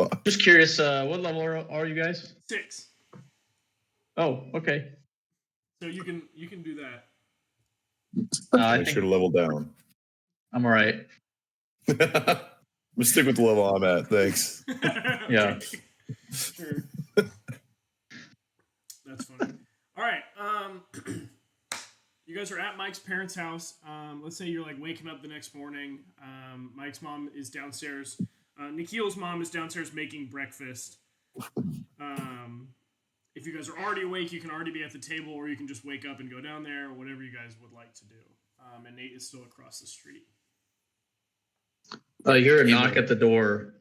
fuck? Just curious, what level are you guys? 6. Oh, okay. So you can do that. I Make think sure to level down. I'm all right. I'm gonna stick with the level I'm at. Thanks. Yeah. Sure. That's funny. All right. You guys are at Mike's parents' house. Let's say you're like waking up the next morning. Mike's mom is downstairs. Nikhil's mom is downstairs making breakfast. If you guys are already awake, you can already be at the table, or you can just wake up and go down there, or whatever you guys would like to do. And Nate is still across the street. You hear a knock at the door.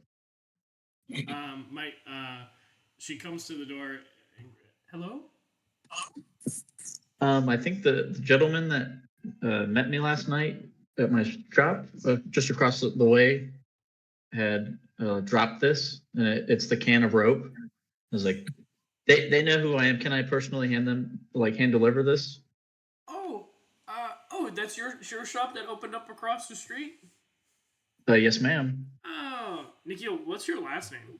She comes to the door. Hello? I think the gentleman that met me last night at my shop, just across the way, had dropped this, and it's the can of rope. I was like, they know who I am. Can I personally hand deliver this? That's your shop that opened up across the street? Yes, ma'am. Oh, Nikhil, what's your last name?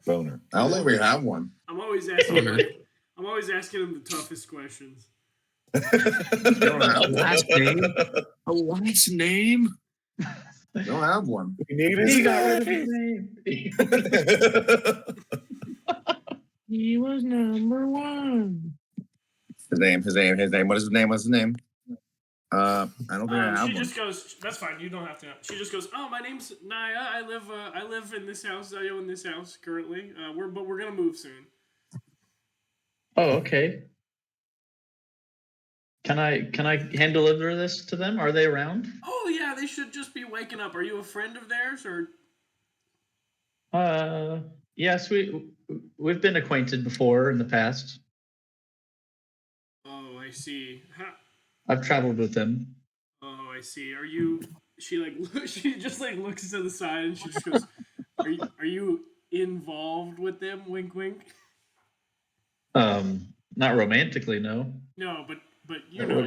Boner. I don't think we have one. I'm always asking him the toughest questions. Last name? A last name? I don't have one. We need his name. He was number one. His name. What is his name? I don't think I have She one. just goes, that's fine, you don't have to know. She just goes, oh, my name's Naya. I live in this house. I own this house currently. But we're gonna move soon. Oh, okay. Can I hand deliver this to them? Are they around? Oh yeah, they should just be waking up. Are you a friend of theirs or? Yes, we've been acquainted before in the past. Oh, I see. I've traveled with them. Oh, I see. Are you? She just looks to the side and she just goes, "Are you involved with them?" Wink, wink. Not romantically, no. No, but What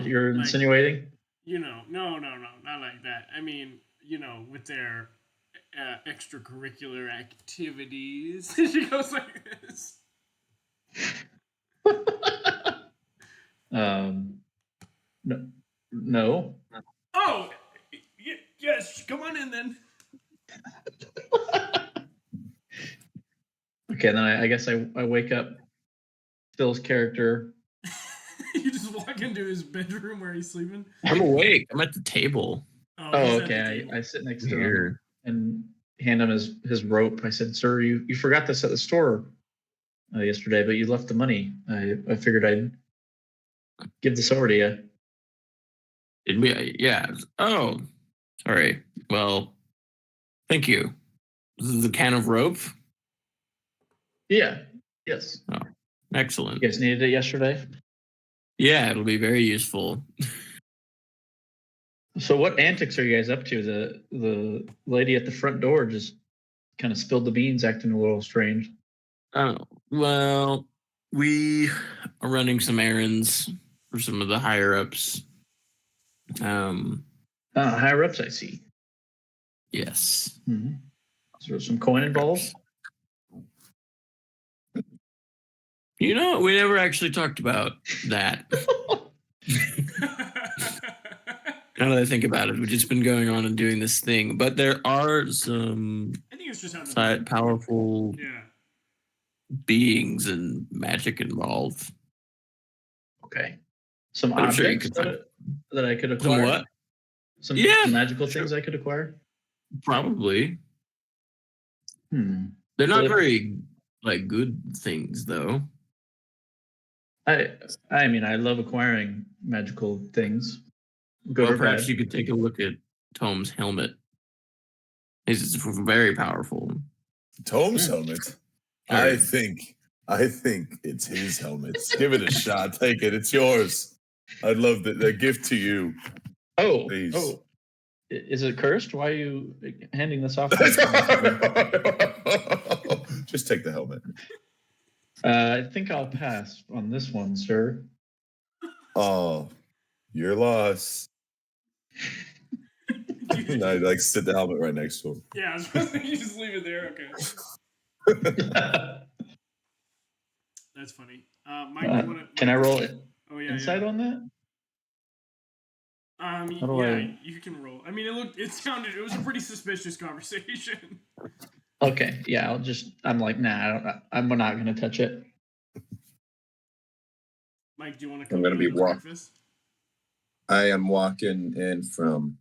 you're insinuating? No, not like that. I mean, with their extracurricular activities. She goes like this. No. Oh, yes. Come on in then. Okay, then I guess I wake up Phil's character. You just walk into his bedroom where he's sleeping. I'm awake. I'm at the table. Oh, okay. I sit next to him and hand him his rope. I said, "Sir, you forgot this at the store yesterday, but you left the money. I figured I'd give this over to you." Did we? Yeah. Oh, sorry. Well, thank you. This is a can of rope? Yeah. Yes. Oh, excellent. You guys needed it yesterday? Yeah, it'll be very useful. So what antics are you guys up to? The lady at the front door just kind of spilled the beans, acting a little strange. Oh, well, we are running some errands for some of the higher ups. Higher ups, I see. Yes. Mm-hmm. Is there some coin involved? We never actually talked about that. Now that I think about it, we've just been going on and doing this thing. But there are some I think it's just powerful beings and magic involved. Okay. Some objects that I could acquire? Some what? Some magical things I could acquire? Probably. They're not very good things, though. I mean, I love acquiring magical things. Good or perhaps bad. you could take a look at Tom's helmet. It's very powerful. Tom's helmet? I think it's his helmet. Give it a shot. Take it. It's yours. I'd love that gift to you. Oh, please. Oh. Is it cursed? Why are you handing this off? Just take the helmet. I think I'll pass on this one, sir. Oh, your loss. No, like sit the helmet right next to him. Yeah, I was supposed to you just leave it there. Okay. That's funny. Mike, you wanna, can I roll it? Oh yeah, Insight on that? How do you can roll. I mean, it was a pretty suspicious conversation. Okay, yeah, I'm like, nah, I'm not gonna touch it. Mike, do you want to come I'm gonna be breakfast? I am walking in from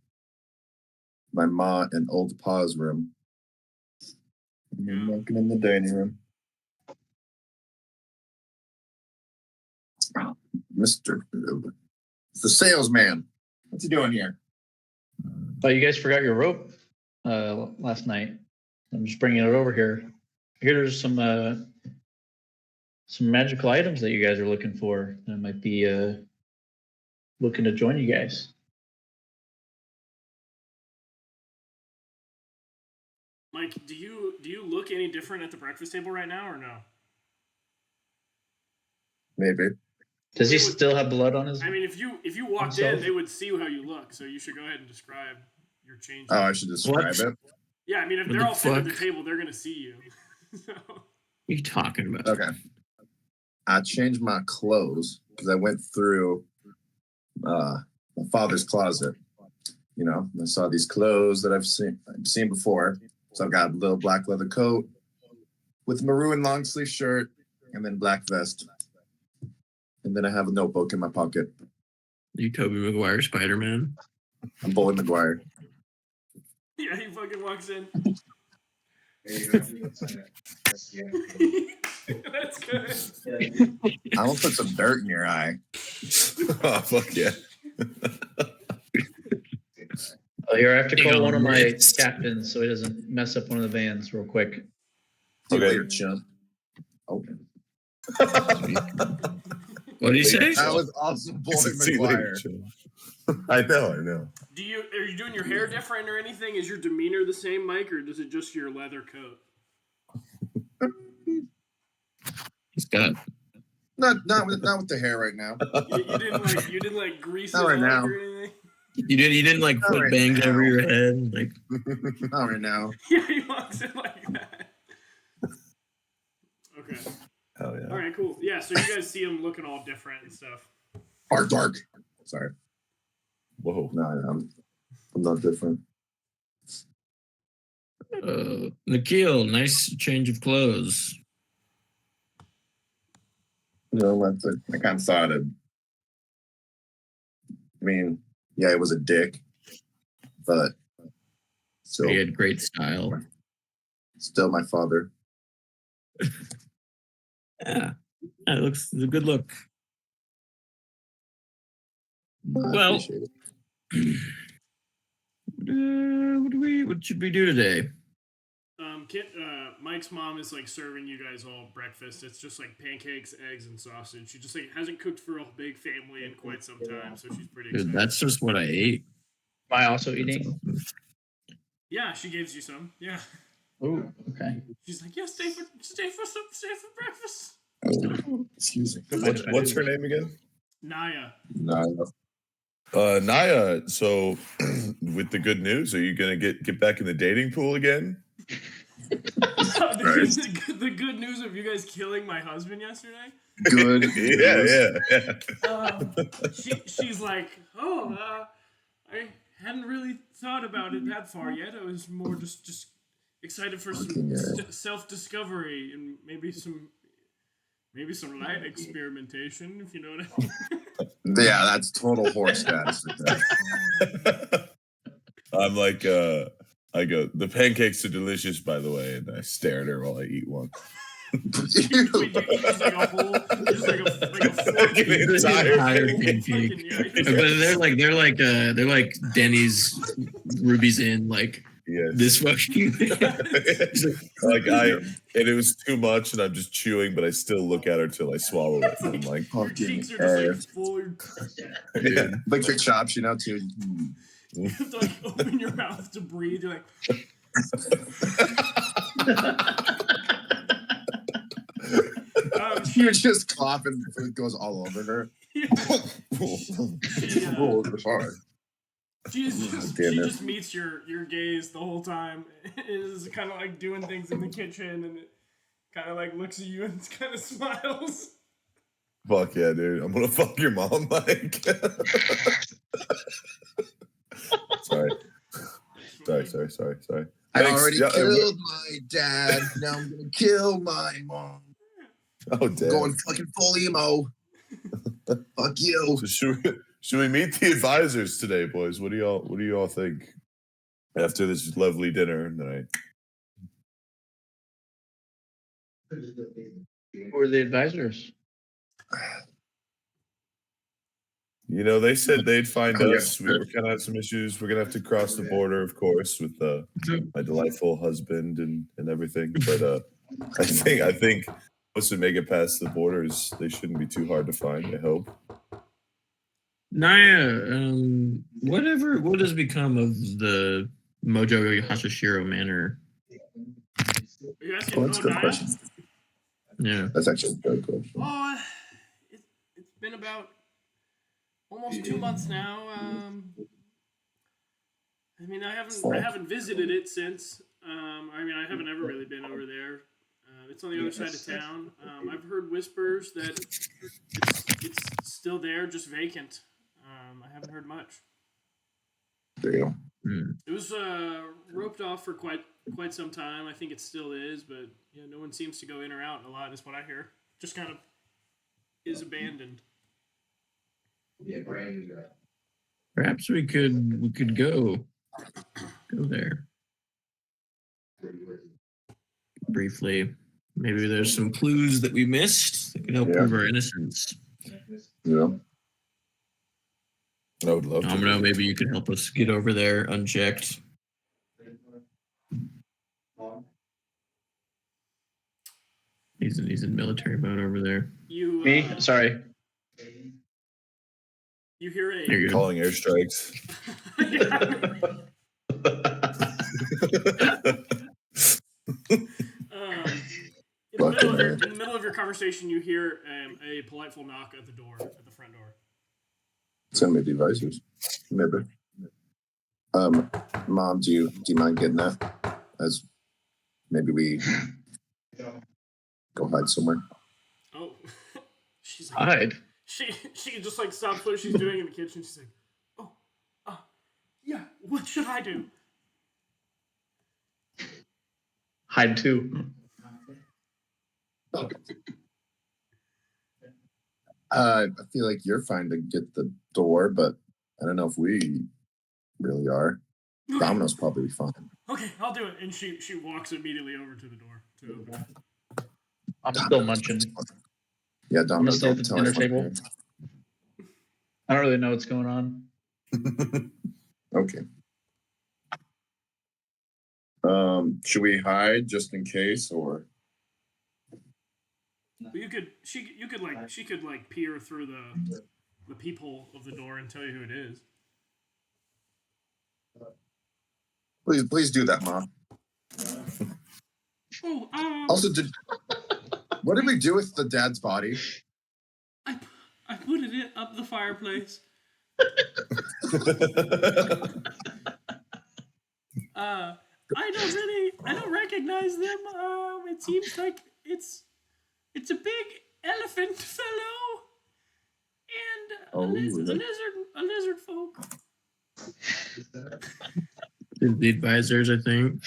my ma and old pa's room. I'm walking in the dining room. Mr. The salesman. What's he doing here? Oh, you guys forgot your rope last night. I'm just bringing it over here. Here's some magical items that you guys are looking for that might be looking to join you guys. Mike, do you look any different at the breakfast table right now or no? Maybe. Does he still have blood on his? I mean, if you walked in, they would see how you look. So you should go ahead and describe your change. Oh, I should describe it. Yeah, I mean, if they're all sitting at the table, they're gonna see you. So. What are you talking about? Okay. I changed my clothes because I went through my father's closet. You know, I saw these clothes that I've seen before. So I've got a little black leather coat with maroon long sleeve shirt and then black vest. And then I have a notebook in my pocket. Are you Tobey Maguire Spider-Man? I'm Bully Maguire. Yeah, he fucking walks in. That's good. I'm gonna put some dirt in your eye. Oh, fuck yeah. Oh, here I have to call one of my captains so he doesn't mess up one of the vans real quick. Okay. Oh. What did he say? That was awesome, Bully Maguire. I know. Are you doing your hair different or anything? Is your demeanor the same, Mike, or does it just your leather coat? He's got not with the hair right now. You didn't like grease not it right now. or anything? You didn't like Not put right bangs now. over your head, like. Not right now. Yeah, he walks in like that. Okay. Hell yeah. All right, cool. Yeah, so you guys see him looking all different and stuff. Dark. Sorry. Whoa. No, I'm not different. Nikhil, nice change of clothes. No, I kind of thought it. I mean, yeah, it was a dick, but still, He had great style. Still my father. Yeah, it's a good look. I Well, appreciate it. what should we do today? Mike's mom is like serving you guys all breakfast. It's just like pancakes, eggs, and sausage. She just like hasn't cooked for a big family in quite some time, so she's pretty excited. Dude, that's just what I ate. Am I also eating? Yeah, she gives you some. Yeah. Oh, okay. She's like, yeah, stay for breakfast. Oh, excuse me. What's her name again? Naya. Naya, so with the good news, are you gonna get back in the dating pool again? The good news of you guys killing my husband yesterday. Good. Yeah. She's like, I hadn't really thought about it that far yet. I was more just excited for some self-discovery and maybe some light experimentation, if you know what I mean. Yeah, that's total horse status. I'm like, I go, the pancakes are delicious, by the way, and I stare at her while I eat one. Just like a whole, just like a fork. Entire pancake. But they're like Denny's Ruby's Inn, like this fucking like and it was too much, and I'm just chewing, but I still look at her till I swallow it. And I'm like, your cheeks are just like full. Yeah, like your chops, you know, too. You have to like open your mouth to breathe. You're like. You're just coughing. Food goes all over her. Yeah. Oh, hard. She just meets your gaze the whole time. Is kind of like doing things in the kitchen, and it kind of like looks at you and kind of smiles. Fuck yeah, dude! I'm gonna fuck your mom, Mike. Sorry. I already killed my dad. Now I'm gonna kill my mom. Oh damn! Going fucking full emo. Fuck you. So should we meet the advisors today, boys? What do y'all think? After this lovely dinner tonight. Who are the advisors? You know, they said they'd find us. We were kind of had some issues. We're gonna have to cross the border, of course, with my delightful husband and everything. But I think once we make it past the borders, they shouldn't be too hard to find. I hope. Naya, what has become of the Mojo Hashishiro Manor? Oh, that's a good question. Yeah, that's actually a good question. Oh, it's been about almost 2 months now. I mean, I haven't visited it since. I haven't ever really been over there. It's on the other side of town. I've heard whispers that it's still there, just vacant. I haven't heard much. There you go. It was roped off for quite some time. I think it still is, but yeah, no one seems to go in or out a lot. Is what I hear. Just kind of is abandoned. perhaps we could go there briefly. Maybe there's some clues that we missed that can help prove our innocence. Yeah. I would love to. Domino, maybe you could help us get over there unchecked. He's in military mode over there. Me? Sorry. You hear a You're calling airstrikes. In the middle of your conversation, you hear a politeful knock at the door, at the front door. Send me the advisors. Maybe. Mom, do you mind getting that? As maybe we go hide somewhere. Oh, she's like, hide. She just like stops what she's doing in the kitchen. She's like, yeah. What should I do? Hide too. I feel like you're fine to get the door, but I don't know if we really are. Domino's probably fine. Okay, I'll do it. And she walks immediately over to the door to open it. I'm still munching. Yeah, Domino's at the dinner table. I don't really know what's going on. Okay. Should we hide just in case, or? She could peer through the peephole of the door and tell you who it is. Please do that, Mom. Also, what did we do with the dad's body? I put it up the fireplace. I don't recognize them. It seems like it's a big elephant fellow and a lizard folk. The advisors, I think.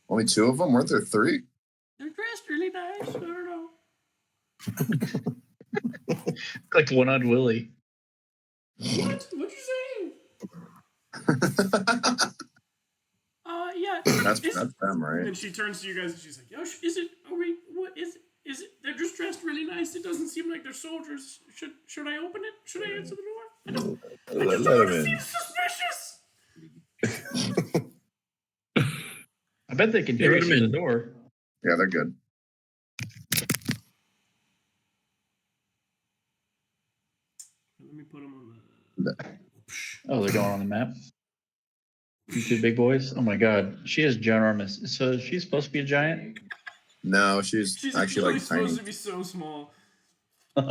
Only 2 of them? Weren't there 3? They're dressed really nice. I don't know. Like one-eyed Willie. What you saying? Yeah. That's them, right? And she turns to you guys and she's like, "Yo, is it? Is it? They're just dressed really nice. It doesn't seem like they're soldiers. Should I open it? Should I answer the door? I just don't want to seem suspicious." I bet they can hear us in the door. Yeah, they're good. Let me put them on the. Oh, they're going on the map. You 2 big boys. Oh my God, she is ginormous. So she's supposed to be a giant. No, she's actually really like tiny. Supposed to be so small.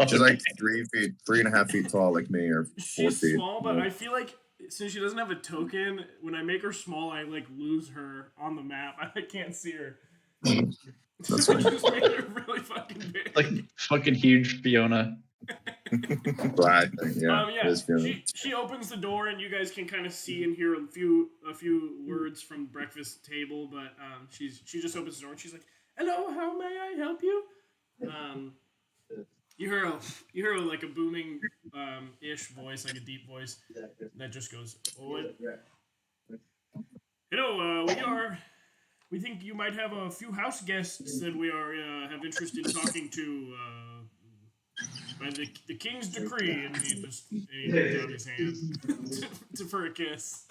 She's like 3.5 feet tall, like me, or 4 feet. She's small, but I feel like since she doesn't have a token, when I make her small, I like lose her on the map. I can't see her. That's So I fine. just made her really fucking big. Like fucking huge Fiona. Black thing, yeah. Yeah. it is feeling- She opens the door and you guys can kind of see and hear a few words from breakfast table, but she just opens the door and she's like, "Hello, how may I help you?" You hear like a booming ish voice, like a deep voice that just goes, "Oh, hello, we think you might have a few house guests that we have interest in talking to by the king's decree," and he holds out his hand for a kiss,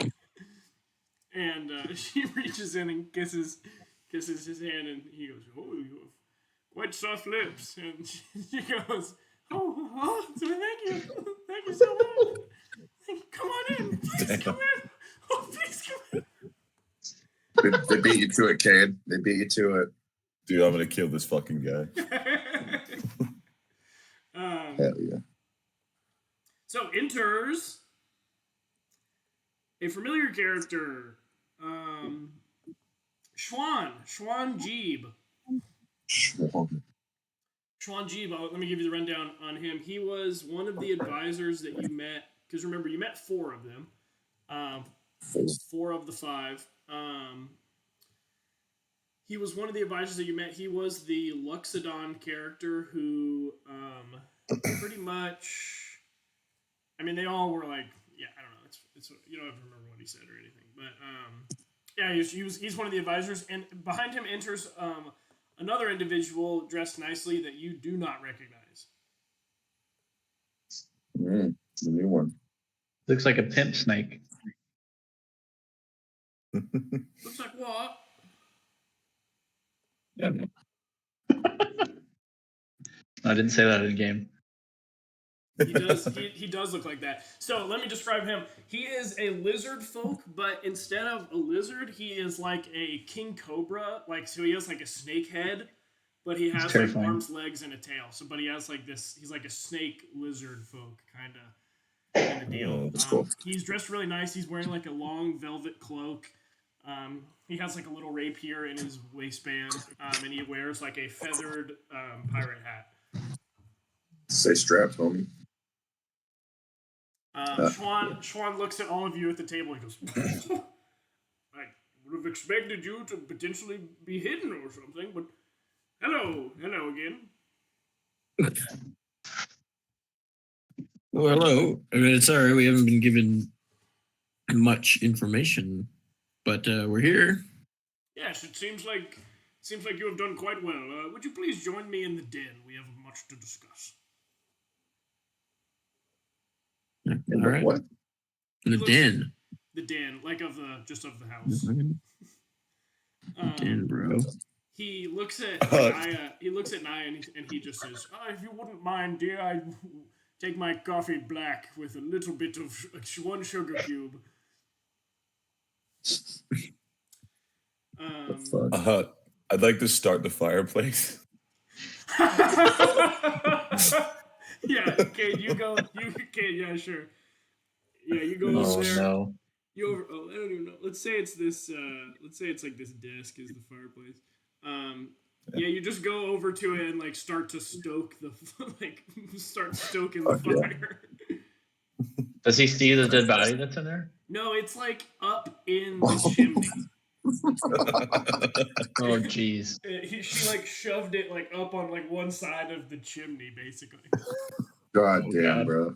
and she reaches in and kisses his hand, and he goes, "Oh, you have quite soft lips," and she goes, "Oh, thank you so much. Come on in, please come in. Oh, please come in." They beat you to it, Cade. They beat you to it. Dude, I'm gonna kill this fucking guy. Hell yeah. So enters a familiar character, Schwan Jeeb. Schwan. Schwan Jeeb, let me give you the rundown on him. He was one of the advisors that you met, because remember, you met 4 of them. 4 of the 5. He was one of the advisors that you met. He was the Luxodon character who pretty much, I mean, they all were like, yeah, I don't know. It's you don't have to remember what he said or anything, but yeah, he's one of the advisors, and behind him enters another individual dressed nicely that you do not recognize. The new one. Looks like a pimp snake. Looks like what? I didn't say that in game. He does look like that. So let me describe him. He is a lizard folk, but instead of a lizard, he is like a king cobra. Like, so he has like a snake head, but he has like arms, legs, and a tail. So, but he has like this. He's like a snake lizard folk kind of deal. That's cool. He's dressed really nice. He's wearing like a long velvet cloak. He has like a little rapier in his waistband, and he wears like a feathered pirate hat. Stay strapped, homie. Schwan looks at all of you at the table. He goes, "I would have expected you to potentially be hidden or something, but hello again." Well, hello. I mean, sorry we haven't been given much information, but we're here. Yes, it seems like you have done quite well. Would you please join me in the den? We have much to discuss. All right. What? The den. The den, like of the house. Den, bro. He looks at Naya. He looks at Naya and he just says, "If you wouldn't mind, dear, I take my coffee black with a little bit of 1 sugar cube." I'd like to start the fireplace. Yeah, okay, you go. Yeah, sure. Yeah, you go over there. No. I don't even know. Let's say it's this. Let's say it's like this desk is the fireplace. Yeah, you just go over to it and like start to stoke the start stoking the fire. Does he see the dead body that's in there? No, it's like up in the chimney. Oh, jeez. She like shoved it like up on like one side of the chimney, basically. God Oh, damn, God. bro.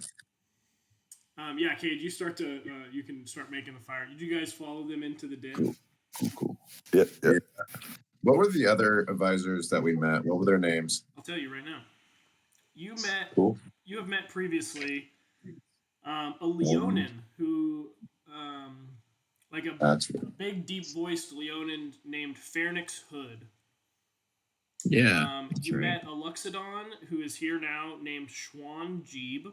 Yeah, Cade, you can start making the fire. Did you guys follow them into the den? Cool. Yep. What were the other advisors that we met? What were their names? I'll tell you right now. You have met previously a Leonin who, like a big, deep-voiced Leonin named Fairnix Hood. Yeah. You met a Luxodon who is here now named Schwan Jeeb.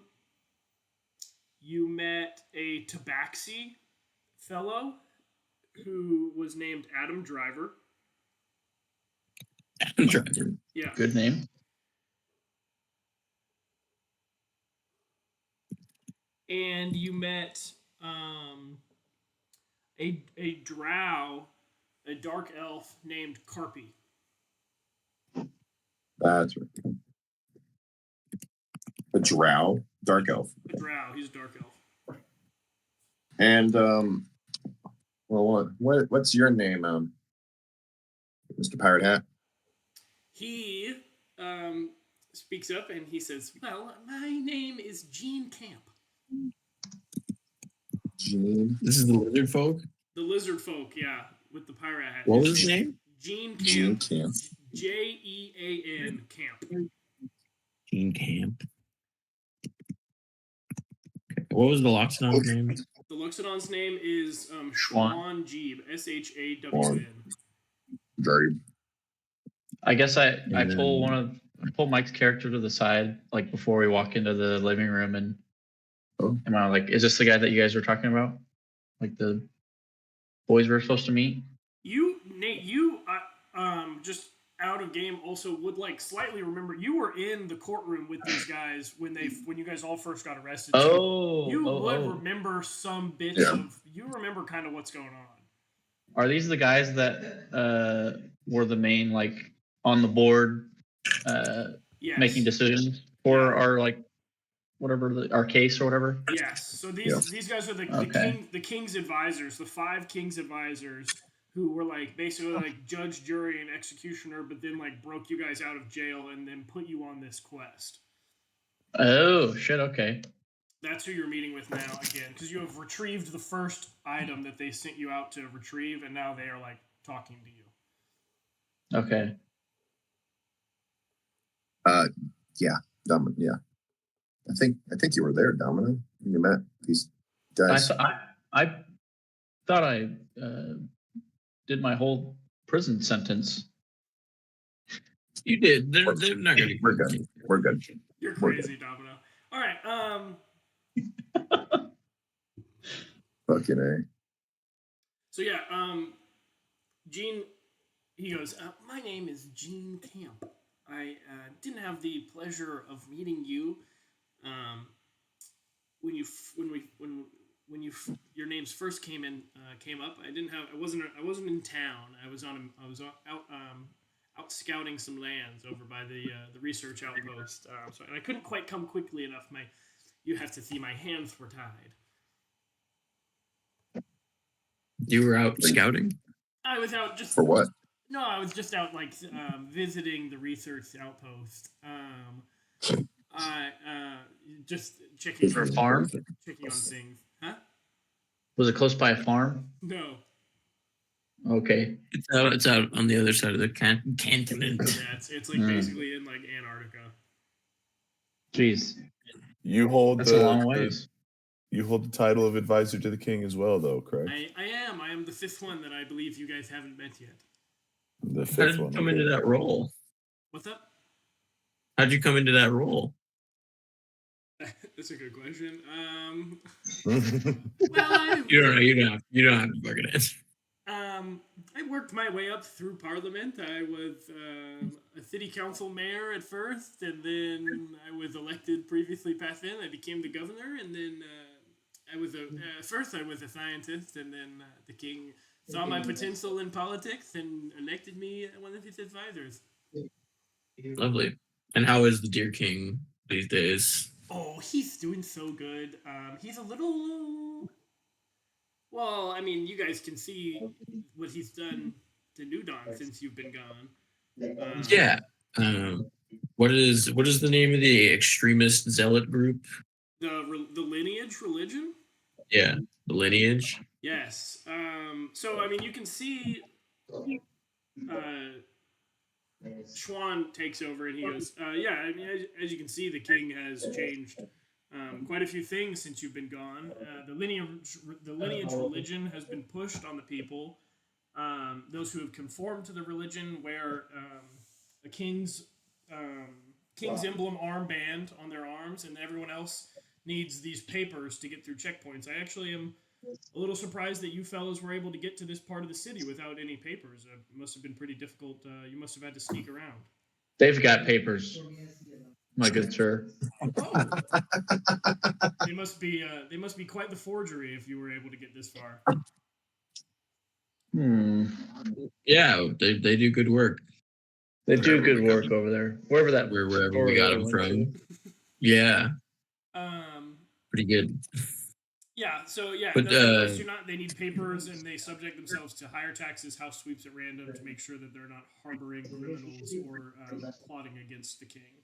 You met a Tabaxi fellow who was named Adam Driver. Yeah. Good name. And you met a drow, a dark elf named Carpy. That's right. A drow, dark elf. A drow. He's a dark elf. And well, what's your name, Mr. Pirate Hat? He speaks up and he says, "Well, my name is Gene Camp." Gene. This is the lizard folk. The lizard folk, yeah, with the pirate hat. What was his name? Gene Camp. Gene Camp. Jean Camp. Gene Camp. Okay. What was the Loxodon's name? The Luxodon's name is Schwan Jeeb. SHAWN. Very. I guess I pull Mike's character to the side, like before we walk into the living room, and am I like, is this the guy that you guys were talking about? Like the boys we're supposed to meet? Nate, just out of game also would like slightly remember you were in the courtroom with these guys when you guys all first got arrested. So you would remember some bits of you remember kind of what's going on. Are these the guys that were the main like on the board yes. making decisions for our like whatever our case or whatever? Yes. So these guys are the king's advisors, the 5 king's advisors who were like basically like judge, jury, and executioner, but then like broke you guys out of jail and then put you on this quest. Oh shit! Okay. That's who you're meeting with now again, because you have retrieved the first item that they sent you out to retrieve, and now they are like talking to you. Okay. Yeah, Domino. Yeah, I think you were there, Domino, when you met these guys. I thought I did my whole prison sentence. You did. They're not gonna. We're good. We're good. You're crazy, Domino. All right. Fucking A. So yeah, Gene. He goes. My name is Gene Camp. I didn't have the pleasure of meeting you. When your names first came up. I wasn't in town. I was out scouting some lands over by the research outpost. And I couldn't quite come quickly enough. You have to see my hands were tied. You were out scouting? I was out just for what? No, I was just out like visiting the research outpost. Just checking for a farm. Checking on things. Huh? Was it close by a farm? No. Okay. It's out on the other side of the continent. Yeah, it's like basically in like Antarctica. Jeez. You hold That's a long ways. You hold the title of advisor to the king as well, though, correct? I am the 5th one that I believe you guys haven't met yet. The 5th How did you one. come into that role? What's up? How'd you come into that role? That's a good question. Well, you don't have to fucking answer. I worked my way up through Parliament. I was a city council mayor at first, and then I was elected previously past then. I became the governor, and then first I was a scientist, and then the king saw my potential in politics and elected me one of his advisors. Lovely. And how is the Deer King these days? Oh, he's doing so good. He's a little... Well, I mean, you guys can see what he's done to New Dawn since you've been gone. Yeah. What is the name of the extremist zealot group? The Lineage Religion? Yeah, the Lineage. Yes. So, I mean, you can see Schwan takes over and he goes, yeah, I mean, as you can see, the king has changed quite a few things since you've been gone. The lineage religion has been pushed on the people. Those who have conformed to the religion wear a king's emblem armband on their arms, and everyone else needs these papers to get through checkpoints. I actually am a little surprised that you fellows were able to get to this part of the city without any papers. It must have been pretty difficult. You must have had to sneak around. They've got papers. my good sir. Oh, they must be quite the forgery if you were able to get this far. Hmm. Yeah, they do good work. They do Wherever good we got work them. over there. Wherever Wherever we got them from. Yeah, Um, pretty good. yeah. So yeah, But those guys do not. They need papers, and they subject themselves to higher taxes, house sweeps at random to make sure that they're not harboring criminals or plotting against the king.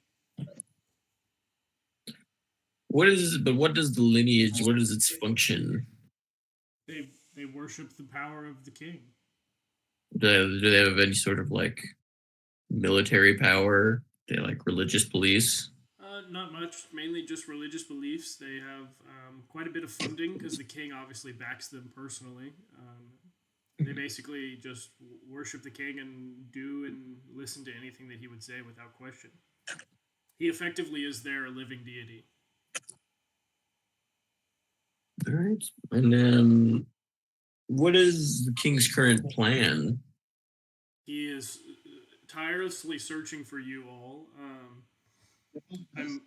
what does the lineage? What is its function? They worship the power of the king. Do they have any sort of like military power? Do they like religious police? Not much. Mainly just religious beliefs. They have quite a bit of funding because the king obviously backs them personally. They basically just worship the king and do and listen to anything that he would say without question. He effectively is their living deity. All right. And then, what is the king's current plan? He is tirelessly searching for you all. I'm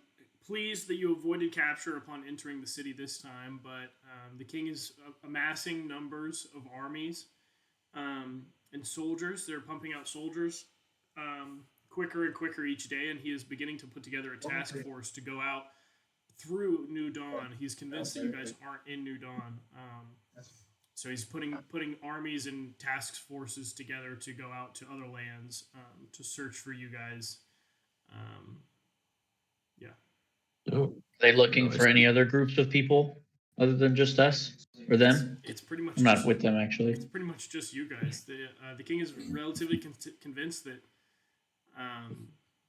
pleased that you avoided capture upon entering the city this time, but the king is amassing numbers of armies and soldiers. They're pumping out soldiers quicker and quicker each day, and he is beginning to put together a task force to go out through New Dawn. He's convinced that you guys aren't in New Dawn. So he's putting armies and task forces together to go out to other lands to search for you guys. Yeah. Oh, Are they looking for any other groups of people other than just us or them? It's pretty much. I'm not just, with them actually. It's pretty much just you guys. The king is relatively convinced that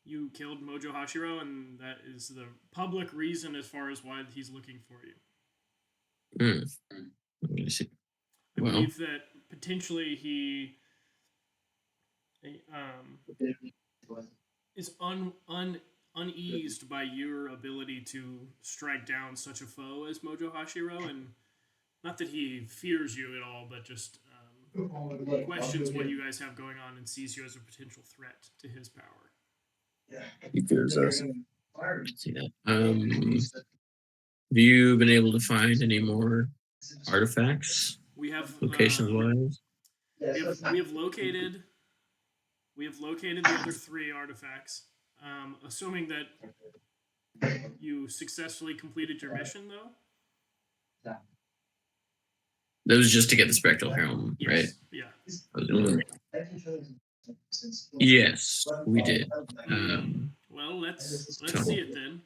you killed Mojo Hashiro, and that is the public reason as far as why he's looking for you. Let me see. I believe that potentially he is uneased by your ability to strike down such a foe as Mojo Hashiro, and not that he fears you at all, but just questions what you guys have going on and sees you as a potential threat to his power. He fears us. See that. Have you been able to find any more artifacts? We have Locations wise? we have located the other 3 artifacts. Assuming that you successfully completed your mission, though. That was just to get the spectral helm, right? Yeah. Yes, we did. Well, let's see it then.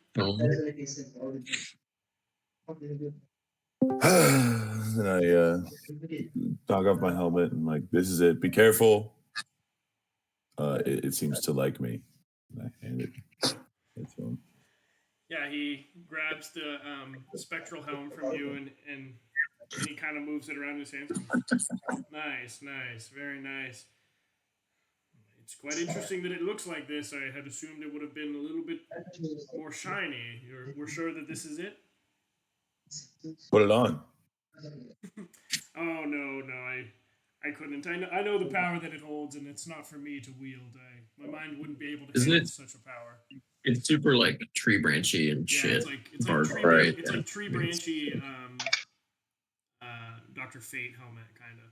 And I knock off my helmet and like, this is it. Be careful. It seems to like me. And I hand it to him. Yeah, he grabs the spectral helm from you and he kind of moves it around his hands. Nice, very nice. It's quite interesting that it looks like this. I had assumed it would have been a little bit more shiny. We're sure that this is it? Put it on. Oh no, I couldn't. I know the power that it holds, and it's not for me to wield. My mind wouldn't be able to handle such a power. It's super like tree branchy and shit. It's like tree, right? It's like tree branchy, Dr. Fate helmet kind of.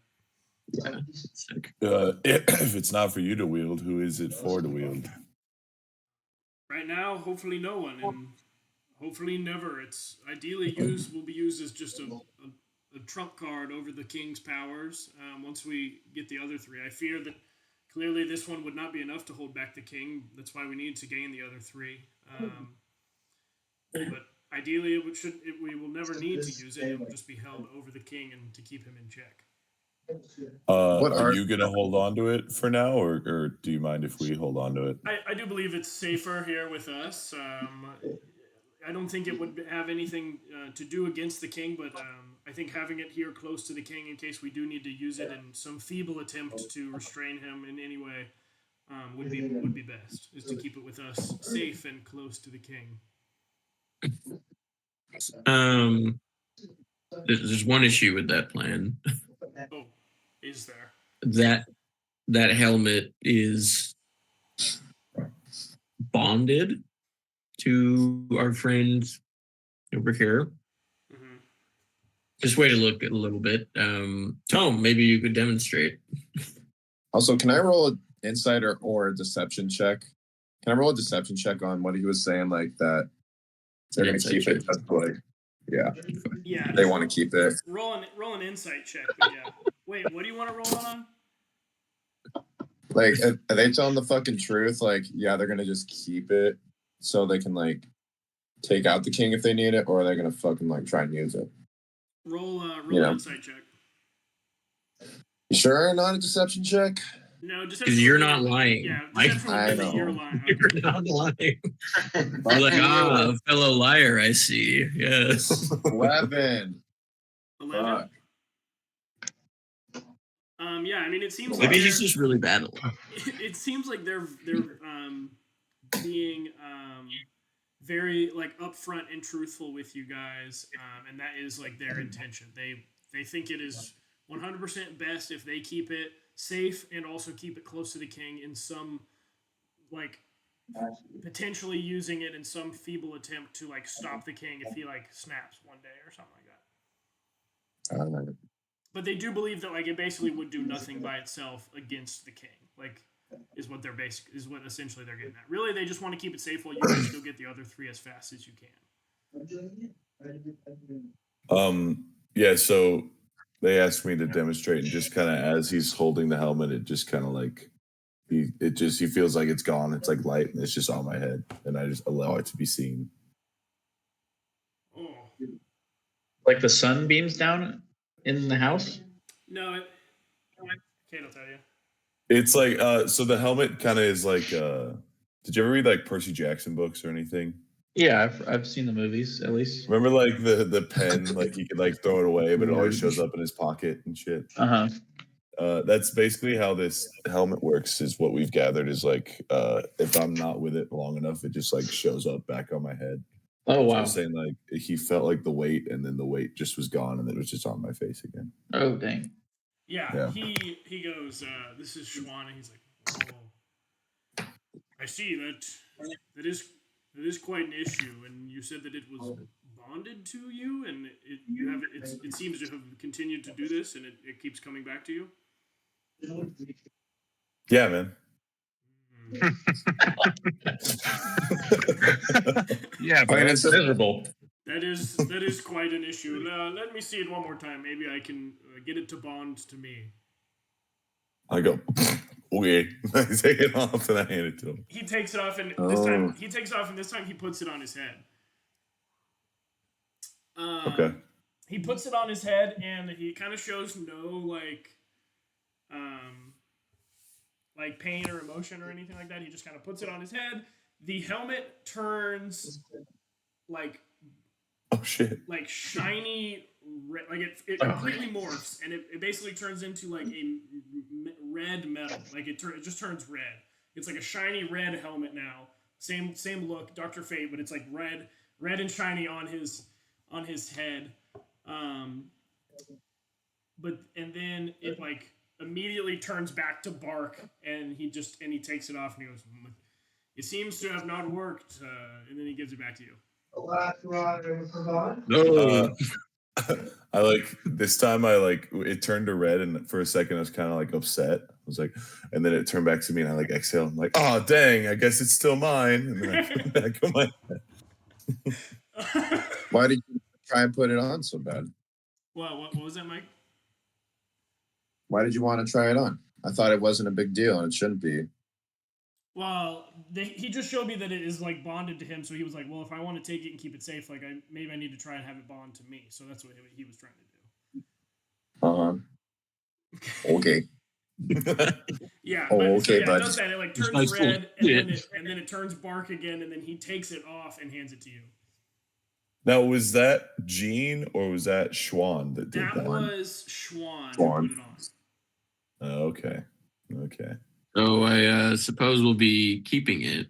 Yeah, sick. If it's not for you to wield, who is it for to wield? Right now, hopefully no one, and hopefully never. It's ideally will be used as just a trump card over the king's powers. Once we get the other 3, I fear that clearly this one would not be enough to hold back the king. That's why we need to gain the other 3. But ideally, we will never need to use it. It will just be held over the king and to keep him in check. Are you going to hold on to it for now, or do you mind if we hold on to it? I do believe it's safer here with us. I don't think it would have anything to do against the king, but I think having it here close to the king in case we do need to use it in some feeble attempt to restrain him in any way would be best, is to keep it with us safe and close to the king. There's one issue with that plan. Oh, is there? That helmet is bonded to our friends over here. Mhm. Just wait to look a little bit. Tom, maybe you could demonstrate. Also, can I roll an insight or a deception check? Can I roll a deception check on what he was saying, like that they're going to keep it? That's like, yeah, Yeah, they want to keep it. roll an insight check. But yeah, wait, what do you want to roll it on? Like, are they telling the fucking truth? Like, yeah, they're going to just keep it so they can like take out the king if they need it, or are they going to fucking like try and use it? Roll an insight check. You sure, not a deception check? No, just Because you're not lying. Yeah, Mike. I know. You're lying. Okay. You're not lying. You're like, a fellow liar, I see. Yes. 11. 11. Yeah, I mean, it seems Maybe like he's just really bad at lying. it seems like they're being very like upfront and truthful with you guys, and that is like their intention. They think it is 100% best if they keep it safe and also keep it close to the king in some like potentially using it in some feeble attempt to like stop the king if he like snaps one day or something like that. But they do believe that like it basically would do nothing by itself against the king. Like is what essentially they're getting at. Really, they just want to keep it safe while you guys go get the other 3 as fast as you can. Yeah, so they asked me to demonstrate, and just kind of as he's holding the helmet, it just kind of like he feels like it's gone. It's like light, and it's just on my head, and I just allow it to be seen. Oh. Like the sun beams down in the house? No, Kate will tell you. It's like so the helmet kind of is like did you ever read like Percy Jackson books or anything? Yeah, I've seen the movies at least. Remember like the pen, like he could like throw it away, but it always shows up in his pocket and shit. That's basically how this helmet works. Is what we've gathered is like if I'm not with it long enough, it just like shows up back on my head. Oh wow! So I was saying like he felt like the weight, and then the weight just was gone, and it was just on my face again. Oh dang! Yeah. He goes. This is Schwan, and he's like, oh, I see that is quite an issue, and you said that it was bonded to you, and it seems to have continued to do this, and it keeps coming back to you. Yeah, man. Yeah, but it's miserable. That is quite an issue. Let me see it one more time. Maybe I can get it to bond to me. I go, okay. I take it off and I hand it to him. He takes it off, and this time he puts it on his head. Okay. He puts it on his head, and he kind of shows no like pain or emotion or anything like that. He just kind of puts it on his head. The helmet turns like like shiny red, like it completely morphs, and it basically turns into like a red metal. Like it just turns red. It's like a shiny red helmet now. Same look, Dr. Fate, but it's like red and shiny on his head. But then it like immediately turns back to bark, and he takes it off and he goes, it seems to have not worked, and then he gives it back to you. No. I like this time I like it turned to red, and for a second I was kind of like upset. I was like, and then it turned back to me, and I like exhaled. I'm like, oh dang, I guess it's still mine. And then I put it back on my head. Why did you try and put it on so bad? What was that, Mike? Why did you want to try it on? I thought it wasn't a big deal, and it shouldn't be. Well, he just showed me that it is like bonded to him, so he was like, well, if I want to take it and keep it safe, like maybe I need to try and have it bond to me. So that's what he was trying to do. Okay. Yeah. Okay, it bud. does that. It like turns red, and then it turns bark again, and then he takes it off and hands it to you. Now, was that Gene or was that Schwan that did that? That was Schwan. Schwan. Put it on. Oh, okay. So I suppose we'll be keeping it.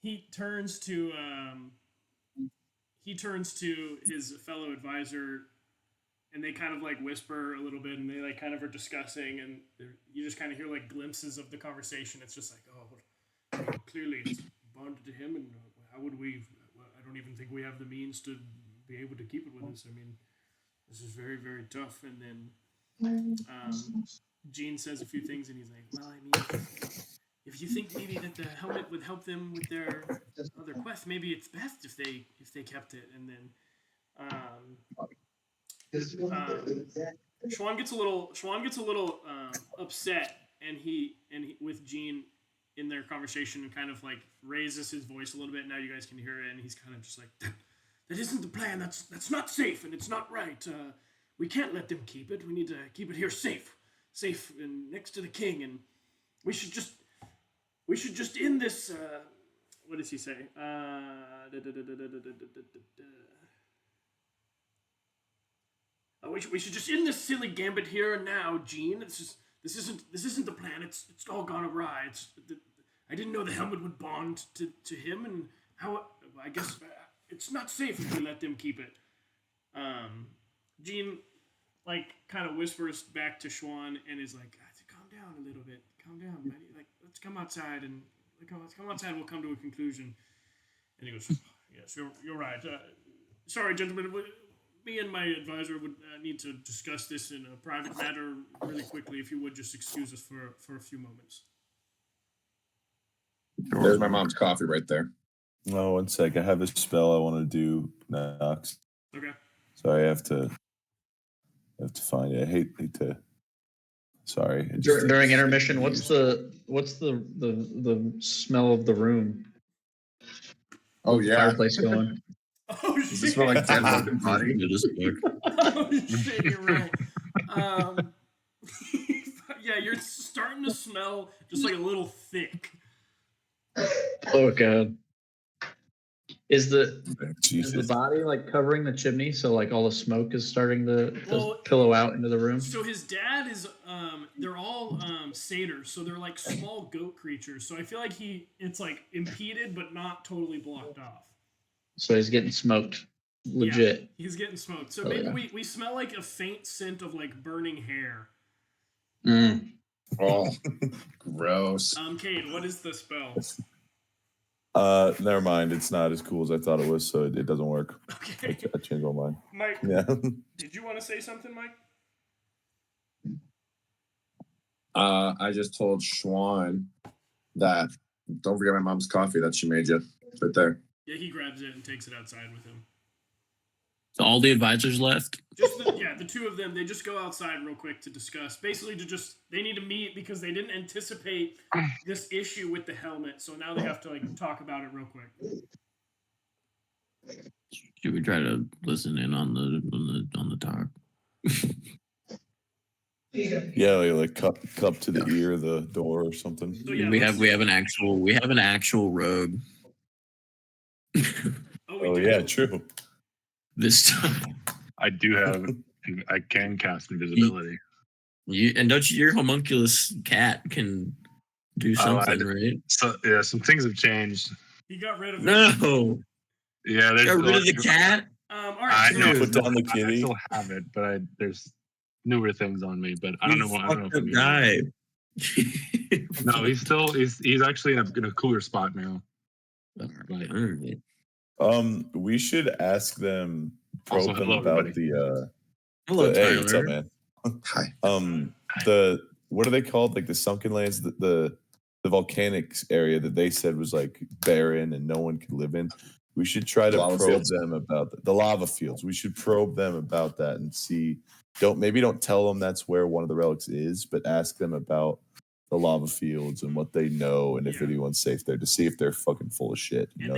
He turns to his fellow advisor, and they kind of like whisper a little bit, and they like kind of are discussing, and you just kind of hear like glimpses of the conversation. It's just like, oh, clearly it's bonded to him, and how would we? I don't even think we have the means to be able to keep it with us. I mean, this is very, very tough. And then Gene says a few things, and he's like, well, I mean, if you think maybe that the helmet would help them with their other quest, maybe it's best if they kept it. And then Schwan gets a little upset, and he with Gene in their conversation, and kind of like raises his voice a little bit. Now you guys can hear it, and he's kind of just like, that isn't the plan. That's not safe, and it's not right. We can't let them keep it. We need to keep it here safe and next to the king. And we should just end this. What does he say? We should just end this silly gambit here and now, Gene. This isn't the plan. It's all gone awry. I didn't know the helmet would bond to him, and how I guess it's not safe if we let them keep it. Gene like kind of whispers back to Schwan and is like, calm down a little bit. Calm down, buddy. Like, let's come outside and we'll come to a conclusion. And he goes, yes, you're right. Sorry, gentlemen. Me and my advisor would need to discuss this in a private matter really quickly. If you would just excuse us for a few moments. There's my mom's coffee right there. No, one sec. I have a spell I want to do, Knox. Okay. Sorry, I have to find it. I hate to. Sorry. During intermission, what's the smell of the room? Oh yeah, Fireplace going. Oh shit! Does it smell like dead woman body? Oh shit! You're right. Yeah, you're starting to smell just like a little thick. Oh god. Is the body like covering the chimney, so like all the smoke is starting to pillow out into the room? So his dad is they're all satyrs, so they're like small goat creatures. So I feel like it's like impeded but not totally blocked off. So he's getting smoked. Legit. Yeah, he's getting smoked. So maybe we smell like a faint scent of like burning hair. Oh, gross. Cade, what is the spell? Never mind. It's not as cool as I thought it was, so it doesn't work. Okay. I changed my mind. Mike, yeah. Did you want to say something, Mike? I just told Schwan that don't forget my mom's coffee that she made you. It's right there. Yeah, he grabs it and takes it outside with him. So all the advisors left? Just the two of them, they just go outside real quick to discuss. Basically they need to meet because they didn't anticipate this issue with the helmet. So now they have to like talk about it real quick. Should we try to listen in on the talk? Yeah, like cup to the ear of the door or something. So, yeah, we have an actual rogue. Oh yeah, true. This time. I do have. I can cast invisibility. Your homunculus cat can do something, right? So yeah, some things have changed. He got rid of it. No. Yeah, there's Got rid of the cat. All I right. know. Put down the I kitty. still have it, but there's newer things on me. But I don't know. I don't know if I'm guy. No, he's actually in a cooler spot now. We should ask them, probe Also, them hello, about everybody. Hello, hey, Tyler. what's up, man? Hi. What are they called? Like the sunken lands, the volcanic area that they said was like barren and no one could live in. We should try to probe them about the lava fields. We should probe them about that and see. Don't tell them that's where one of the relics is, but ask them about the lava fields and what they know and if anyone's safe there to see if they're fucking full of shit. And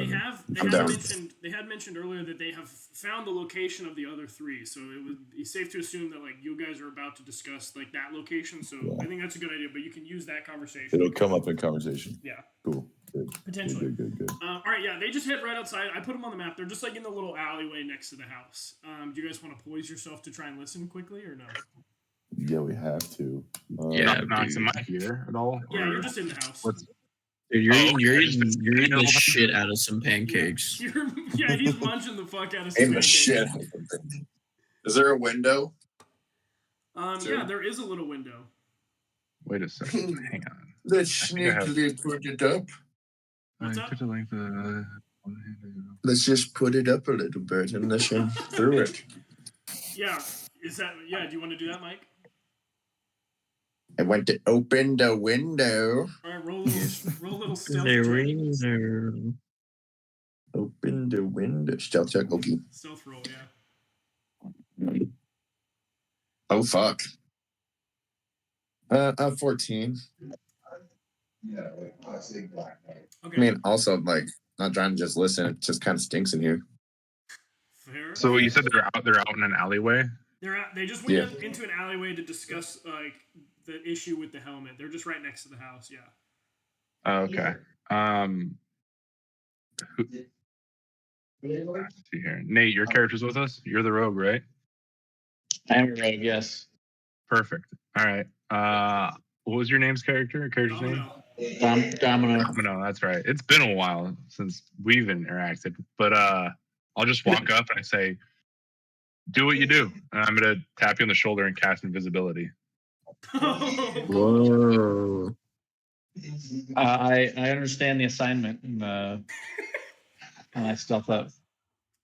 they had mentioned earlier that they have found the location of the other three, so it would be safe to assume that like you guys are about to discuss like that location. So I think that's a good idea, but you can use that conversation. It'll come up in conversation. Yeah. Cool. Good. Potentially. Good. All right, yeah, they just head right outside. I put them on the map. They're just like in the little alleyway next to the house. Do you guys want to poise yourself to try and listen quickly or no? Yeah, we have to. Knox, am I here at all? Yeah, you're just in the house. Dude, you're eating the shit out of some pancakes. Yeah, he's munching the fuck out of some pancakes. Shit. Is there a window? Yeah, there is a little window. Wait a second. Hang on. Let's think I have- sneakily put it up. What's up? To the length of Let's just put it up a little bit and let's run through it. Yeah, is that? Yeah, do you want to do that, Mike? I want to open the window. All right, roll a little stealth The check. rings are. Open the window. Stealth check. Okay. Stealth roll, yeah. Oh fuck. 14. Okay. I mean, also like not trying to just listen. It just kind of stinks in here. Fair. So you said they're out in an alleyway? They just went into an alleyway to discuss like the issue with the helmet. They're just right next to the house. Yeah. Oh, okay. Let's see here. Nate, your character's with us? You're the rogue, right? I am a rogue, yes. Perfect. All right. What was your character's name? Domino. No, that's right. It's been a while since we've interacted, but I'll just walk up and I say, "Do what you do," and I'm gonna tap you on the shoulder and cast invisibility. Whoa. I understand the assignment, and I stealth up.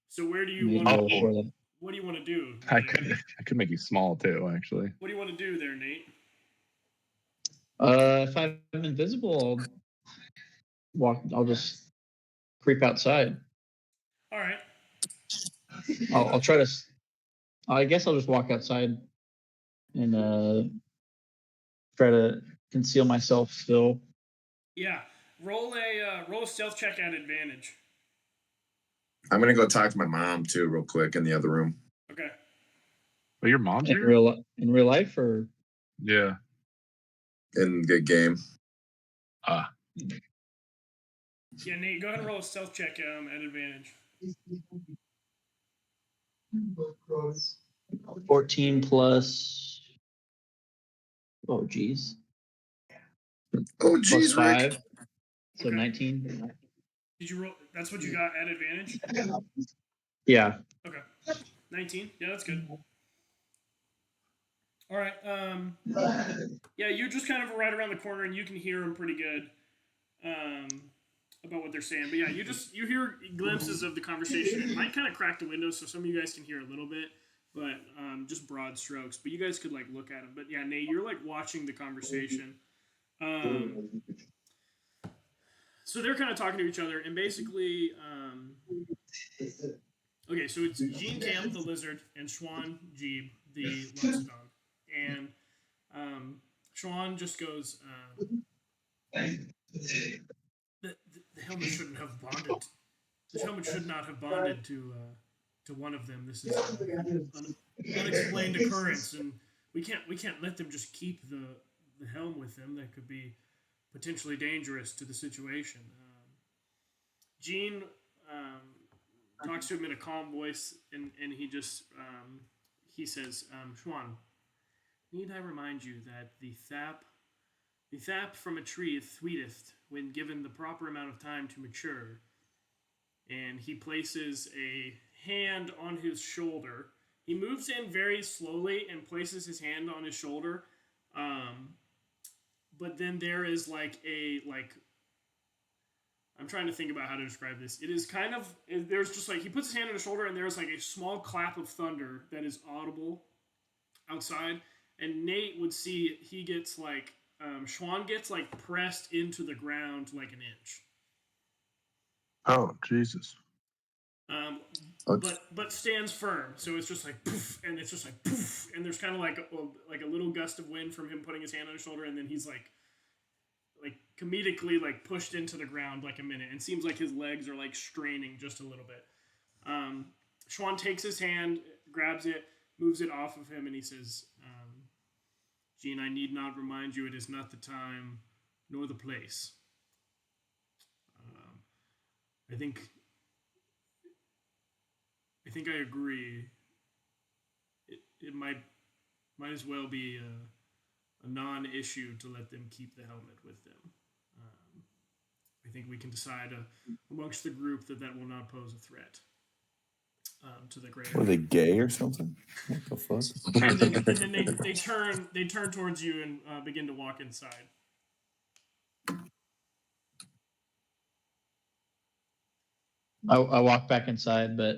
So where do you Need want? roll for them. What do you want to do? I could make you small too, actually. What do you want to do there, Nate? If I'm invisible, I'll just creep outside. All right. I'll try to. I guess I'll just walk outside and try to conceal myself still. Yeah. Roll a stealth check at advantage. I'm gonna go talk to my mom too, real quick, in the other room. Okay. Well, your mom's In here? real life, or Yeah. In the game. Yeah, Nate, go ahead and roll a stealth check at advantage. 14 plus. Oh, geez. Oh, Plus geez, Rick. 5. So Okay. 19. Did you roll? That's what you got at advantage? Yeah. Okay. 19. Yeah, that's good. All right. Yeah, you're just kind of right around the corner, and you can hear them pretty good about what they're saying. But yeah, you hear glimpses of the conversation. It might kind of crack the window, so some of you guys can hear a little bit, but just broad strokes. But you guys could like look at them. But yeah, Nate, you're like watching the conversation. So they're kind of talking to each other, and basically, okay, so it's Jean Camp, the lizard, and Schwan Jeeb, the Luxodon. And Schwan just goes, the helmet shouldn't have bonded. The helmet should not have bonded to one of them. This is an unexplained occurrence, and we can't let them just keep the helm with them. That could be potentially dangerous to the situation. Jean talks to him in a calm voice, and he just he says, Schwan, need I remind you that the thap from a tree is sweetest when given the proper amount of time to mature. And he places a hand on his shoulder. He moves in very slowly and places his hand on his shoulder. But then there is I'm trying to think about how to describe this. It is kind of, there's just like, he puts his hand on his shoulder and there's like a small clap of thunder that is audible outside. And Nate would see, he gets like, Schwan gets like pressed into the ground like an inch. Oh, Jesus. But stands firm. So it's just like poof, and it's just like poof, and there's kind of like a little gust of wind from him putting his hand on his shoulder, and then he's like comedically like pushed into the ground like a minute, and seems like his legs are like straining just a little bit. Schwan takes his hand, grabs it, moves it off of him, and he says, Jean, I need not remind you it is not the time nor the place. I think I agree. It might as well be a non-issue to let them keep the helmet with them. I think we can decide amongst the group that will not pose a threat. to the grave. Were they gay or something? What the fuck? And then they turn towards you and begin to walk inside. I walk back inside, but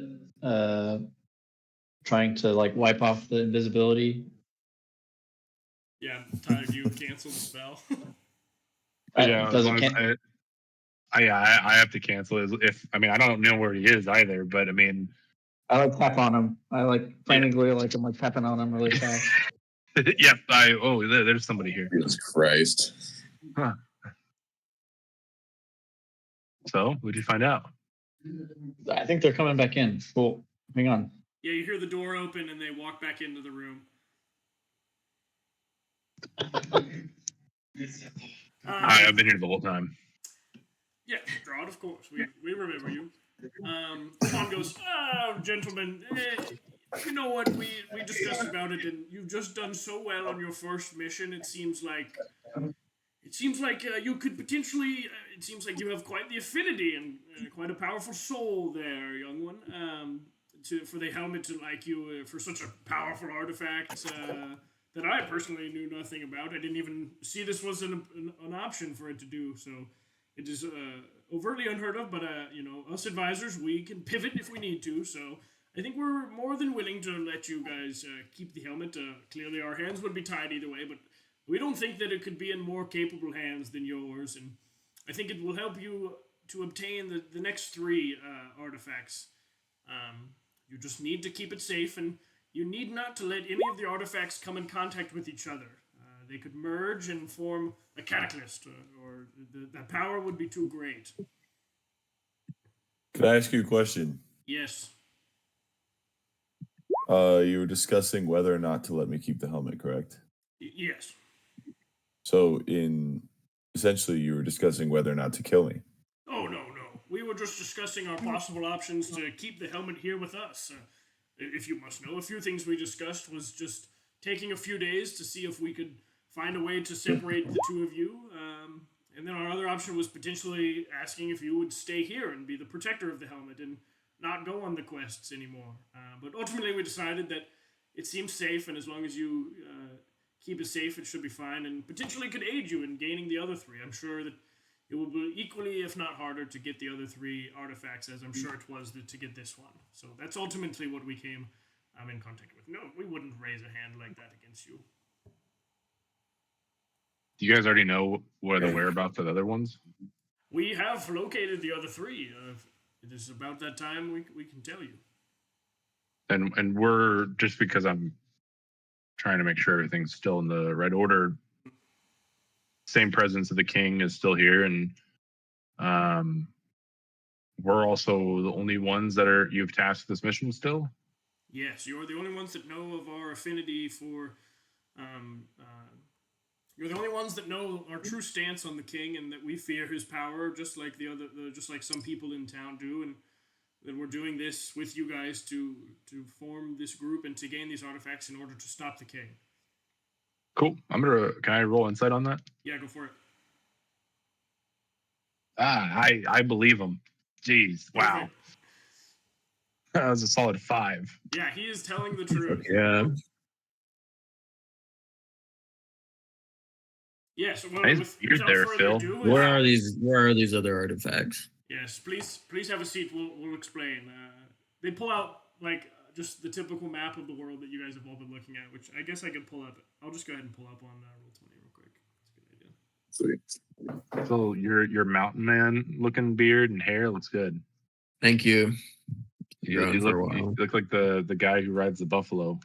trying to like wipe off the invisibility. Yeah, Tyler, you cancel the spell. Yeah, does as it long as I have to cancel it. If I mean I don't know where he is either, but I mean I like tap on him. I like frantically I'm like tapping on him really fast. yep. There's somebody here. Jesus Christ. Huh. So what'd you find out? I think they're coming back in. Cool. Hang on. Yeah, you hear the door open and they walk back into the room. I've been here the whole time. Yeah, Strahd, of course. We remember you. Fawn goes, oh, gentlemen, you know what? We discussed about it, and you've just done so well on your first mission. It seems like you could potentially. It seems like you have quite the affinity and quite a powerful soul there, young one. For the helmet to like you for such a powerful artifact that I personally knew nothing about. I didn't even see this was an option for it to do. So it is overtly unheard of. But us advisors, we can pivot if we need to. So I think we're more than willing to let you guys keep the helmet. Clearly, our hands would be tied either way, but we don't think that it could be in more capable hands than yours, and I think it will help you to obtain the next 3 artifacts. You just need to keep it safe, and you need not to let any of the artifacts come in contact with each other. They could merge and form a catalyst, or that power would be too great. Can I ask you a question? Yes. You were discussing whether or not to let me keep the helmet, correct? Yes. So, essentially, you were discussing whether or not to kill me. Oh, no. We were just discussing our possible options to keep the helmet here with us. If you must know, a few things we discussed was just taking a few days to see if we could find a way to separate the 2 of you. And then our other option was potentially asking if you would stay here and be the protector of the helmet and not go on the quests anymore. But ultimately, we decided that it seems safe, and as long as you keep it safe, it should be fine, and potentially could aid you in gaining the other 3. I'm sure that it will be equally, if not harder, to get the other 3 artifacts, as I'm sure it was to get this one. So that's ultimately what we came in contact with. No, we wouldn't raise a hand like that against you. Do you guys already know where the whereabouts of the other ones? We have located the other 3. It is about that time we can tell you. And we're just because I'm trying to make sure everything's still in the right order. Same presence of the king is still here, and we're also the only ones that you've tasked this mission still. Yes, you're the only ones that know of our affinity for. You're the only ones that know our true stance on the king, and that we fear his power, just like just like some people in town do, and that we're doing this with you guys to form this group and to gain these artifacts in order to stop the king. Cool. Can I roll insight on that? Yeah, go for it. I believe him. Jeez, wow. Okay. That was a solid 5. Yeah, he is telling the truth. Yeah. Yes. Well, Nice beard without there, further Phil. ado, Where are these other artifacts? Yes, please have a seat. We'll explain. They pull out just the typical map of the world that you guys have all been looking at, which I guess I could pull up. I'll just go ahead and pull up on Roll20 real quick. That's a good idea. Sweet. So your mountain man looking beard and hair looks good. Thank you. You look like the guy who rides the buffalo.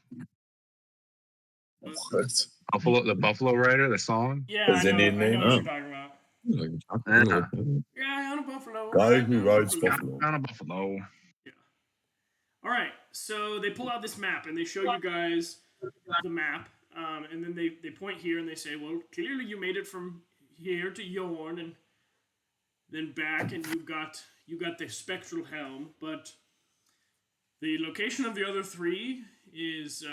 What? The Buffalo Rider, the song. Yeah, His I know Indian name? what you're talking about. Yeah, on a buffalo. Guy right? who On a rides buffalo. buffalo. On a buffalo. Yeah. All right, so they pull out this map and they show you guys the map, and then they point here and they say, well, clearly you made it from here to Yorn and then back, and you got the spectral helm, but the location of the other 3 is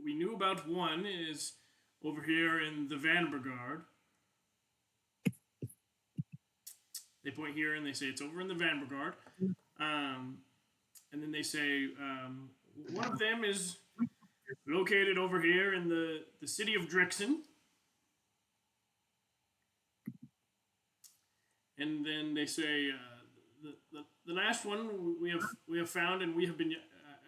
we knew about one is over here in the Vanbergard. They point here and they say it's over in the Vanbergard. And then they say one of them is located over here in the city of Drixon. And then they say the last one we have found, and we have been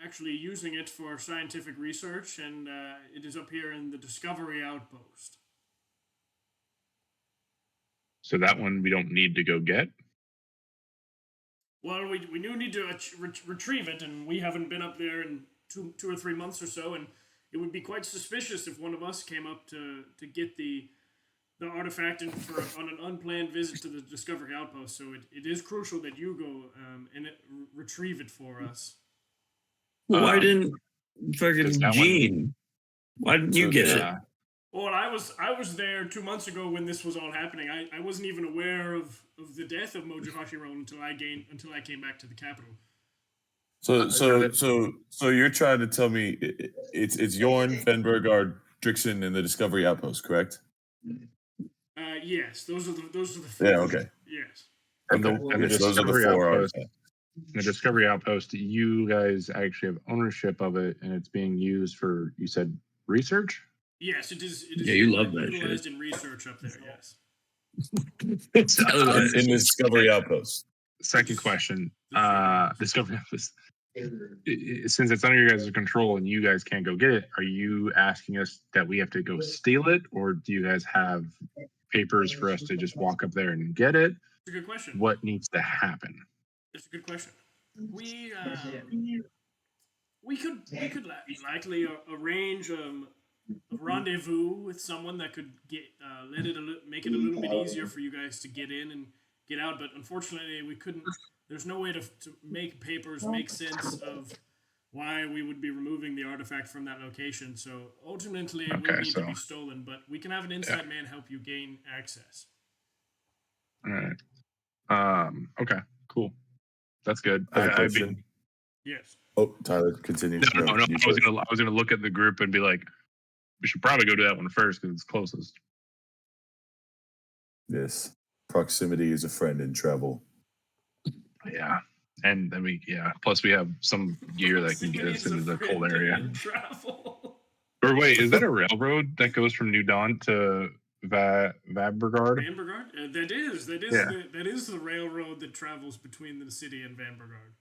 actually using it for scientific research, and it is up here in the Discovery Outpost. So that one we don't need to go get. Well, we do need to retrieve it, and we haven't been up there in two or 3 months or so, and it would be quite suspicious if one of us came up to get the artifact on an unplanned visit to the Discovery Outpost. So it is crucial that you go and retrieve it for us. Why didn't fucking that Gene? Why didn't you get it? Well, I was there 2 months ago when this was all happening. I wasn't even aware of the death of Mojo Hashiro until I came back to the capital. So you're trying to tell me it's Jorn, Venbergard, Drixon, and the Discovery Outpost, correct? Yes, those are the Yeah. Okay. Yes. And the, Okay. and the Yes, those are the Discovery four Outpost. artifacts. The Discovery Outpost, you guys actually have ownership of it, and it's being used for, you said, research? Yes, it is. Yeah, you love that utilized shit. in research up there. Yes. In the Discovery Outpost. Second question. Discovery Outpost. Since it's under your guys' control and you guys can't go get it, are you asking us that we have to go steal it, or do you guys have papers for us to just walk up there and get it? It's a good question. What needs to happen? It's a good question. We could likely arrange a rendezvous with someone that could make it a little bit easier for you guys to get in and get out. But unfortunately, we couldn't. There's no way to make papers make sense of why we would be removing the artifact from that location. So ultimately, it will need to be stolen. But we can have an inside man help you gain access. All right. Okay. Cool. That's good. Yes. Oh, Tyler, continue. No. I was gonna look at the group and be like, we should probably go to that one first because it's closest. Yes. Proximity is a friend in travel. Yeah. And then plus we have some gear that can get us into the cold area. Or wait, is that a railroad that goes from New Dawn to Vanbergard? Vanbergard? That is the railroad that travels between the city and Vanbergard.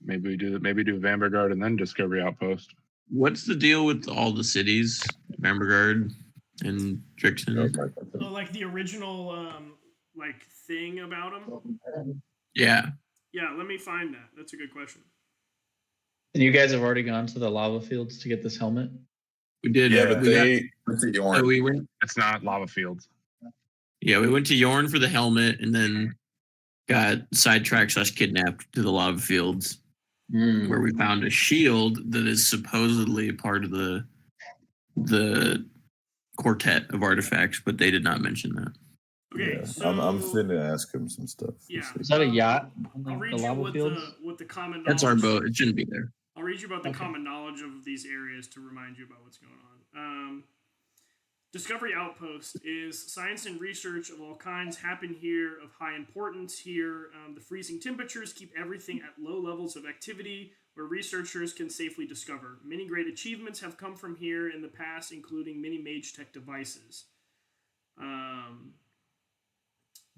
Maybe do Vanbergard and then Discovery Outpost. What's the deal with all the cities, Vanbergard and Drixon? Oh, like the original thing about them? Yeah. Yeah, let me find that. That's a good question. And you guys have already gone to the lava fields to get this helmet? We did. Yeah, but we went. It's not lava fields. Yeah, we went to Jorn for the helmet, and then got sidetracked / kidnapped to the lava fields, where we found a shield that is supposedly part of the quartet of artifacts, but they did not mention that. Okay, yeah. so I'm finna ask him some stuff. Yeah. Is that a yacht? I'll read The you lava fields? what the common knowledge. That's our boat. It shouldn't be there. I'll read you about the common knowledge of these areas to remind you about what's going on. Discovery Outpost is science and research of all kinds happen here of high importance here. The freezing temperatures keep everything at low levels of activity where researchers can safely discover. Many great achievements have come from here in the past, including many mage tech devices.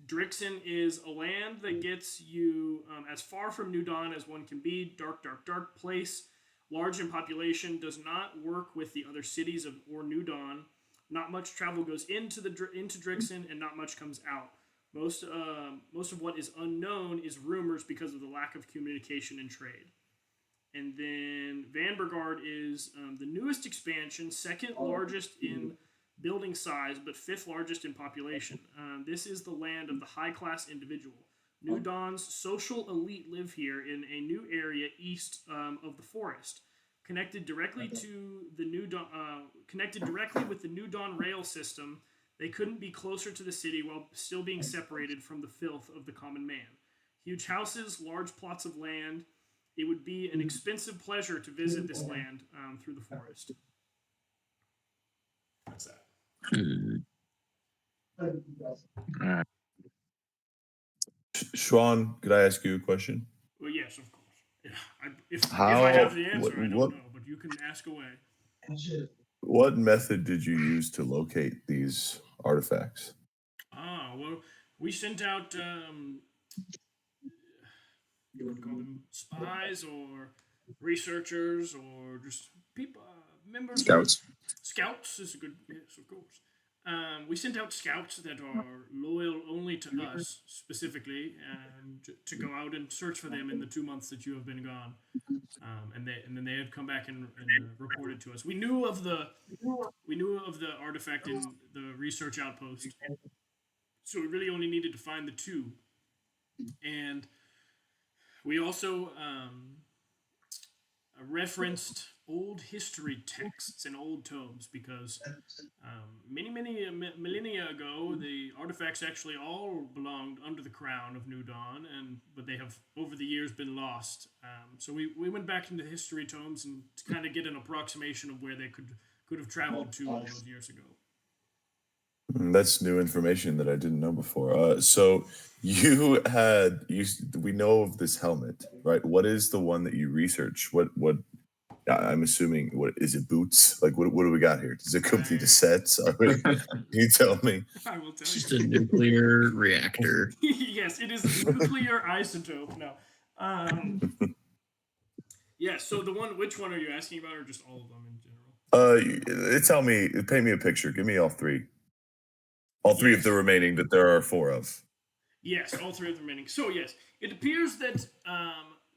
Drixon is a land that gets you as far from New Dawn as one can be. Dark place. Large in population, does not work with the other cities or New Dawn. Not much travel goes into Drixon, and not much comes out. Most of what is unknown is rumors because of the lack of communication and trade. And then Vanbergard is the newest expansion, second largest in building size, but fifth largest in population. This is the land of the high-class individual. New Dawn's social elite live here in a new area east of the forest. Connected directly with the New Dawn rail system, they couldn't be closer to the city while still being separated from the filth of the common man. Huge houses, large plots of land. It would be an expensive pleasure to visit this land through the forest. That's that. Schwan, could I ask you a question? Well, yes, of course. Yeah, if How? I have the answer, I don't What? know, but you can ask away. What method did you use to locate these artifacts? Well, we sent out you could call them spies or researchers or just people, members of Scouts. scouts is a good, yes, of course. We sent out scouts that are loyal only to us specifically, to go out and search for them in the 2 months that you have been gone. And then they had come back and reported to us. We knew of the artifact in the research outpost, so we really only needed to find the two. And we also referenced old history texts and old tomes because many millennia ago, the artifacts actually all belonged under the crown of New Dawn, but they have over the years been lost. So we went back into the history tomes and to kind of get an approximation of where they could have traveled to all those years ago. That's new information that I didn't know before. So we know of this helmet, right? What is the one that you research? What I'm assuming, what is it, boots? Like what do we got here? Does it complete a set? Can you tell me? I will tell Just you. a nuclear reactor. Yes, it is a nuclear isotope. No. Yeah, so which one are you asking about, or just all of them in general? Paint me a picture. Give me all three. All three of the remaining that there are 4 of. Yes, all 3 of the remaining. So yes, it appears that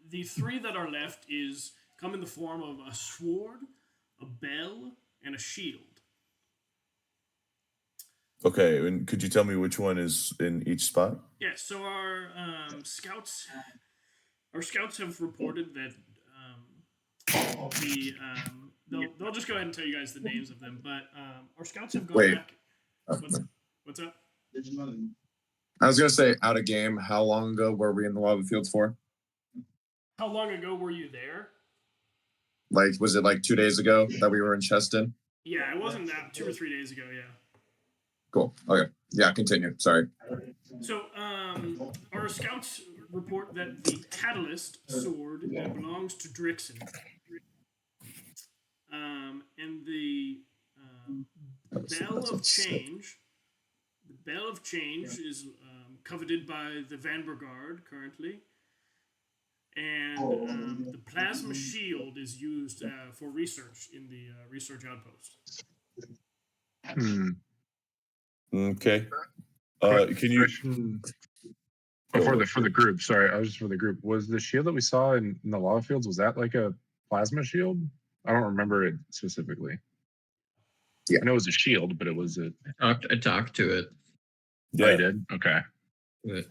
the 3 that are left come in the form of a sword, a bell, and a shield. Okay, and could you tell me which one is in each spot? Yes, so our scouts have reported that they'll just go ahead and tell you guys the names of them, but our scouts have gone back. What's up? I was gonna say, out of game, how long ago were we in the lava fields for? How long ago were you there? Like, was it like 2 days ago that we were in Cheston? Yeah, it wasn't that 2 or 3 days ago. Yeah. Cool. Okay. Yeah, continue. Sorry. So, our scouts report that the catalyst sword belongs to Drixon, and the bell of change. The bell of change is coveted by the Vanbergard currently, and the plasma shield is used for research in the research outpost. Okay. Can you for the group? Sorry, I was just for the group. Was the shield that we saw in the lava fields, was that like a plasma shield? I don't remember it specifically. Yeah. I know it was a shield, but it was a. I talked to it. Yeah. Oh, you did? Okay.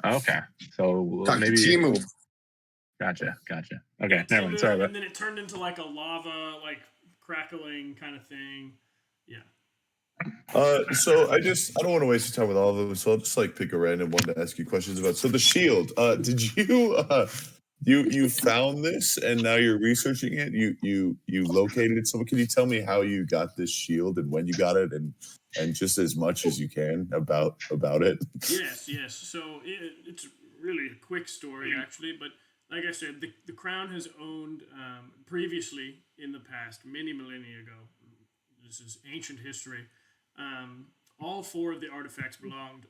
Okay. So maybe. Timu. Gotcha. Okay, never mind. Sorry about. And then it turned into like a lava, like crackling kind of thing. Yeah. So I don't want to waste your time with all of them, so I'll just like pick a random one to ask you questions about. So the shield, did you you found this and now you're researching it? You located it. So can you tell me how you got this shield and when you got it and just as much as you can about it? Yes. So it's really a quick story actually, but like I said, the crown has owned previously in the past, many millennia ago. This is ancient history. All 4 of the artifacts belonged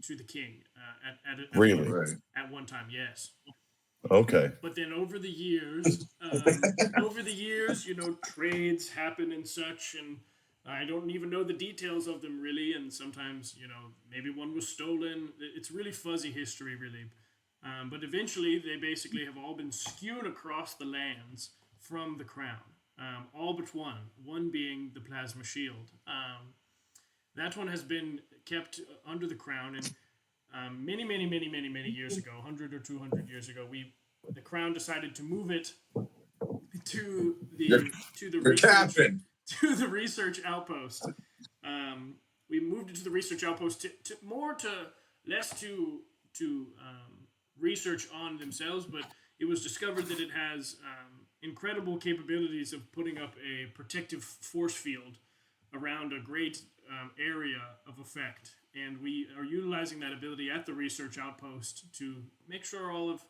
to the king at one time. Yes. Okay. But then over the years, trades happen and such, and I don't even know the details of them really. And sometimes, maybe one was stolen. It's really fuzzy history, really. But eventually, they basically have all been skewed across the lands from the crown. All but one being the plasma shield. That one has been kept under the crown, and many years ago, 100 or 200 years ago, the crown decided to move it to the research outpost. We moved it to the research outpost less to research on themselves, but it was discovered that it has incredible capabilities of putting up a protective force field around a great area of effect, and we are utilizing that ability at the research outpost to make sure all of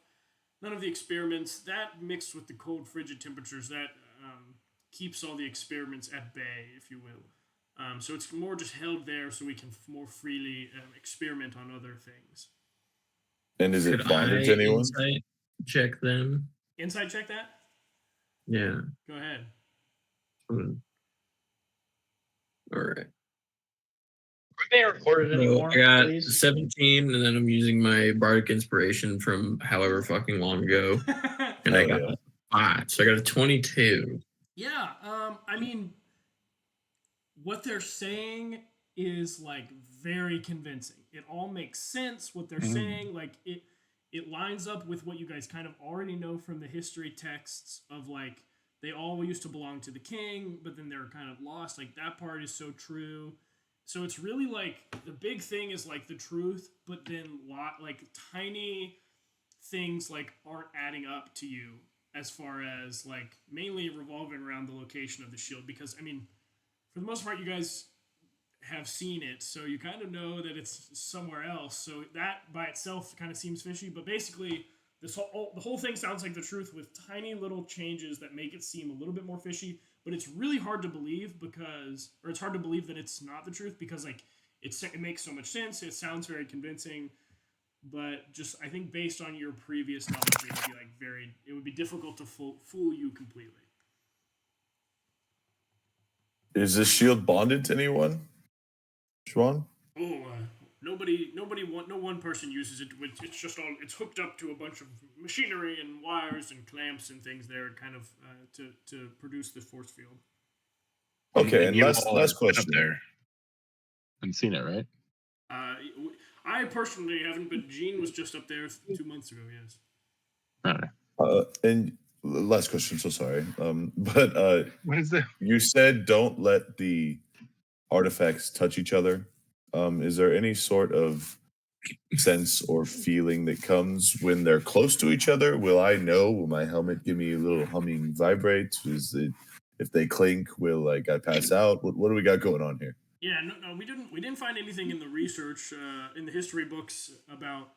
none of the experiments that mixed with the cold, frigid temperatures that keeps all the experiments at bay, if you will. So it's more just held there so we can more freely experiment on other things. And is it Could bonded I to anyone? insight check them? Inside check that? Yeah. Go ahead. All right. Are they recorded So anymore? I got Please? 17, and then I'm using my bardic inspiration from however fucking long ago, and I Hell got yeah. 5. So I got a 22. Yeah, I mean, what they're saying is like very convincing. It all makes sense. What they're saying, like it lines up with what you guys kind of already know from the history texts of like they all used to belong to the king, but then they're kind of lost. Like that part is so true. So it's really like the big thing is like the truth, but then like tiny things like aren't adding up to you as far as like mainly revolving around the location of the shield because I mean for the most part you guys have seen it so you kind of know that it's somewhere else so that by itself kind of seems fishy but basically the whole thing sounds like the truth with tiny little changes that make it seem a little bit more fishy but it's really hard to believe because or it's hard to believe that it's not the truth because like it makes so much sense it sounds very convincing but just I think based on your previous knowledge, it would be like it would be difficult to fool you completely. Is this shield bonded to anyone, Schwan? Oh, no one person uses it. It's just all it's hooked up to a bunch of machinery and wires and clamps and things there, kind of to produce the force field. Okay, and you last all have been question. up there and seen it, right? I personally haven't, but Gene was just up there 2 months ago. Yes. All right. And last question. So sorry. But What is that? you said don't let the artifacts touch each other. Is there any sort of sense or feeling that comes when they're close to each other? Will I know? Will my helmet give me a little humming vibrate? Is it if they clink? Will like I pass out? What do we got going on here? Yeah, no, we didn't find anything in the research in the history books about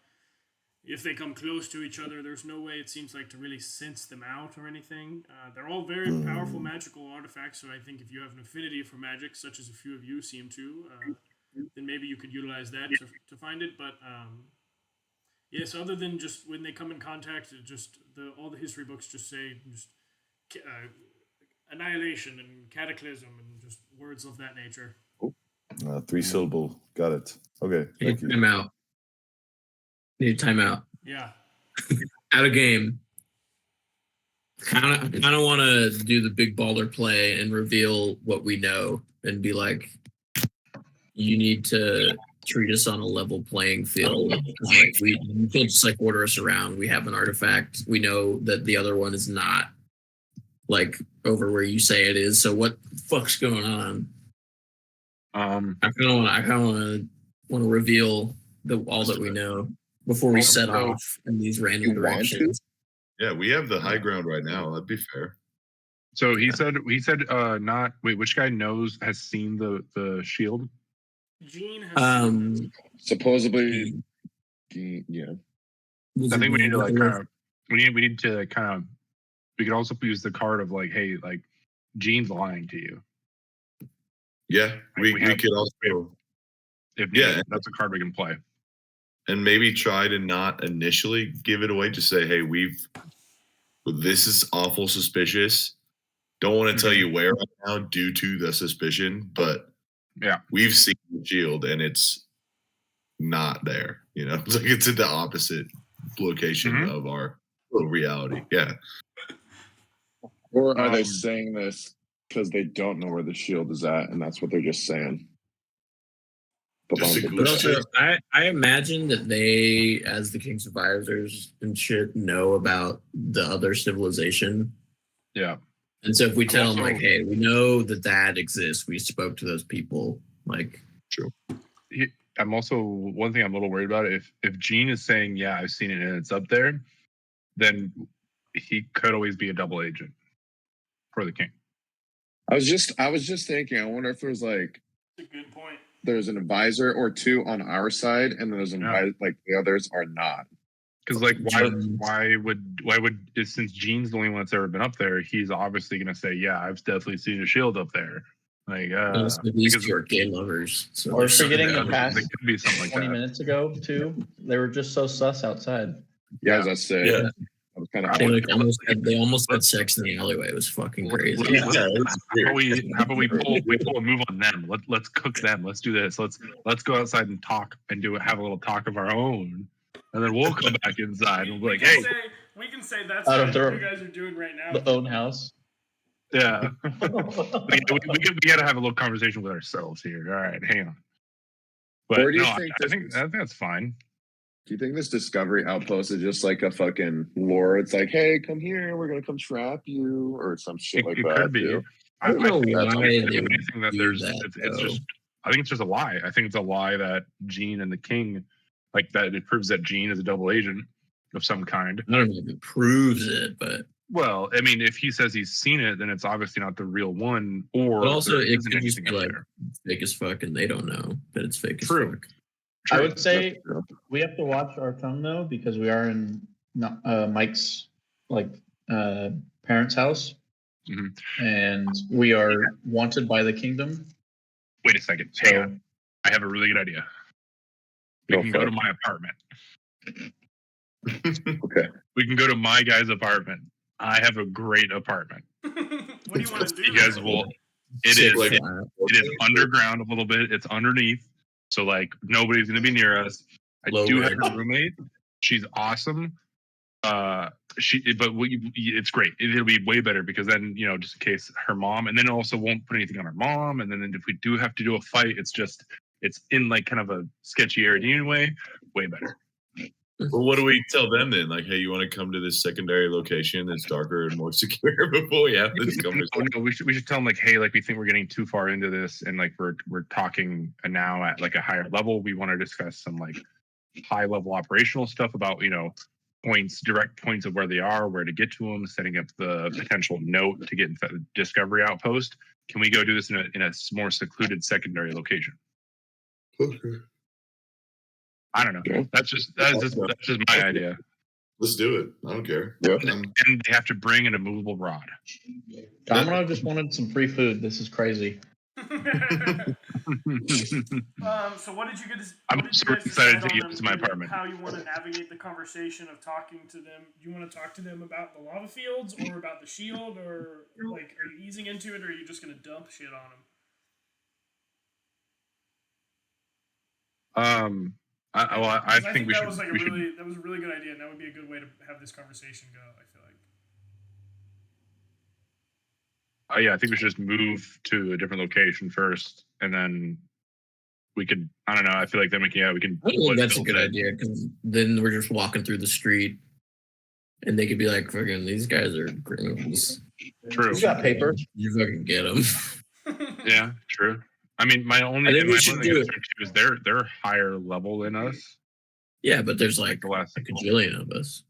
if they come close to each other. There's no way it seems like to really sense them out or anything. They're all very powerful magical artifacts, so I think if you have an affinity for magic, such as a few of you seem to, then maybe you could utilize that to find it. But yes, other than just when they come in contact, all the history books just say just annihilation and cataclysm and just words of that nature. 3-syllable. Got it. Okay. Thank you. Time out. Need time out. Yeah. Out of game. Kind of want to do the big baller play and reveal what we know and be like, you need to treat us on a level playing field. Like you can't just like order us around. We have an artifact. We know that the other one is not like over where you say it is. So what the fuck's going on? I kind of want to reveal all that we know before we set off in these random directions. Yeah, we have the high ground right now. That'd be fair. So he said not wait, which guy has seen the shield? Gene has supposedly yeah. I think we need to like kind of we need to kind of we could also use the card of like, hey, like Gene's lying to you. Yeah, we could also that's a card we can play. And maybe try to not initially give it away. Just say, hey, this is awful suspicious. Don't want to tell you where right now due to the suspicion, but we've seen the shield and it's not there. You know, it's like it's at the opposite location of our reality. Yeah. Or are they saying this because they don't know where the shield is at, and that's what they're just saying? But also, I imagine that they, as the King's Advisors and shit, know about the other civilization. Yeah. And so if we tell them, like, hey, we know that exists, we spoke to those people, like... True. I'm also, one thing I'm a little worried about, if Gene is saying, yeah, I've seen it and it's up there, then he could always be a double agent for the king. I was just thinking, I wonder if there's like... That's a good point. There's an advisor or two on our side, and there's an advisor, like the others are not. Because like, why would since Gene's the only one that's ever been up there, he's obviously gonna say, yeah, I've definitely seen a shield up there. Like, these two are gay lovers. So Or forgetting the there past could be something like 20 that. minutes ago too, they were just so sus outside. Yeah, as I say, Yeah. I was kind of. They almost had sex in the alleyway. It was fucking crazy. How about we pull a move on them? Let's cook them. Let's do this. Let's go outside and talk and have a little talk of our own, and then we'll come back inside and we'll be like, hey, we can say that's Out of what their- you guys are doing right now. The own house. yeah, we gotta have a little conversation with ourselves here. All right, hang on. But Or do you no, think I think that's fine. Do you think this Discovery Outpost is just like a fucking lure? It's like, hey, come here, we're gonna come trap you, or some shit like It that. could be. Too. I don't know think why that's- they I think would anything that do there's that, it's though. just I think it's just a lie. I think it's a lie that Gene and the King, like that, it proves that Gene is a double agent of some kind. I don't know if it proves it, but Well, I mean, if he says he's seen it, then it's obviously not the real one. Or but also there it isn't could just anything be up like there. fake as fuck, and they don't know that it's fake True. as fuck. I would say That's true. we have to watch our tongue though, because we are in Mike's parents' house, Mhm. and we are wanted by the kingdom. Wait a second. Hang So on. I have a really good idea. We Go can for go it. to my apartment. Okay. We can go to my guy's apartment. I have a great apartment. What do you want to do? You guys will. It Sick is. like It, that. it is underground a little bit. It's underneath, so like nobody's gonna be near us. I Low do have rent. a roommate. She's awesome. It's great. It'll be way better because then just in case her mom, and then it also won't put anything on her mom. And then if we do have to do a fight, it's in like kind of a sketchy area anyway. Way better. Well, what do we tell them then? Like, hey, you want to come to this secondary location that's darker and more secure before we have this conversation? No, we should tell them like, hey, like we think we're getting too far into this, and like we're talking now at like a higher level. We want to discuss some like high level operational stuff about direct points of where they are, where to get to them, setting up the potential note to get into the Discovery Outpost. Can we go do this in a more secluded secondary location? I don't know. Yeah. That's just my idea. Let's do it. I don't care. Yeah. And they have to bring an immovable rod. Domino just wanted some free food. This is crazy. So what did you guys? I'm super excited to decide get on to my and apartment. How you want to navigate the conversation of talking to them? Do you want to talk to them about the lava fields or about the shield, or like, are you easing into it, or are you just gonna dump shit on them? I think we that should. was like we should. that was a really good idea, and that would be a good way to have this conversation go. I feel like. Yeah, I think we should just move to a different location first, and then we could. I don't know. I feel like then we can. We can. I don't think that's a good idea because then we're just walking through the street, and they could be like, "Fucking, these guys are criminals." True. You got paper. You fucking get them. Yeah, true. I mean, my only I think we my should only do concern too is they're higher level than us. Yeah, but there's like The last a gajillion of us.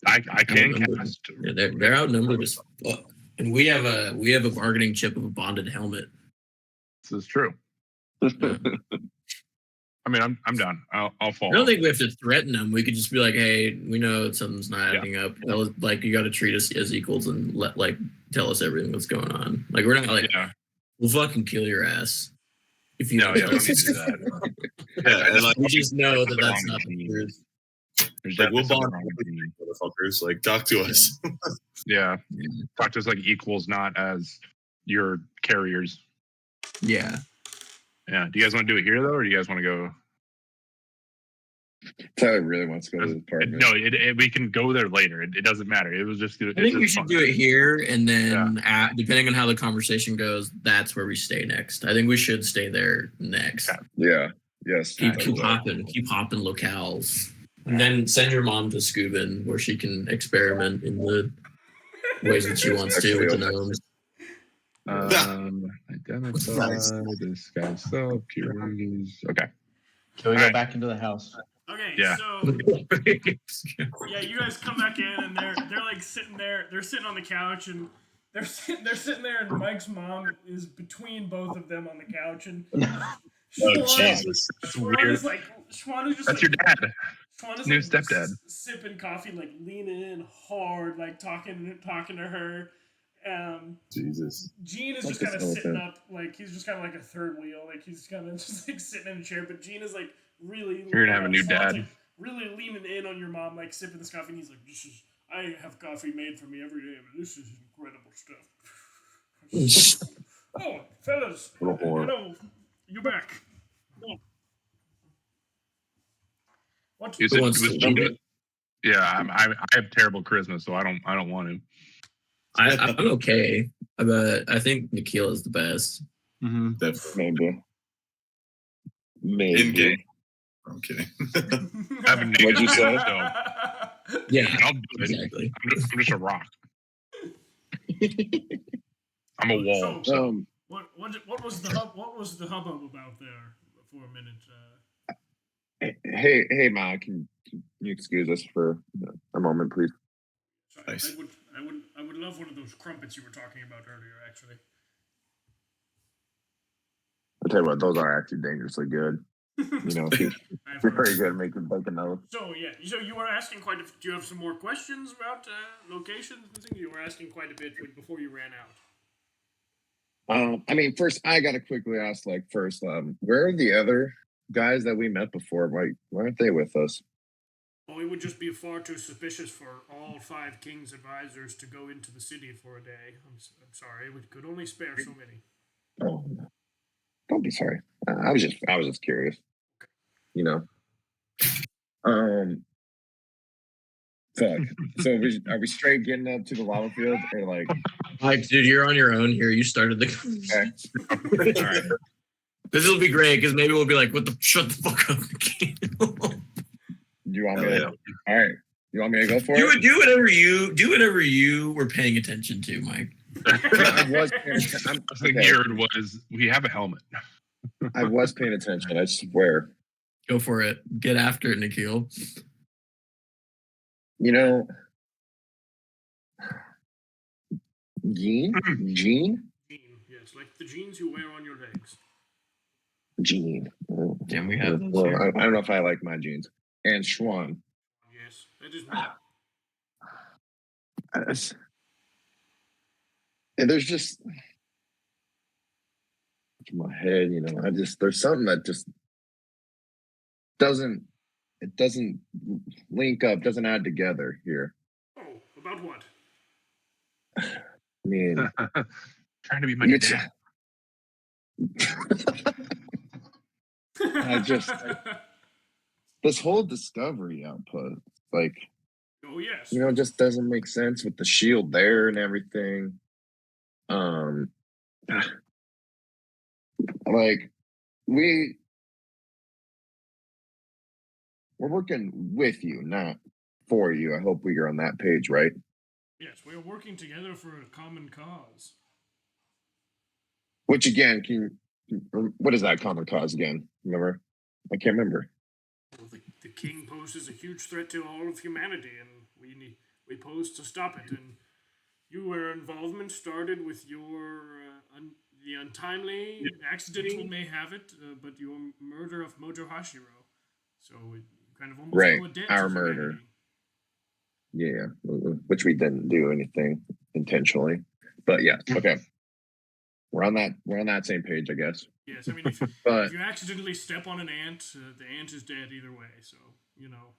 I can outnumbered. cast. Yeah, they're outnumbered as fuck, and we have a bargaining chip of a bonded helmet. This is true. Yeah. I mean, I'm done. I'll follow. I don't think we have to threaten them. We could just be like, "Hey, we know something's not adding up. Like, you got to treat us as equals and tell us everything that's going on. Like, we're not like, we'll fucking kill your ass if you No, don't yeah, tell we us." need to do that. Yeah, and like, We just know that That's that's the not wrong the team. truth. There's like we'll definitely bond something wrong with me. motherfuckers. Like, talk to us. Yeah, talk to us like equals, not as your carriers. Yeah. Yeah. Do you guys want to do it here though, or do you guys want to go? Tyler really wants to go to the apartment. No, we can go there later. It doesn't matter. It was just. I think we should do it here, and then depending on how the conversation goes, that's where we stay next. I think we should stay there next. Okay. Yeah. Yes. Keep hopping locales, and then send your mom to Scuban where she can experiment in the ways that she wants to with the gnomes. Identify this guy's self. Okay. Can we go back into the house? Okay, Yeah. so yeah, you guys come back in, and they're like sitting there. They're sitting on the couch, and they're sitting there, and Mike's mom is between both of them on the couch, and Oh, Jesus. That's weird. Schwan is just That's like, your dad. Twan is New like stepdad. sipping coffee, like leaning in hard, like talking to her. Jesus. Gene is Like just kind of this sitting elephant. up, like he's just kind of like a third wheel, like he's kind of just like sitting in a chair. But Gene is like really, You're gonna have a new Twan's, dad. like really leaning in on your mom, like sipping this coffee. And he's like, "This is I have coffee made for me every day, but this is incredible stuff." Oh, fellas, What a whore. hello, you back? What? Who wants to lead it? Yeah, I have terrible charisma, so I don't want to. I'm okay, but I think Nikhil is the best. Mm-hmm. Definitely. Maybe. In game. I'm kidding. I have a name, What'd you say? so Yeah, I'll do it. exactly. I'm just a rock. I'm a wall. So, what was the hubbub about there for a minute? Hey, Ma, can you excuse us for a moment, please? Nice. I would love one of those crumpets you were talking about earlier. Actually, I'll tell you what, those are actually dangerously good. You know, I've we're heard. very good at making bacon those. So yeah, so you were asking quite a. Do you have some more questions about locations and things? You were asking quite a bit before you ran out. I mean, first I gotta quickly ask, like, where are the other guys that we met before? Why aren't they with us? Well, it would just be far too suspicious for all 5 kings' advisors to go into the city for a day. I'm sorry, we could only spare so many. Oh, don't be sorry. I was just curious. You know. Fuck. So are we straight getting up to the lava field, or like? Mike, dude, you're on your own here. You started the conversation. Okay. All right. This will be great because maybe we'll be like, "What the? Shut the fuck up!" Do you want me Hell to? All right. You want me to go for You it? would do whatever you were paying attention to, Mike. I was paying attention. The thing you heard was we have a helmet. I was paying attention. I swear. Go for it. Get after it, Nikhil. You know, Gene, Jean, yes, like the jeans you wear on your legs. Gene. Can we have those Well, here? I don't know if I like my jeans. And Schwan. Yes, that is me. And there's just in my head, you know, there's something that just doesn't link up, doesn't add together here. Oh, about what? I mean, Trying to be my you dad. I just this whole discovery output, like, oh yes. you know, just doesn't make sense with the shield there and everything. Like we're working with you, not for you. I hope we are on that page, right? Yes, we are working together for a common cause. Which again, what is that common cause again? Remember? I can't remember. Well, the king poses a huge threat to all of humanity, and we pose to stop it. And your involvement started with your the untimely, accidental may have it, but your murder of Mojo Hashiro. So it kind of almost Right, owe a debt our to murder. humanity. Yeah, which we didn't do anything intentionally, but yeah, okay. We're on that same page, I guess. Yes, I mean, if But you accidentally step on an ant, the ant is dead either way. So you know,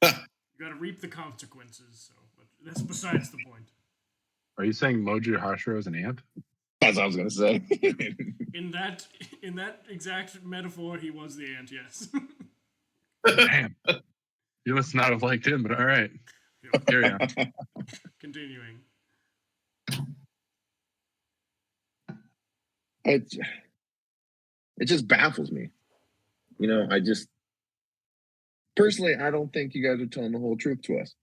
you got to reap the consequences. So, but that's besides the point. Are you saying Mojo Hashiro is an ant? as I was gonna say, In that exact metaphor, he was the ant. Yes. Damn. You must not have liked him, but all right. Carry on. Continuing. it just baffles me. You know, I just personally, I don't think you guys are telling the whole truth to us.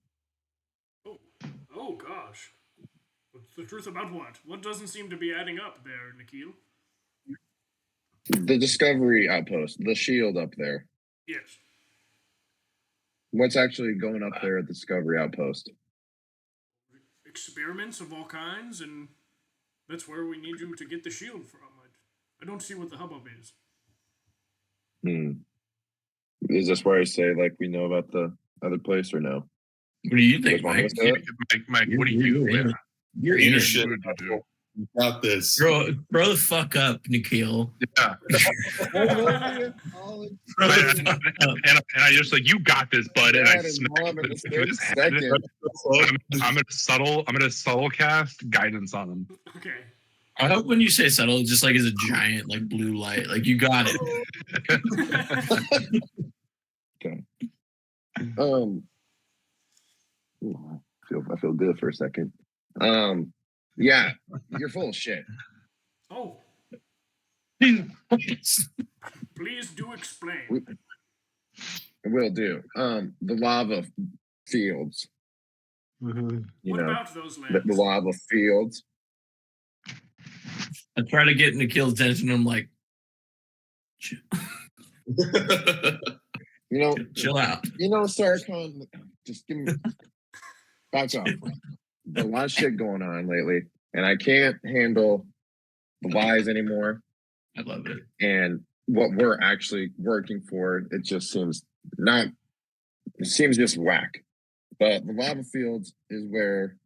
Oh gosh. What's the truth about what? What doesn't seem to be adding up there, Nikhil? The Discovery outpost, the shield up there. Yes. What's actually going up there at the Discovery outpost? Experiments of all kinds, and that's where we need you to get the shield from. I don't see what the hubbub is. Is this where I say like we know about the other place or no? What do you You guys think, want me Mike? to say it? Mike, what do you? You're in it. You're in You it. should. What would you do? You got this. Throw the fuck up, Nikhil. Yeah. Throw And, the fuck up. and I just like, you got this, bud. And I Dad and smacked mom in the his same head. second. I'm gonna subtle cast guidance on him. Okay. I hope when you say subtle, it just like is a giant like blue light. Like you got it. Okay. Ooh, I feel good for a second. Yeah, you're full of shit. Oh, please do explain. I will do. The lava fields. You What know, about those the lands? lava fields. I try to get Nikhil's attention. I'm like, You know, chill out. Sarkon, just give me back off. There's a lot of shit going on lately, and I can't handle the lies anymore. I love it. And what we're actually working for, it just seems just whack. But the lava fields is where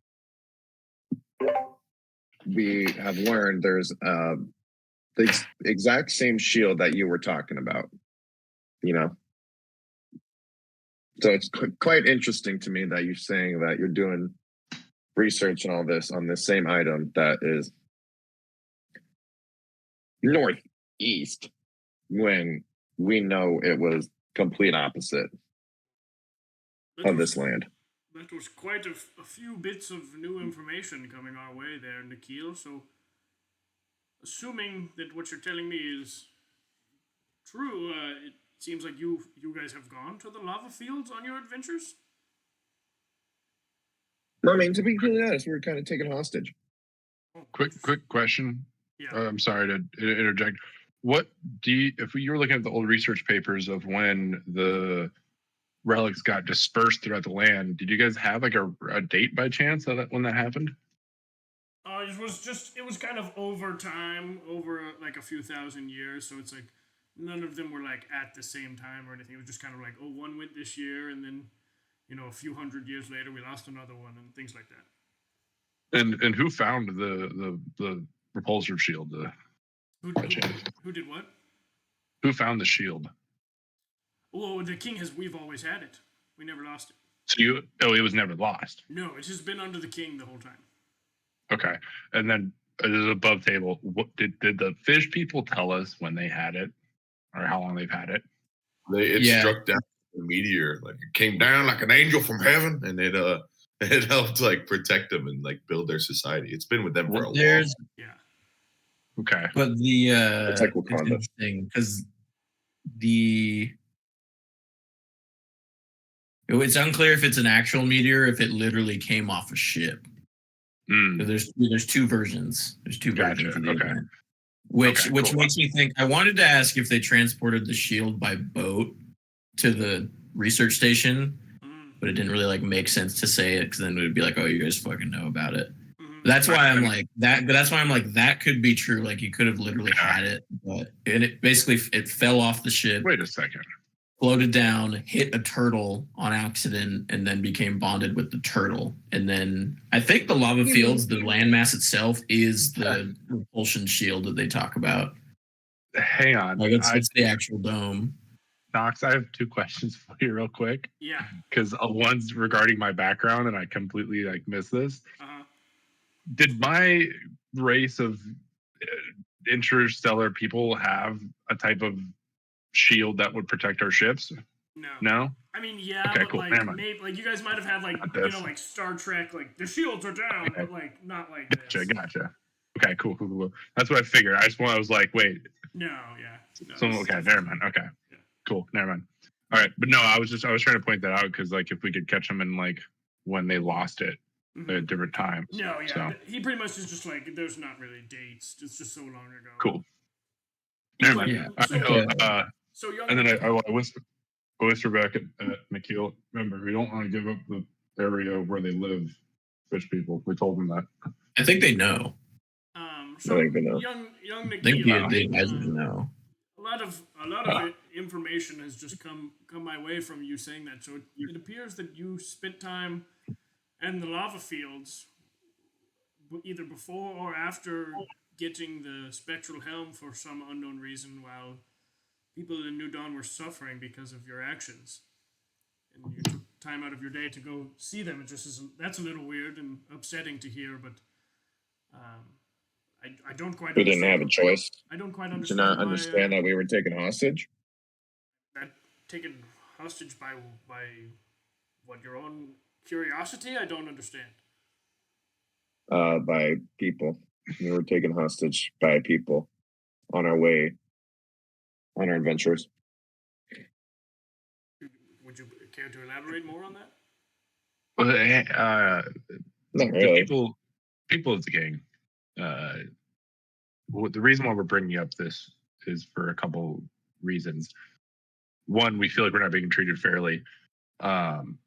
we have learned there's the exact same shield that you were talking about, you know? So it's quite interesting to me that you're saying that you're doing research and all this on this same item that is northeast when we know it was complete opposite of this land. That was quite a few bits of new information coming our way there, Nikhil. So, assuming that what you're telling me is true, it seems like you guys have gone to the lava fields on your adventures. I mean, to be completely honest, we were kind of taken hostage. Quick question. Yeah. I'm sorry to interject. What do you, if you were looking at the old research papers of when the relics got dispersed throughout the land, did you guys have like a date by chance of that when that happened? It was kind of over time, over like a few thousand years. So it's like none of them were like at the same time or anything. It was just kind of like, oh, one went this year, and then a few hundred years later we lost another one, and things like that. And who found the repulsor shield? Who did what? Who found the shield? Well, the king we've always had it. We never lost it. So it was never lost. No, it's just been under the king the whole time. Okay, and then it is above table. What did the fish people tell us when they had it, or how long they've had it? It struck down a meteor, like it came down like an angel from heaven, and it helped like protect them and like build their society. It's been with them for a long. Yeah. Okay, but the It's like it's Wakanda. interesting because it's unclear if it's an actual meteor, if it literally came off a ship. So there's two versions. There's two versions of the event, which makes me think. I wanted to ask if they transported the shield by boat to the research station, but it didn't really like make sense to say it because then it would be like, oh, you guys fucking know about it. That's why I'm like that. But that's why I'm like that could be true. Like you could have literally had it, but it basically fell off the ship. Wait a second. Floated down, hit a turtle on accident, and then became bonded with the turtle. And then I think the lava fields, the landmass itself, is the repulsion shield that they talk about. Hang on. Like it's the actual dome. Knox, I have two questions for you real quick. Yeah. Because one's regarding my background, and I completely like missed this. Did my race of interstellar people have a type of shield that would protect our ships? No. I mean, yeah, okay, but cool. like maybe like you guys might have had like like Star Trek, like the shields are down, but like not like this. Gotcha. Okay, cool. That's what I figured. I was like, wait. No, yeah. No, so okay, never mind. Okay, yeah. Cool, never mind. All right, but no, I was trying to point that out because like if we could catch them in like when they lost it at different times. No, yeah, so. He pretty much is just like there's not really dates. It's just so long ago. Cool. Never mind. Yeah. So young. And then I whisper back at Nikhil. Remember, we don't want to give up the area where they live. Fish people. We told them that. I think they know. So I think they know. young I think Nikhil. they guys know. A lot of it information has just come my way from you saying that. So it appears that you spent time in the lava fields, either before or after getting the spectral helm for some unknown reason, while people in New Dawn were suffering because of your actions. And you took time out of your day to go see them. It just is that's a little weird and upsetting to hear, but I don't quite. We didn't have a choice. I don't quite Did understand. you not why, understand that we were taken hostage? that taken hostage by what, your own curiosity? I don't understand. By people. We were taken hostage by people on our way, on our adventures. Would you care to elaborate more on that? Well, Not the really. people of the gang. The reason why we're bringing up this is for a couple reasons. One, we feel like we're not being treated fairly, and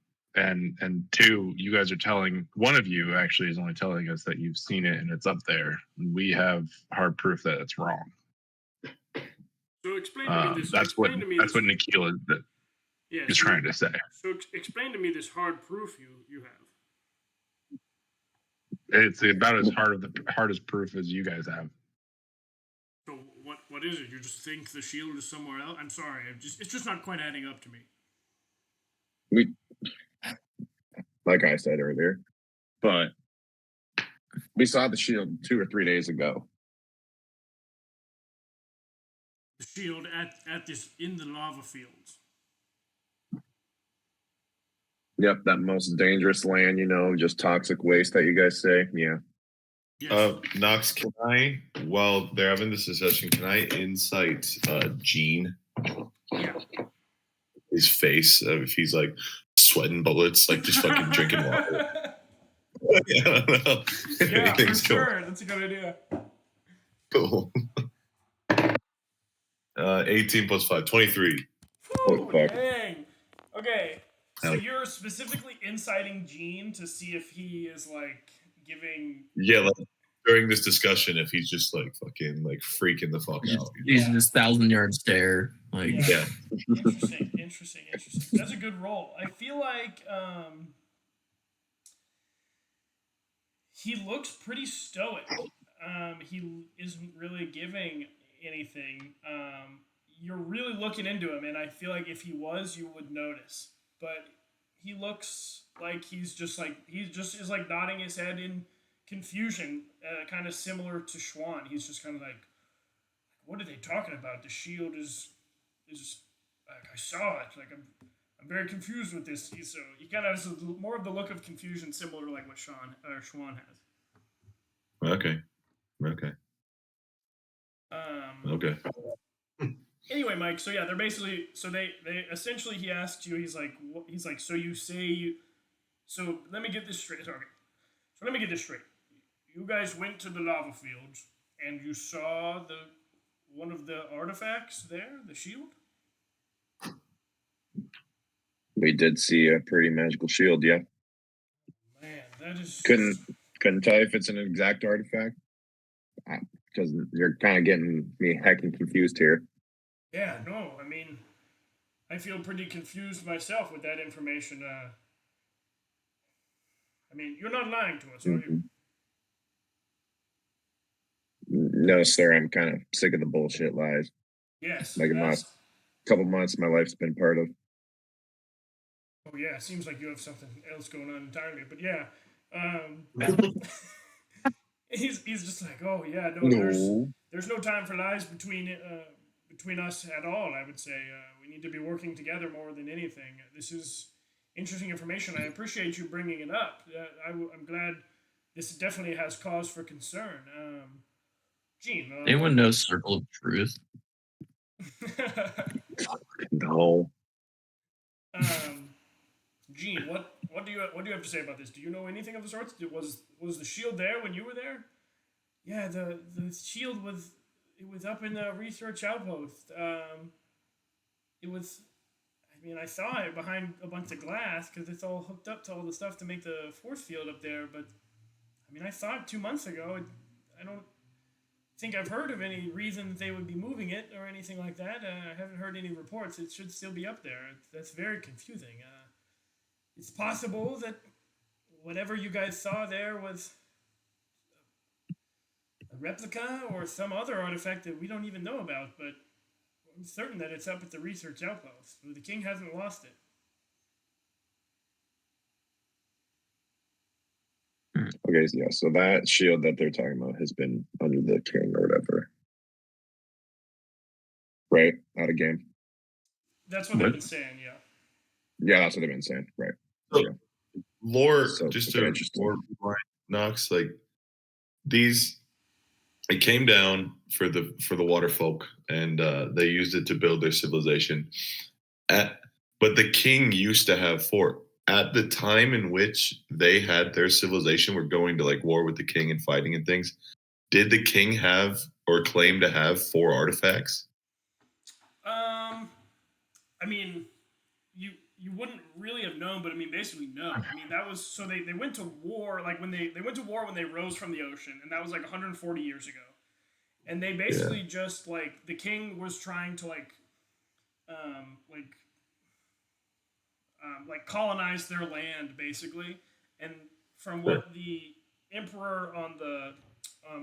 two, you guys are telling. One of you actually is only telling us that you've seen it and it's up there. We have hard proof that it's wrong. So explain to me this. That's what Nikhil Yes, is trying to say. So explain to me this hard proof you have. It's about as hardest proof as you guys have. So what is it? You just think the shield is somewhere else? I'm sorry. It's just not quite adding up to me. We, like I said earlier, but we saw the shield 2 or 3 days ago. The shield at this in the lava fields. Yep, that most dangerous land, just toxic waste that you guys say. Yeah. Yes. Knox, can I, while they're having this discussion, can I insight Gene? Yeah. His face, if he's like sweating bullets, like just fucking drinking water. I don't know. Yeah, for Anything's cool. sure. That's a good idea. Cool. 18 plus 5, 23. Whew, fuck. dang. Okay. So Hell. you're specifically inciting Gene to see if he is like giving. Yeah, like during this discussion, if he's just like fucking like freaking the fuck out. He's this 1,000-yard stare. Like, Yeah. Yeah. Interesting. That's a good roll. I feel like he looks pretty stoic. He isn't really giving anything. You're really looking into him, and I feel like if he was, you would notice. But he looks like he just is like nodding his head in confusion, kind of similar to Schwan. He's just kind of like, what are they talking about? The shield is like, I saw it. Like I'm very confused with this. So he kind of has more of the look of confusion, similar to like what Schwan has. Okay. Okay. Anyway, Mike. So yeah, they're basically they essentially he asked you. He's like so you say so let me get this straight. Okay. So let me get this straight. You guys went to the lava fields and you saw one of the artifacts there, the shield. We did see a pretty magical shield, yeah. Man, that is Couldn't tell you if it's an exact artifact. Because you're kind of getting me heckin' confused here. Yeah, no, I mean, I feel pretty confused myself with that information. I mean, you're not lying to us, are you? No, sir, I'm kind of sick of the bullshit lies. Yes. Like in the last couple months, my life's been part of. Oh yeah, it seems like you have something else going on entirely. But yeah, he's just like, oh yeah, no. There's no time for lies between us at all. I would say we need to be working together more than anything. This is interesting information. I appreciate you bringing it up. I'm glad. This definitely has cause for concern. Gene, anyone knows Circle of Truth? No. Gene, what do you have to say about this? Do you know anything of the sorts? Was the shield there when you were there? Yeah, the shield was up in the research outpost. It was. I mean, I saw it behind a bunch of glass because it's all hooked up to all the stuff to make the force field up there. But I mean, I saw it 2 months ago. think I've heard of any reason that they would be moving it or anything like that. I haven't heard any reports. It should still be up there. That's very confusing. It's possible that whatever you guys saw there was a replica or some other artifact that we don't even know about, but I'm certain that it's up at the research outpost. The king hasn't lost it. Okay, so yeah, so that shield that they're talking about has been under the king or whatever. Right? Out of game. That's what they've been saying, yeah. Yeah, that's what they've been saying. Right. So, Yeah. lore, So, just okay, to interesting. more Knox, like these, it came down for the water folk, and they used it to build their civilization. But the king used to have four. At the time in which they had their civilization, were going to like war with the king and fighting and things. Did the king have or claim to have 4 artifacts? I mean, you wouldn't really have known, but I mean, basically no. I mean, that was so they went to war like when they went to war when they rose from the ocean, and that was like 140 years ago. And they basically just like the king was trying to like colonize their land basically, and from what the emperor on the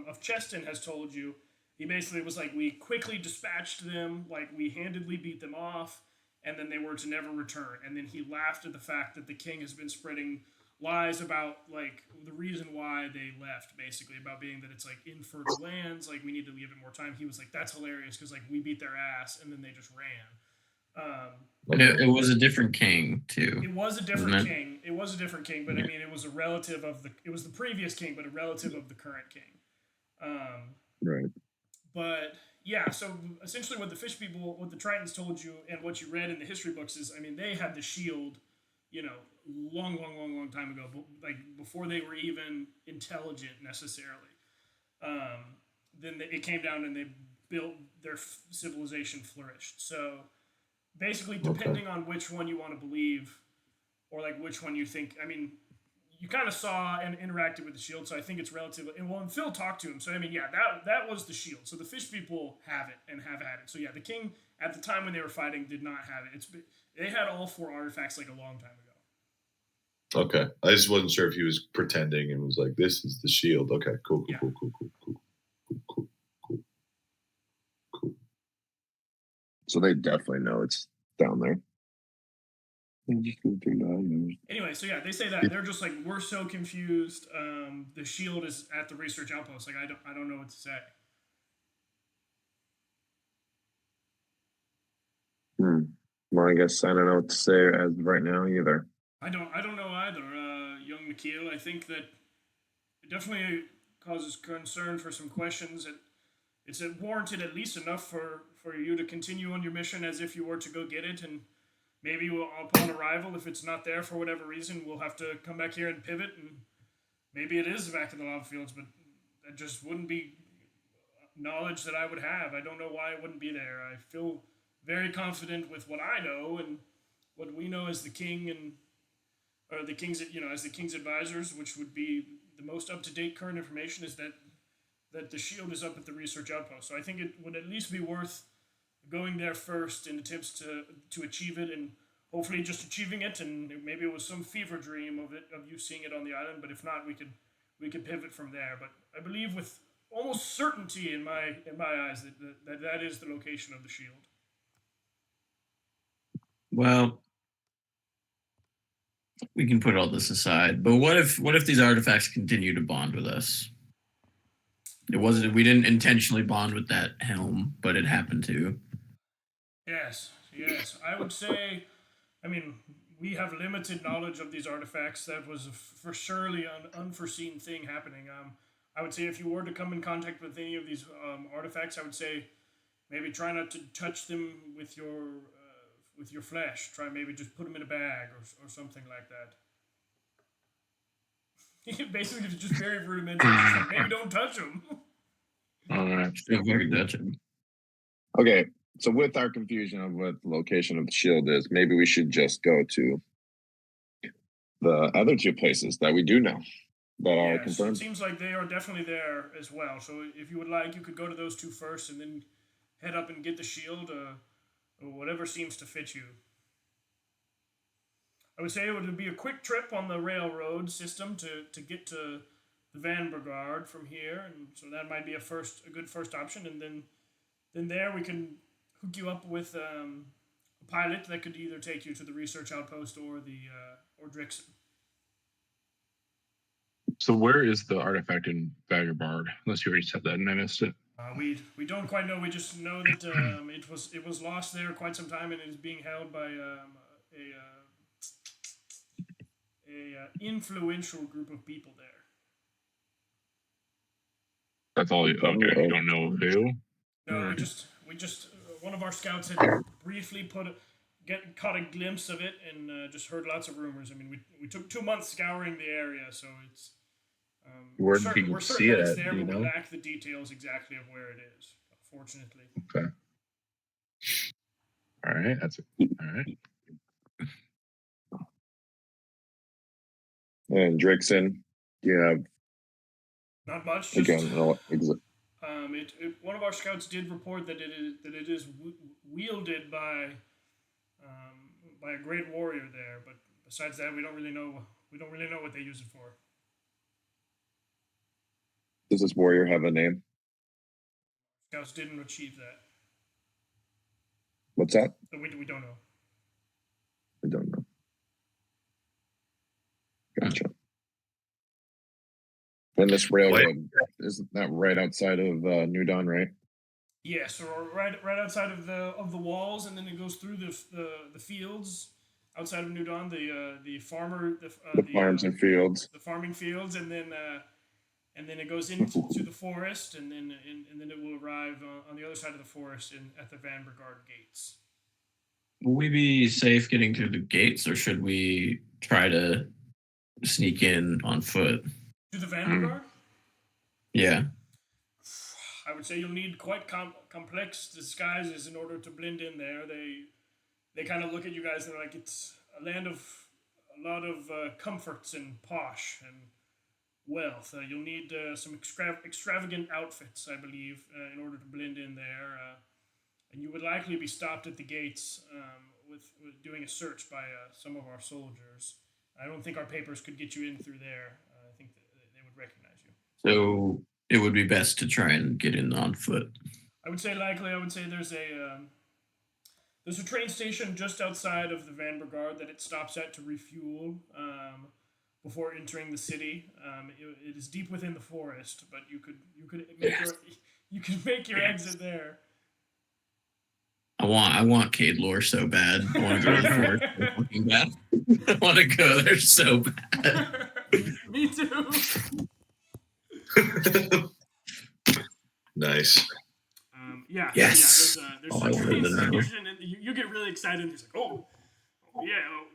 of Cheston has told you, he basically was like, we quickly dispatched them, like we handedly beat them off, and then they were to never return. And then he laughed at the fact that the king has been spreading lies about like the reason why they left, basically about being that it's like infertile lands, like we need to give it more time. He was like, that's hilarious because like we beat their ass and then they just ran. It was a different king too. It was a different king. It was a different king, but I mean, it was a relative of it was the previous king, but a relative of the current king. Right. But yeah, so essentially what the fish people, what the Tritons told you and what you read in the history books is, I mean, they had the shield, you know, long time ago, like before they were even intelligent necessarily. Then it came down and they built their civilization flourished. So basically, depending on which one you want to believe, or like which one you think, I mean, you kind of saw and interacted with the shield, so I think it's relatively. And Phil talked to him, so I mean, yeah, that was the shield. So the fish people have it and have had it. So yeah, the king at the time when they were fighting did not have it. They had all 4 artifacts like a long time ago. Okay, I just wasn't sure if he was pretending and was like, "This is the shield." Okay, cool. So they definitely know it's down there. Anyway, so yeah, they say that they're just like, we're so confused. The shield is at the research outpost. Like I don't know what to say. Well, I guess I don't know what to say as of right now either. I don't know either, young McKeel. I think that it definitely causes concern for some questions. It's warranted at least enough for you to continue on your mission as if you were to go get it, and maybe upon arrival, if it's not there for whatever reason, we'll have to come back here and pivot, and maybe it is back in the lava fields, but that just wouldn't be knowledge that I would have. I don't know why it wouldn't be there. I feel very confident with what I know and what we know as the king or the king's, as the king's advisors, which would be the most up-to-date current information, is that the shield is up at the research outpost. So I think it would at least be worth going there first in attempts to achieve it, and hopefully just achieving it, and maybe it was some fever dream of you seeing it on the island, but if not, we could pivot from there. But I believe with almost certainty in my eyes that is the location of the shield. Well, we can put all this aside, but what if these artifacts continue to bond with us? We didn't intentionally bond with that helm, but it happened to. Yes. I would say, I mean, we have limited knowledge of these artifacts. That was for surely an unforeseen thing happening. I would say if you were to come in contact with any of these artifacts, I would say maybe try not to touch them with your flesh. Try maybe just put them in a bag or something like that. Basically, it's just very rudimentary. Just like, maybe don't touch them. All right. Don't fucking touch him. Okay, so with our confusion of what the location of the shield is, maybe we should just go to the other 2 places that we do know. that are Yes, it confirmed? seems like they are definitely there as well. So if you would like, you could go to those two first, and then head up and get the shield, or whatever seems to fit you. I would say it would be a quick trip on the railroad system to get to the Van Brigade from here, and so that might be a good first option. And then there we can hook you up with a pilot that could either take you to the research outpost or the or Drixon. So where is the artifact in Vagabard? Unless you already said that and I missed it. We don't quite know. We just know that it was lost there quite some time, and it is being held by a influential group of people there. That's all. Okay, you don't know who. No, Hmm. we just one of our scouts had briefly caught a glimpse of it and just heard lots of rumors. I mean, we took 2 months scouring the area, so it's Where we're did people certain see that it it's at? there, Do you but we know? lack the details exactly of where it is. Unfortunately. Okay. All right. That's it. All right. And Drixon, you have Not much. again. One of our scouts did report that it is wielded by a great warrior there, but besides that, we don't really know what they use it for. Does this warrior have a name? Scouts didn't achieve that. What's that? So we don't know. I don't know. Gotcha. And this railroad isn't that right outside of New Dawn, right? Yeah, so right outside of the walls, and then it goes through the fields outside of New Dawn, the Farms and fields. the farming fields, and then it goes into the forest, and then it will arrive on the other side of the forest at the Van Brigade gates. Will we be safe getting through the gates, or should we try to sneak in on foot? To the Van Brigade? Yeah. I would say you'll need quite complex disguises in order to blend in there. They kind of look at you guys and they're like, it's a land of a lot of comforts and posh and wealth. You'll need some extravagant outfits, I believe, in order to blend in there. And you would likely be stopped at the gates with doing a search by some of our soldiers. I don't think our papers could get you in through there. I think that they would recognize you. So it would be best to try and get in on foot. I would say there's a train station just outside of the Van Brigade that it stops at to refuel before entering the city. It is deep within the forest, but you could make your exit there. I want Cade Lore so bad. I want to go to the forest so fucking bad. I want to go there so bad. Me too. Nice. Yes. There's All I a wanted train to know. station, and you get really excited. It's like,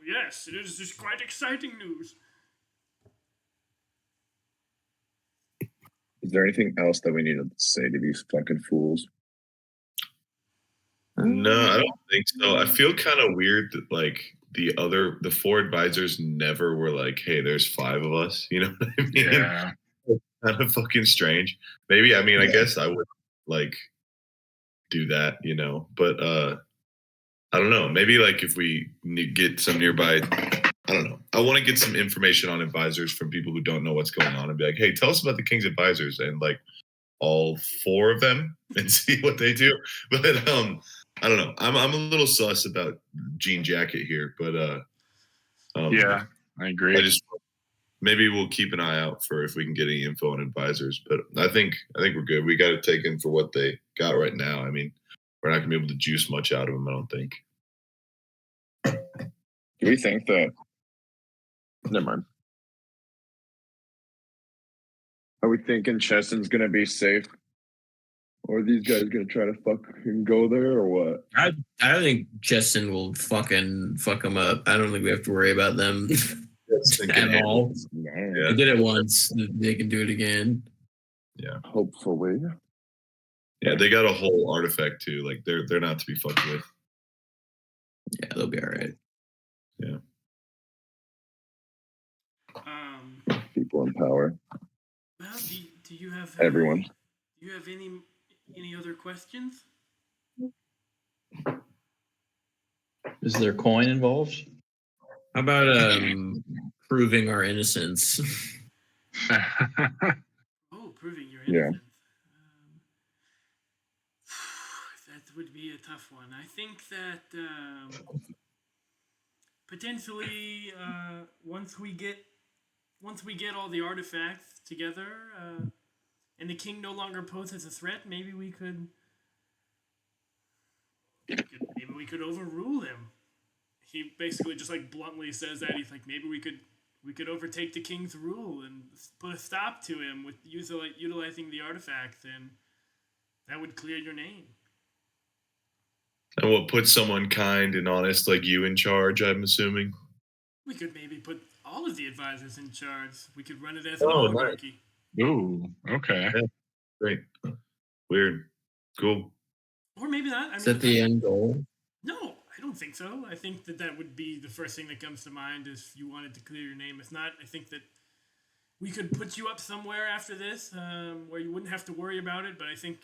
yes, it is just quite exciting news. Is there anything else that we need to say to these fucking fools? No, I don't think so. I feel kind of weird that like the four advisors never were like, hey, there's 5 of us. You know what I mean? Yeah. Kind of fucking strange. Maybe, I mean, I guess I would like do that, you know, but I don't know. Maybe like if we get some nearby, I don't know. I want to get some information on advisors from people who don't know what's going on and be like, hey, tell us about the King's advisors, and like all 4 of them and see what they do. But I don't know. I'm a little sus about Jean Jacket here, but Yeah, I agree. Maybe we'll keep an eye out for if we can get any info on advisors. But I think we're good. We got to take in for what they got right now. I mean, we're not gonna be able to juice much out of them, I don't think. Do we think that? Never mind. Are we thinking Cheston's gonna be safe, or are these guys gonna try to fucking go there, or what? I don't think Justin will fucking fuck them up. I don't think we have to worry about them at all. Yeah. They did it once. They can do it again. Yeah. Hopefully. Yeah, they got a whole artifact too. Like they're not to be fucked with. Yeah, they'll be all right. Yeah. people in power. Well, do you have Everyone. Do you have any other questions? Is there coin involved? How about proving our innocence? Oh, proving your Yeah. innocence. That would be a tough one. I think that potentially once we get all the artifacts together, and the king no longer poses a threat, maybe we could overrule him. He basically just like bluntly says that he's like, maybe we could overtake the king's rule and put a stop to him with utilizing the artifacts, and that would clear your name. And what, put someone kind and honest like you in charge, I'm assuming? We could maybe put all of the advisors in charge. We could run it as an Oh, nice. oligarchy. Ooh, okay. Yeah. Great. Weird. Cool. Or maybe not. Is that the end goal? No, I don't think so. I think that would be the first thing that comes to mind if you wanted to clear your name. If not, I think that we could put you up somewhere after this where you wouldn't have to worry about it. But I think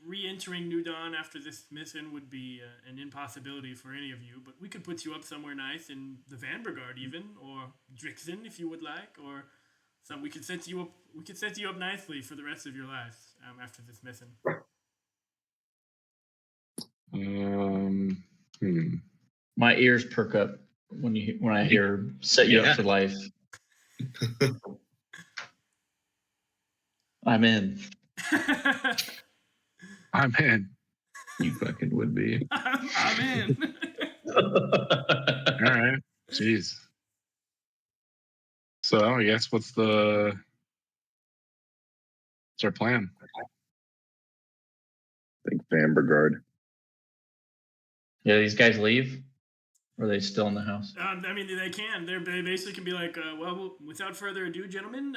re-entering New Dawn after this mission would be an impossibility for any of you. But we could put you up somewhere nice in the Vanguard even, or Drixon if you would like, or some. We could set you up. We could set you up nicely for the rest of your life after this mission. My ears perk up when I hear "set you up for life." I'm in. I'm in. You fucking would be. I'm in. All right. Jeez. So I guess what's our plan? I think Vanguard. Yeah, these guys leave, or are they still in the house? I mean, they can. They basically can be like, well, without further ado, gentlemen,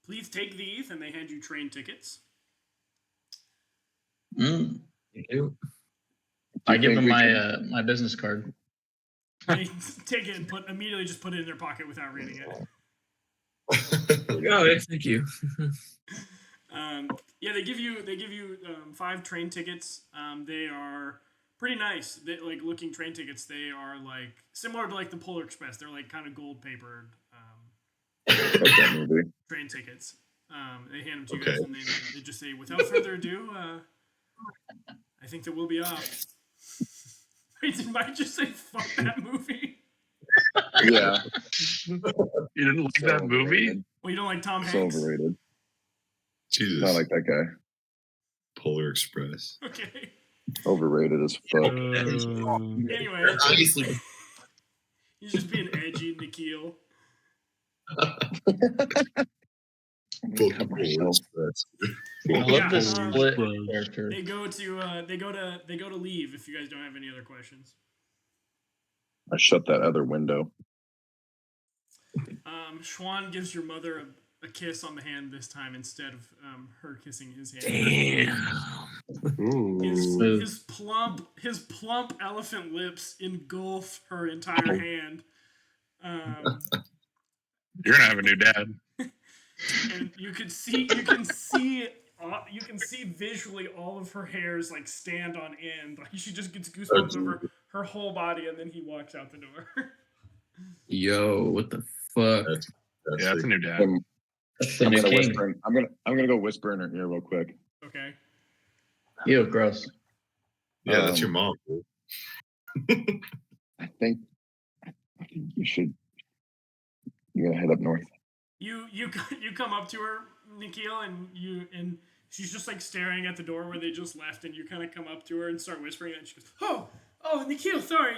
please take these, and they hand you train tickets. Mm. You do? I give them my business card. They take it and immediately just put it in their pocket without reading it. Oh, thank you. Yeah, they give you 5 train tickets. They are pretty nice. They, like looking train tickets. They are like similar to like the Polar Express. They're like kind of gold papered train tickets. They hand them to you guys, and they just say, without further ado, I think that we'll be off. Wait, did Mike just say fuck that movie? Yeah. You didn't like that movie? Overrated. Well, you don't like Tom So Hanks? overrated. Jesus. Not like that guy. Polar Express. Okay. Overrated as fuck. Anyway, Obviously. he's just being edgy, Nikhil. Fucking Polar Express. I love Yeah, this split character. They go to leave if you guys don't have any other questions. I shut that other window. Schwan gives your mother a kiss on the hand this time instead of her kissing his hand. Ooh. His plump elephant lips engulf her entire hand. You're gonna have a new dad. And you can see visually all of her hairs like stand on end. Like she just gets goosebumps over her whole body, and then he walks out the door. Yo, what the fuck? Yeah, that's a new dad. That's the I'm new gonna king. whisper. I'm gonna go whisper in her ear real quick. Okay. Ew, gross. Yeah, that's your mom. I think you should. You gotta head up north. You come up to her, Nikhil, and she's just like staring at the door where they just left, and you kind of come up to her and start whispering, and she goes, "Oh, Nikhil, sorry,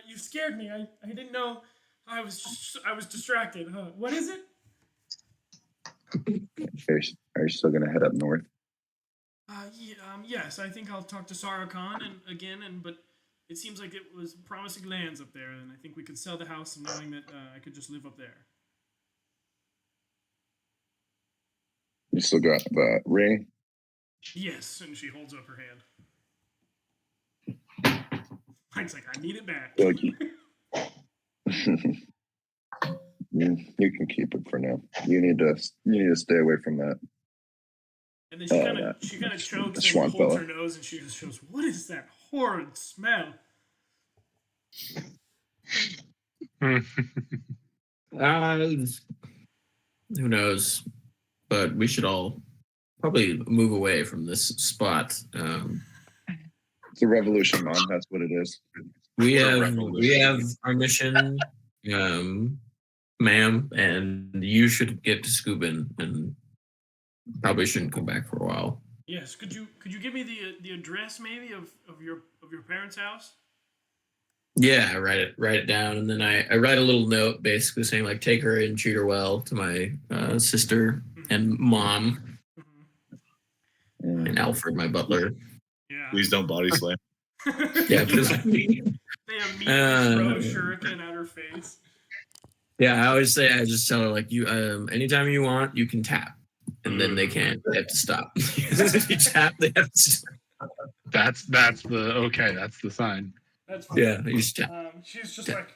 you scared me. I didn't know. I was distracted. What is it?" Are you still gonna head up north? Yes, I think I'll talk to Sarah Khan but it seems like it was promising lands up there, and I think we could sell the house, knowing that I could just live up there. You still got the ring? Yes, and she holds up her hand. Mike's like, I need it back. You can keep it for now. You need to stay away from that. And then she kind of chokes and Schwan holds fella. her nose, and she just goes, "What is that horrid smell?" Who knows? But we should all probably move away from this spot. It's a revolution, Mom. That's what it is. We have our mission, ma'am, and you should get to Scuban and probably shouldn't come back for a while. Yes. Could you give me the address maybe of your parents' house? Yeah, I write it down, and then I write a little note basically saying like take her and treat her well to my sister and mom and Alfred, my butler. Yeah. Please don't body slam. Yeah, because They immediately throw a shuriken at her face. yeah, I just tell her like you anytime you want you can tap, and then they can't. They have to stop. If you tap, they have to stop. That's the sign. That's fine. Yeah, you just tap. She's just like,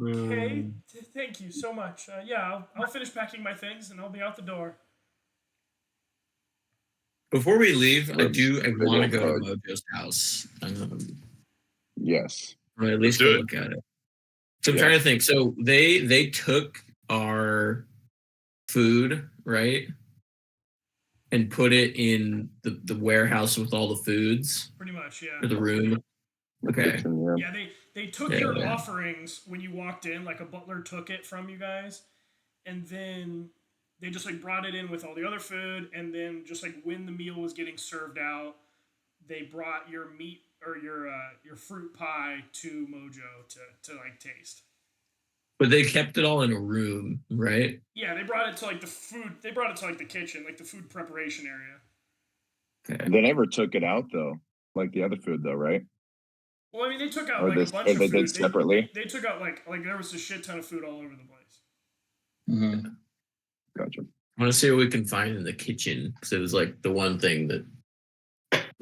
okay, thank you so much. Yeah, I'll finish packing my things and I'll be out the door. Before we leave, I want to go Code. to Mojo's house. Yes. Or at least Let's go do look at it. So I'm trying to think. So they took our food, right? And put it in the warehouse with all the foods, Pretty much, yeah. or the room. Okay. Kitchen, Yeah, they took your offerings when you walked in, like a butler took it from you guys, and then they just like brought it in with all the other food, and then just like when the meal was getting served out, they brought your meat or your fruit pie to Mojo to like taste. But they kept it all in a room, right? Yeah, they brought it to like the food. They brought it to like the kitchen, like the food preparation area. Okay. They never took it out though, like the other food though, right? Well, I mean, they took out Or like a bunch of they food. did separately. They took out like there was a shit ton of food all over the place. Mm-hmm. Gotcha. I want to see what we can find in the kitchen because it was like the one thing that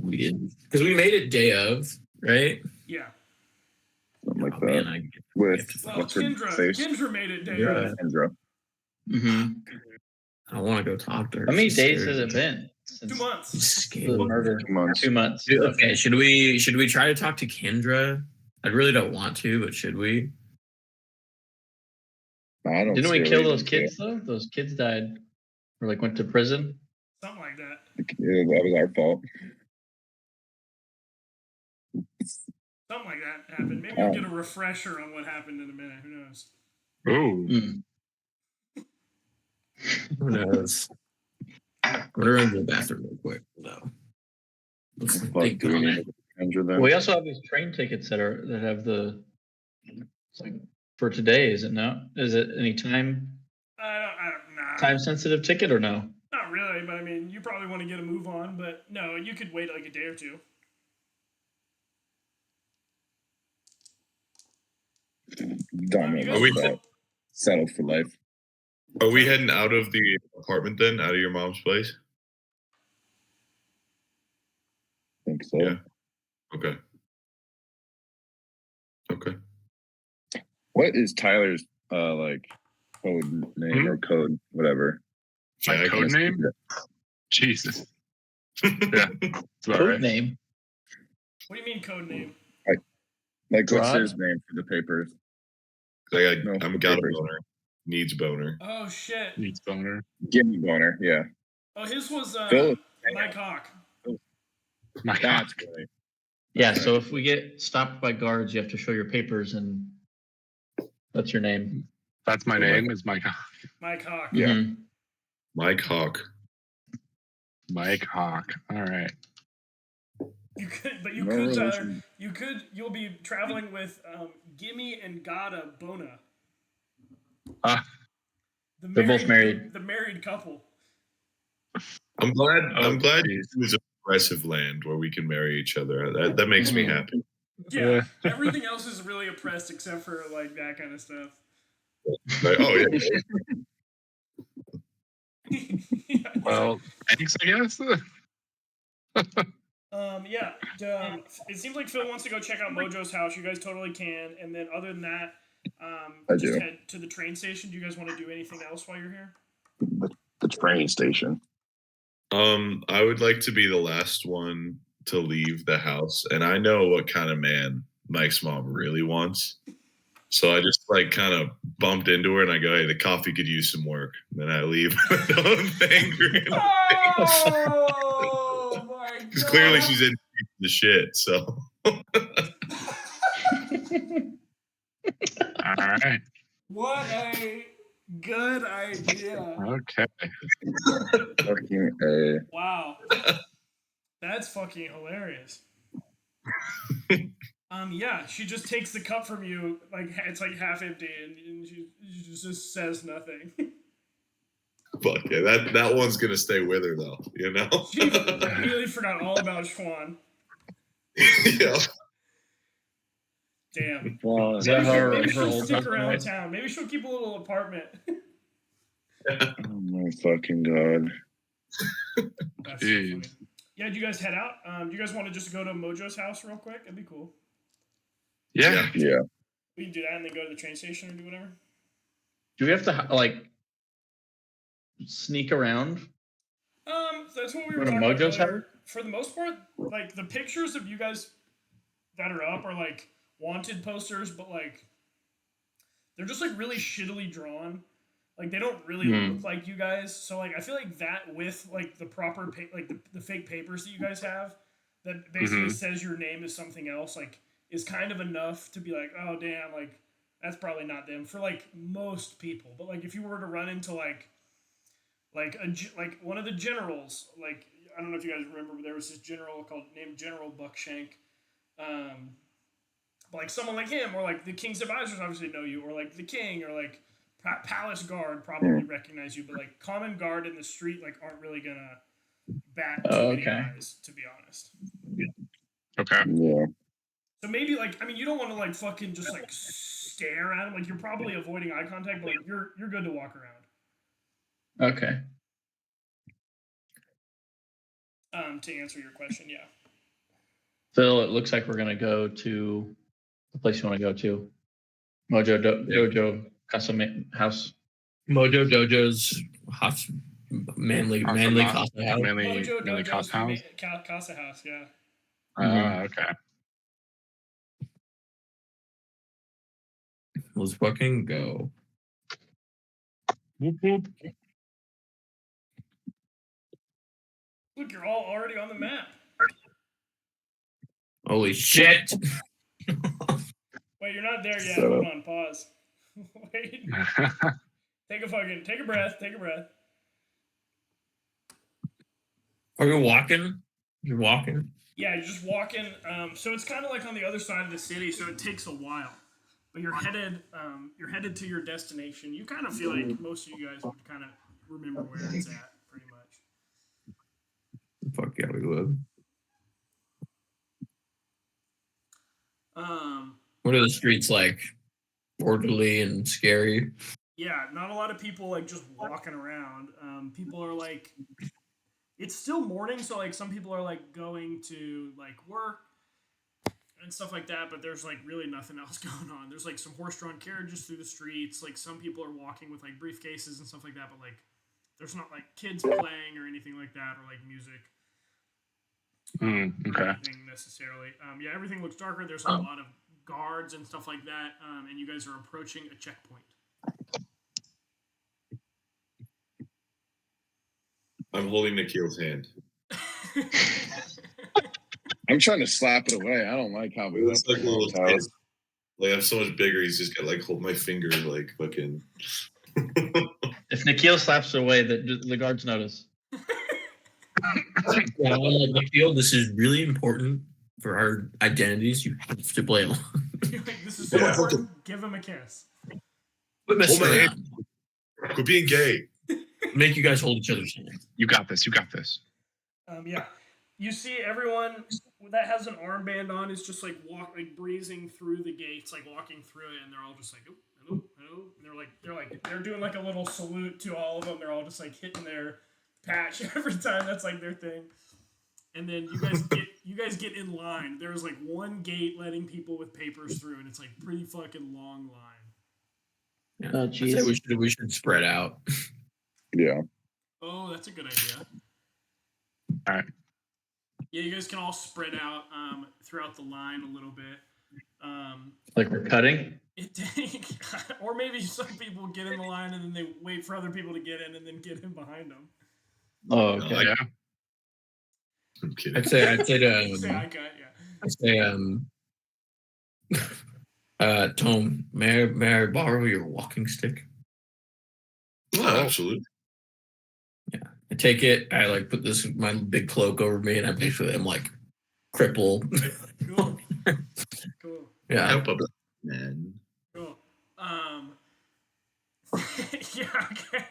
we didn't, because we made it day of, right? Yeah. Something like Oh, that. man, With Well, what's her Kendra face? made it day Yeah. of. Kendra. Mm-hmm. I want to go talk to her. How many She's days scared. has it been 2 since months. She's the scared. murder? 2 months. 2 months. Dude, okay, should we try to talk to Kendra? I really don't want to, but should we? I don't Didn't see we a kill reason those to. kids though? Those kids died, or like went to prison. Something like that. Yeah, that was our fault. Something like that happened. Maybe we'll get a refresher on what happened in a minute. Who knows? Oh, Who knows? I'm gonna run to the bathroom real quick. No. Let's Fuck, think do we on need it. to Kendra then? We also have these train tickets that have the. It's like for today, is it not? Is it any time Nah, sensitive ticket or no? not really. But I mean, you probably want to get a move on. But no, you could wait like a day or two. Don't You know guys- we- about settled for life. Are we heading out of the apartment then? Out of your mom's place? Think so. Yeah. Okay. Okay. What is Tyler's like code name or code whatever? my Jack. code name? Jesus. Yeah, that's about Code right. name. What do you mean code name? Like what's Rod? his name for the papers? No, I'm for got a papers. boner. Needs boner. Oh shit. Needs boner. Gimme boner, yeah. Oh, his was Phil. Mike Hawk. My God. That's great. Yeah. So if we get stopped by guards, you have to show your papers, and that's your name. That's my name. Is Mike. Mike Hawk. Yeah. Mhm. Mike Hawk. Mike Hawk. All right. You could, but No relation. you'll be traveling with Gimme and Gada Bona. Ah. They're both married. The married couple. I'm glad geez. it was a progressive land where we can marry each other. That makes me happy. Yeah. Everything else is really oppressed except for like that kind of stuff. Like, oh yeah. Well, thanks, I guess. It seems like Phil wants to go check out Mojo's house. You guys totally can. And then other than that, I just do. head to the train station. Do you guys want to do anything else while you're here? The train station. I would like to be the last one to leave the house, and I know what kind of man Mike's mom really wants. So I just like kind of bumped into her, and I go, "Hey, the coffee could use some work." And then I leave. I'm angry. Oh my god! Because clearly she's in the shit. So. All right. What a good idea! Okay. Fucking A. Wow, that's fucking hilarious. Yeah, she just takes the cup from you, like it's like half empty, and she just says nothing. Fuck yeah, that one's gonna stay with her though, you know. She immediately forgot all about Schwan. Yeah. Damn. Well, Is that her Maybe she'll old stick husband, around right? town. Maybe she'll keep a little apartment. oh my fucking god. That's so Jeez. funny. Yeah, do you guys head out? Do you guys want to just go to Mojo's house real quick? That'd be cool. Yeah. Yeah. We can do that and then go to the train station or do whatever. Do we have to like sneak around? That's what we Go were to talking about Mojo's earlier. house? For the most part, like the pictures of you guys that are up are like wanted posters, but like they're just like really shittily drawn. Like they don't really look like you guys. So like I feel like that with like the proper like the fake papers that you guys have that basically says your name is something else, like is kind of enough to be like, oh damn, like that's probably not them for like most people. But like if you were to run into like one of the generals, like I don't know if you guys remember, but there was this general named General Buckshank. But like someone like him, or like the king's advisors obviously know you, or like the king, or like palace guard probably recognize you, but like common guard in the street like aren't really gonna bat too many eyes, to be honest. Okay. Yeah. So maybe like I mean you don't want to like fucking just like stare at him, like you're probably avoiding eye contact, but like you're good to walk around. Okay. To answer your question, yeah. Phil, it looks like we're gonna go to the place you want to go to. Mojo Dojo House. Mojo Dojo's house, manly Manly Casa house. Manly Mojo Casa Dojo's House. Casa House, yeah. Okay. Let's fucking go. Whoop, whoop. Look, you're all already on the map. Holy shit! Wait, you're not there yet. Shut Hold up. on, pause. Wait. Take a breath. Take a breath. Are you walking? You're walking. Yeah, you're just walking. So it's kind of like on the other side of the city, so it takes a while. But you're headed to your destination. You kind of feel like most of you guys would kind of remember where it's at, pretty much. Fuck yeah, we would. What are the streets like? Orderly and scary. Yeah, not a lot of people like just walking around. People are like, it's still morning, so like some people are like going to like work and stuff like that, but there's like really nothing else going on. There's like some horse-drawn carriages through the streets. Like some people are walking with like briefcases and stuff like that, but like there's not like kids playing or anything like that, or like music. Okay. Or anything necessarily. Yeah, everything looks darker. There's a lot of guards and stuff like that, and you guys are approaching a checkpoint. I'm holding Nikhil's hand. I'm trying to slap it away. I don't like how we It's left like a little the house. kid. Like I'm so much bigger. He's just got like hold my finger like fucking. If Nikhil slaps it away, the guards notice. Yeah, Nikhil, this is really important for our identities. You have to play along. You're like, this is so Yeah. important. Give him a kiss. Quit messing Hold my around. Quit being gay. Make you guys hold each other's hands. You got this. You got this. Yeah, you see everyone that has an armband on is just like breezing through the gates, like walking through it, and they're all just like, oh, hello, hello, and they're doing like a little salute to all of them. They're all just like hitting their patch every time. That's like their thing. And then you guys get in line. There's like one gate letting people with papers through, and it's like pretty fucking long line. Yeah. Oh, I'd say jeez. we should spread out. Yeah. Oh, that's a good idea. All right. Yeah, you guys can all spread out throughout the line a little bit. Like we're cutting? Or maybe some people get in the line and then they wait for other people to get in and then get in behind them. Oh, okay. Yeah. I'm kidding. I'd say Say I cut, yeah. I'd say Tom, may I borrow your walking stick? Oh, absolutely. I take it, I like put my big cloak over me, and I basically am like crippled. Cool. Cool. Yeah. Help a man. Cool. Yeah, okay.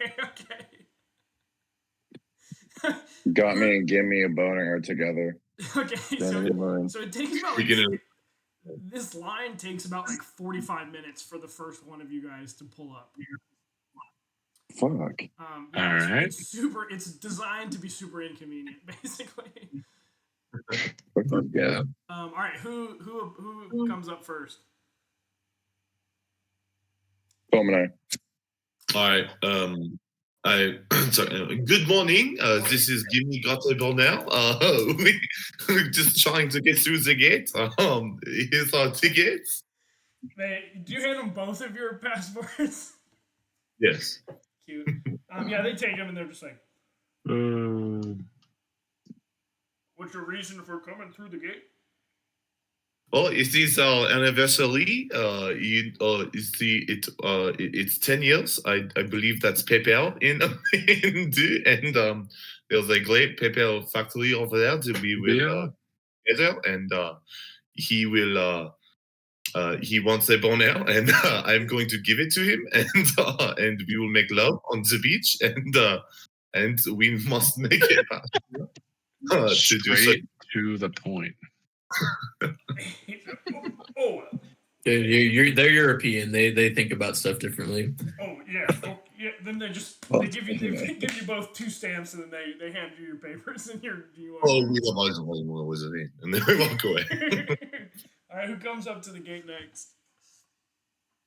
Got me and give me a boner together. Okay, so it takes about We're gonna this line takes about like 45 minutes for the first one of you guys to pull up. Fuck. Yeah, All right. it's super. It's designed to be super inconvenient, basically. Fuck these guys. All right, who comes up first? Tom and All right. Sorry. Good morning. This is Gimme Gottable now. We're just trying to get through the gate. Here's our tickets. Do you hand them both of your passports? Yes. Cute. Yeah, they take them and they're just like, "What's your reason for coming through the gate?" Oh, it is our anniversary. It's 10 years. I believe that's PayPal in and there's a great PayPal factory over there that we will together, and he wants a boner, and I'm going to give it to him, and we will make love on the beach, and we must make it to do so. Straight to the point. Oh, They're European. They think about stuff differently. oh yeah. Oh, yeah. Then they give you both 2 stamps and then they hand you your papers and you Oh, we have always was it, and then we walk away. All right, who comes up to the gate next?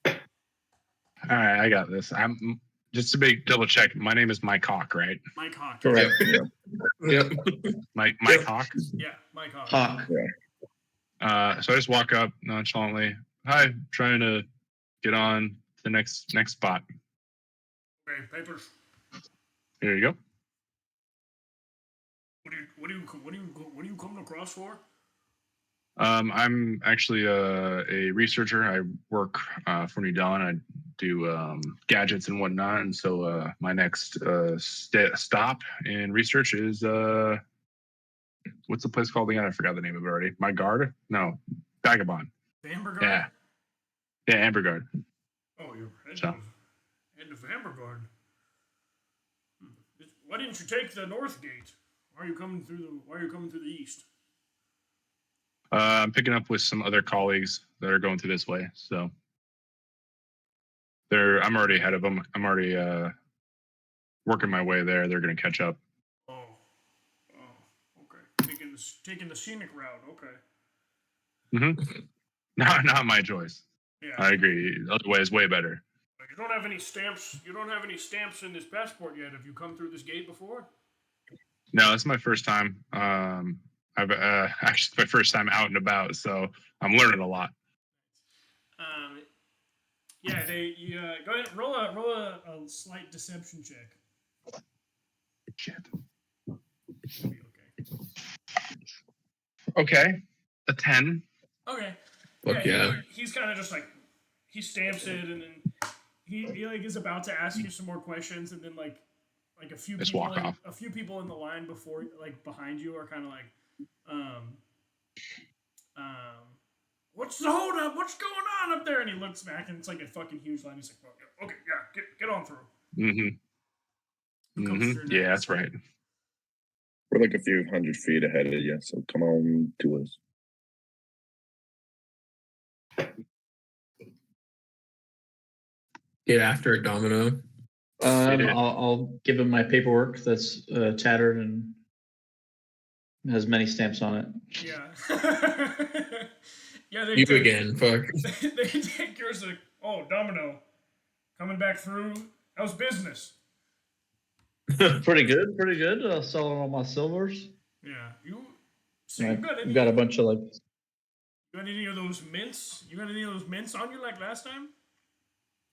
All right, I got this. I'm just to make double check. My name is Mike Hawk, right? Mike Hawk. Correct. Yep. Mike Hawk. Yeah, Mike Hawk. Hawk. So I just walk up nonchalantly. Hi, trying to get on the next spot. Okay, papers. Here you go. What are you coming across for? I'm actually a researcher. I work for New Dawn. I do gadgets and whatnot. And so my next stop in research is what's the place called again? I forgot the name of it already. My Guard? No, Vagabond. The Amber Guard? Yeah, Amber Guard. Oh, you're heading to Amber Guard. Why didn't you take the north gate? Why are you coming through the east? I'm picking up with some other colleagues that are going through this way. So I'm already ahead of them. I'm already working my way there. They're going to catch up. Oh, okay. Taking the scenic route. Okay. Not my choice. Yeah. I agree. The other way is way better. You don't have any stamps. You don't have any stamps in this passport yet. Have you come through this gate before? No, it's my first time. I've actually my first time out and about, so I'm learning a lot. Yeah. Go ahead. Roll a slight deception check. Shit. It'll be okay. Okay, a 10. Okay. Fuck yeah. He's kind of just like he stamps it, and then he like is about to ask you some more questions, and then like a few Just people walk off. a few people in the line before like behind you are kind of like what's the hold up? What's going on up there? And he looks back, and it's like a fucking huge line. He's like, oh, okay, yeah, get on through. Mm-hmm. Comes through Yeah, next. that's right. we're like a few hundred feet ahead of you, so come on to us. Get after it, Domino. I'll give him my paperwork that's tattered and has many stamps on it. Yeah. Yeah, You again, fuck. They take yours like, oh, Domino, coming back through. How's business? Pretty good, pretty good. Selling all my silvers. Yeah, so I you got any? got a bunch of like. You got any of those mints? You got any of those mints on you like last time?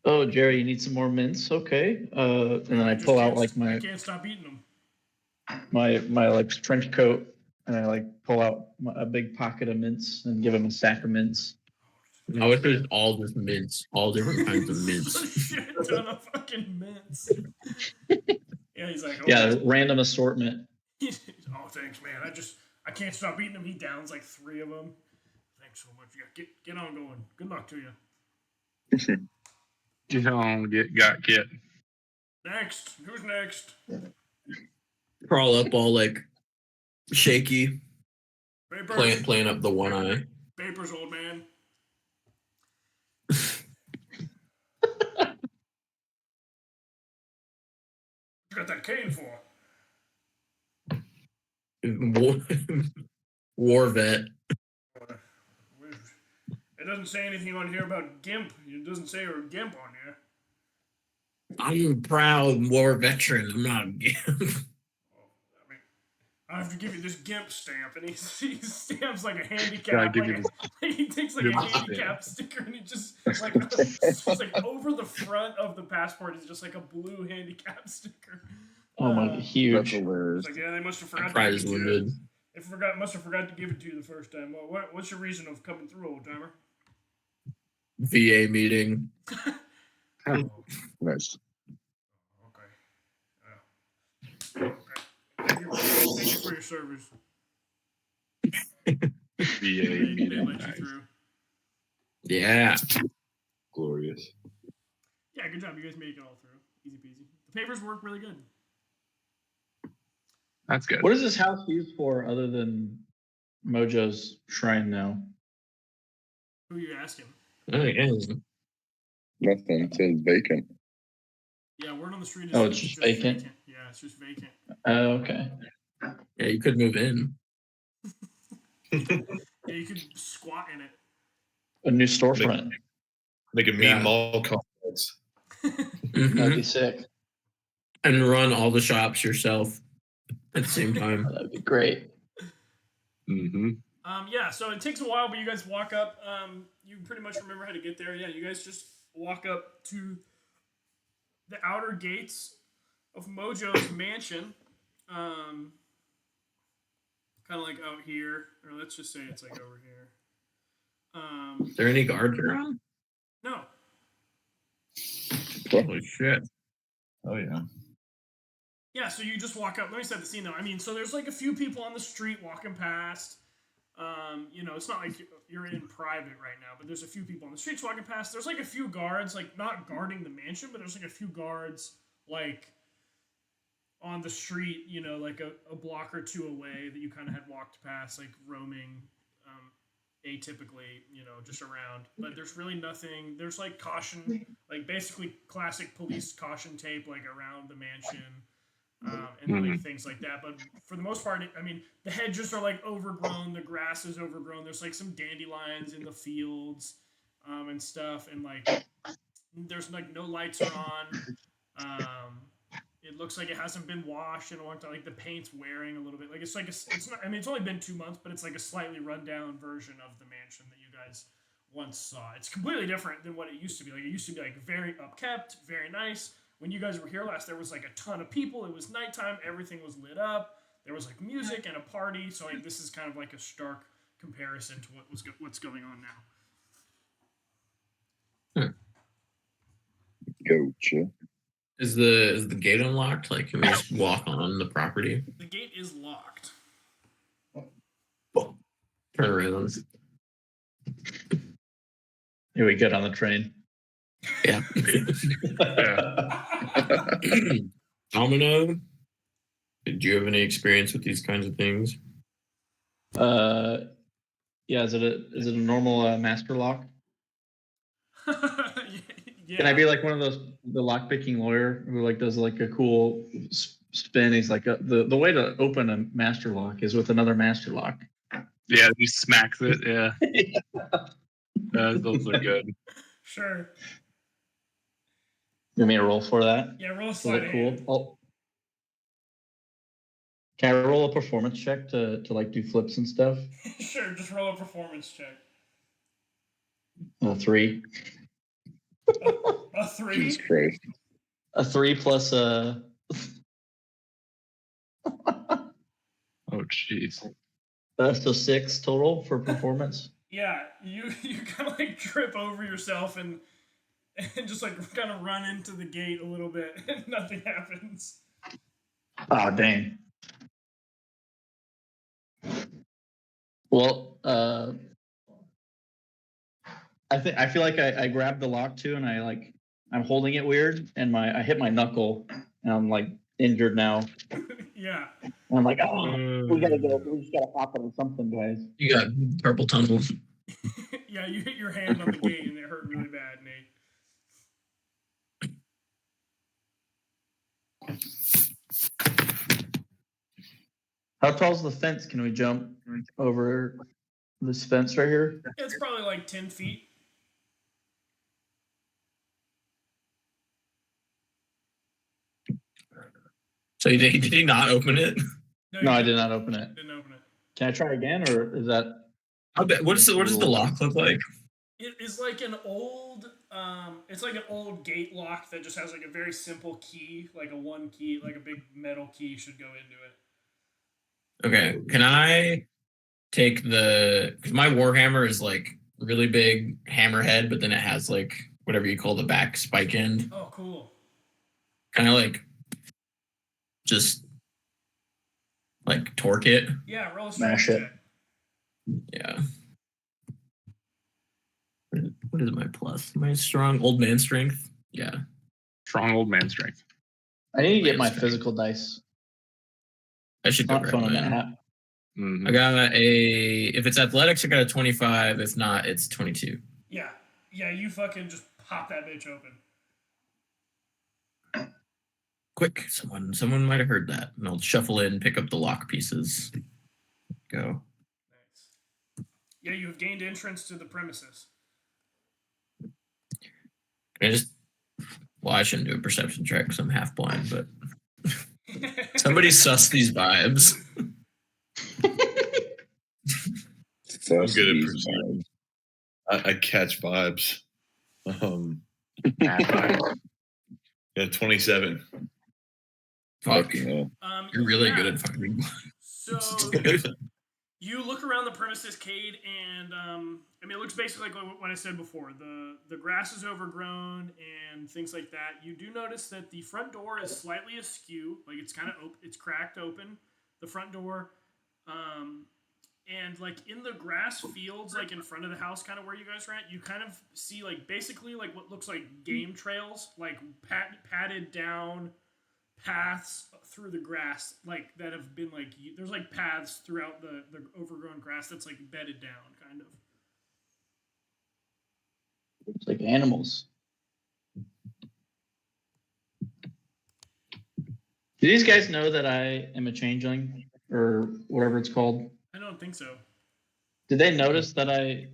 Oh, Jerry, you need some more mints? Okay. And then I just pull out can't- like I can't stop eating them. my like trench coat, and I like pull out a big pocket of mints and give him a stack of mints. I wish there's all just mints, all different kinds of A mints. shit ton of fucking mints. Yeah, he's like, oh, Yeah, random assortment. oh, thanks, man. I can't stop eating them. He downs like 3 of them. Thanks so much. Yeah, get on going. Good luck to you. Get on, get. Next, who's next? Crawl up all like shaky, Papers. playing up the one eye. Papers, old man. What you got that cane for? War vet. It doesn't say anything on here about GIMP. It doesn't say you're a GIMP on here. I'm a proud war veteran. I'm not a gimp. I mean, I have to give you this GIMP stamp, and he stamps like a handicap. Gotta give you He takes like a GIMP handicap sticker, and he just like it's like over the front of the passport is just like a blue handicap sticker. Oh my, That's huge. hilarious. It's like, yeah, they must have forgot. Pride is to give it to limited. you. Must have forgot to give it to you the first time. Well, what's your reason of coming through, old timer? VA meeting. Nice. Okay. Thank you for your service. VA They meeting. let you Nice. through. Yeah. Glorious. Yeah, good job. You guys made it all through. Easy peasy. The papers work really good. That's good. What is this house used for other than Mojo's shrine now? Who are you asking? Oh, yeah. Nothing. It says vacant. Yeah, word on the street is Oh, it's just vacant? Yeah, it's just vacant. Oh, okay. Yeah, you could move in. Yeah, you could squat in it. A new storefront. Make a mean Yeah. mall complex. Mhm. That'd be sick. And run all the shops yourself at the same time. That'd be great. Mm-hmm. Yeah, so it takes a while, but you guys walk up. You pretty much remember how to get there. Yeah, you guys just walk up to the outer gates of Mojo's mansion. Kind of like out here, or let's just say it's like over here. Is there any guards around? No. Holy shit. Oh yeah. Yeah, so you just walk up. Let me set the scene though. I mean, so there's like a few people on the street walking past. It's not like you're in private right now, but there's a few people on the streets walking past. There's like a few guards, like not guarding the mansion, but there's like a few guards like on the street, like a block or two away that you kind of had walked past, like roaming atypically, just around. But there's really nothing. There's like caution, like basically classic police caution tape, like around the mansion. And like things like that, but for the most part, I mean, the hedges are like overgrown, the grass is overgrown. There's like some dandelions in the fields, and stuff, and like there's like no lights are on. It looks like it hasn't been washed in a long time. Like the paint's wearing a little bit. Like it's like it's not. I mean, it's only been 2 months, but it's like a slightly rundown version of the mansion that you guys once saw. It's completely different than what it used to be. Like it used to be like very upkept, very nice. When you guys were here last, there was like a ton of people. It was nighttime. Everything was lit up. There was like music and a party. So like this is kind of like a stark comparison to what's going on now. Gotcha. Is the gate unlocked? Like, can we just walk on the property? The gate is locked. Turn around. Here we get on the train. Yeah. Domino, did you have any experience with these kinds of things? Yeah. Is it a normal master lock? Yeah. Can I be like one of the lockpicking lawyer who like does like a cool spin? He's like the way to open a master lock is with another master lock. Yeah, he smacks it. Yeah. Those are good. Sure. You want me to roll for that? Yeah, roll a Is sleight that of cool? hand. Oh. Can I roll a performance check to like do flips and stuff? Sure, just roll a performance check. 3. A 3? Jesus Christ. A 3 plus Oh, jeez. so 6 total for performance. Yeah, you kind of like trip over yourself and just like kind of run into the gate a little bit and nothing happens. Oh dang. Well, I feel like I grabbed the lock too, and I'm holding it weird, and I hit my knuckle, and I'm like injured now. Yeah. And I'm like, we just gotta hop on something, guys. You got carpal tunnel. Yeah, you hit your hand on the gate and it hurt really bad, Nate. How tall's the fence? Can we jump over this fence right here? It's probably like 10 feet. So did he not open it? No, I did not open it. Didn't open it. Can I try again, or is that? What does the lock look like? It is like an old, it's like an old gate lock that just has like a very simple key, like a 1 key, like a big metal key should go into it. Okay, can I take because my Warhammer is like really big hammerhead, but then it has like whatever you call the back spike end. Oh, cool. Kind of like just like torque it. Yeah, roll a Smash strength it. check. Yeah. What is my plus? My strong old man strength? Yeah. Strong old man strength. I need to get my Okay. physical dice. I should It's go not grab fun on the mine. app. Mhm. I got if it's athletics, I got a 25. If not, it's 22. Yeah. Yeah, you fucking just pop that bitch open. Quick, someone might have heard that. And I'll shuffle in, pick up the lock pieces. Go. Nice. Yeah, you have gained entrance to the premises. Can I just well, I shouldn't do a perception check because I'm half blind, but somebody suss these vibes. I'm good at perceiving. I catch vibes. Yeah, 27. Fuck. Yeah. You're really yeah. good at finding. So you look around the premises, Cade, and I mean, it looks basically like what I said before. The grass is overgrown and things like that. You do notice that the front door is slightly askew, like it's kind of it's cracked open. The front door, and like in the grass fields, like in front of the house, kind of where you guys are at, you kind of see like basically like what looks like game trails, like padded down paths through the grass, like that have been like there's like paths throughout the overgrown grass that's like bedded down, kind of. It's like animals. Do these guys know that I am a changeling or whatever it's called? I don't think so. Did they notice that I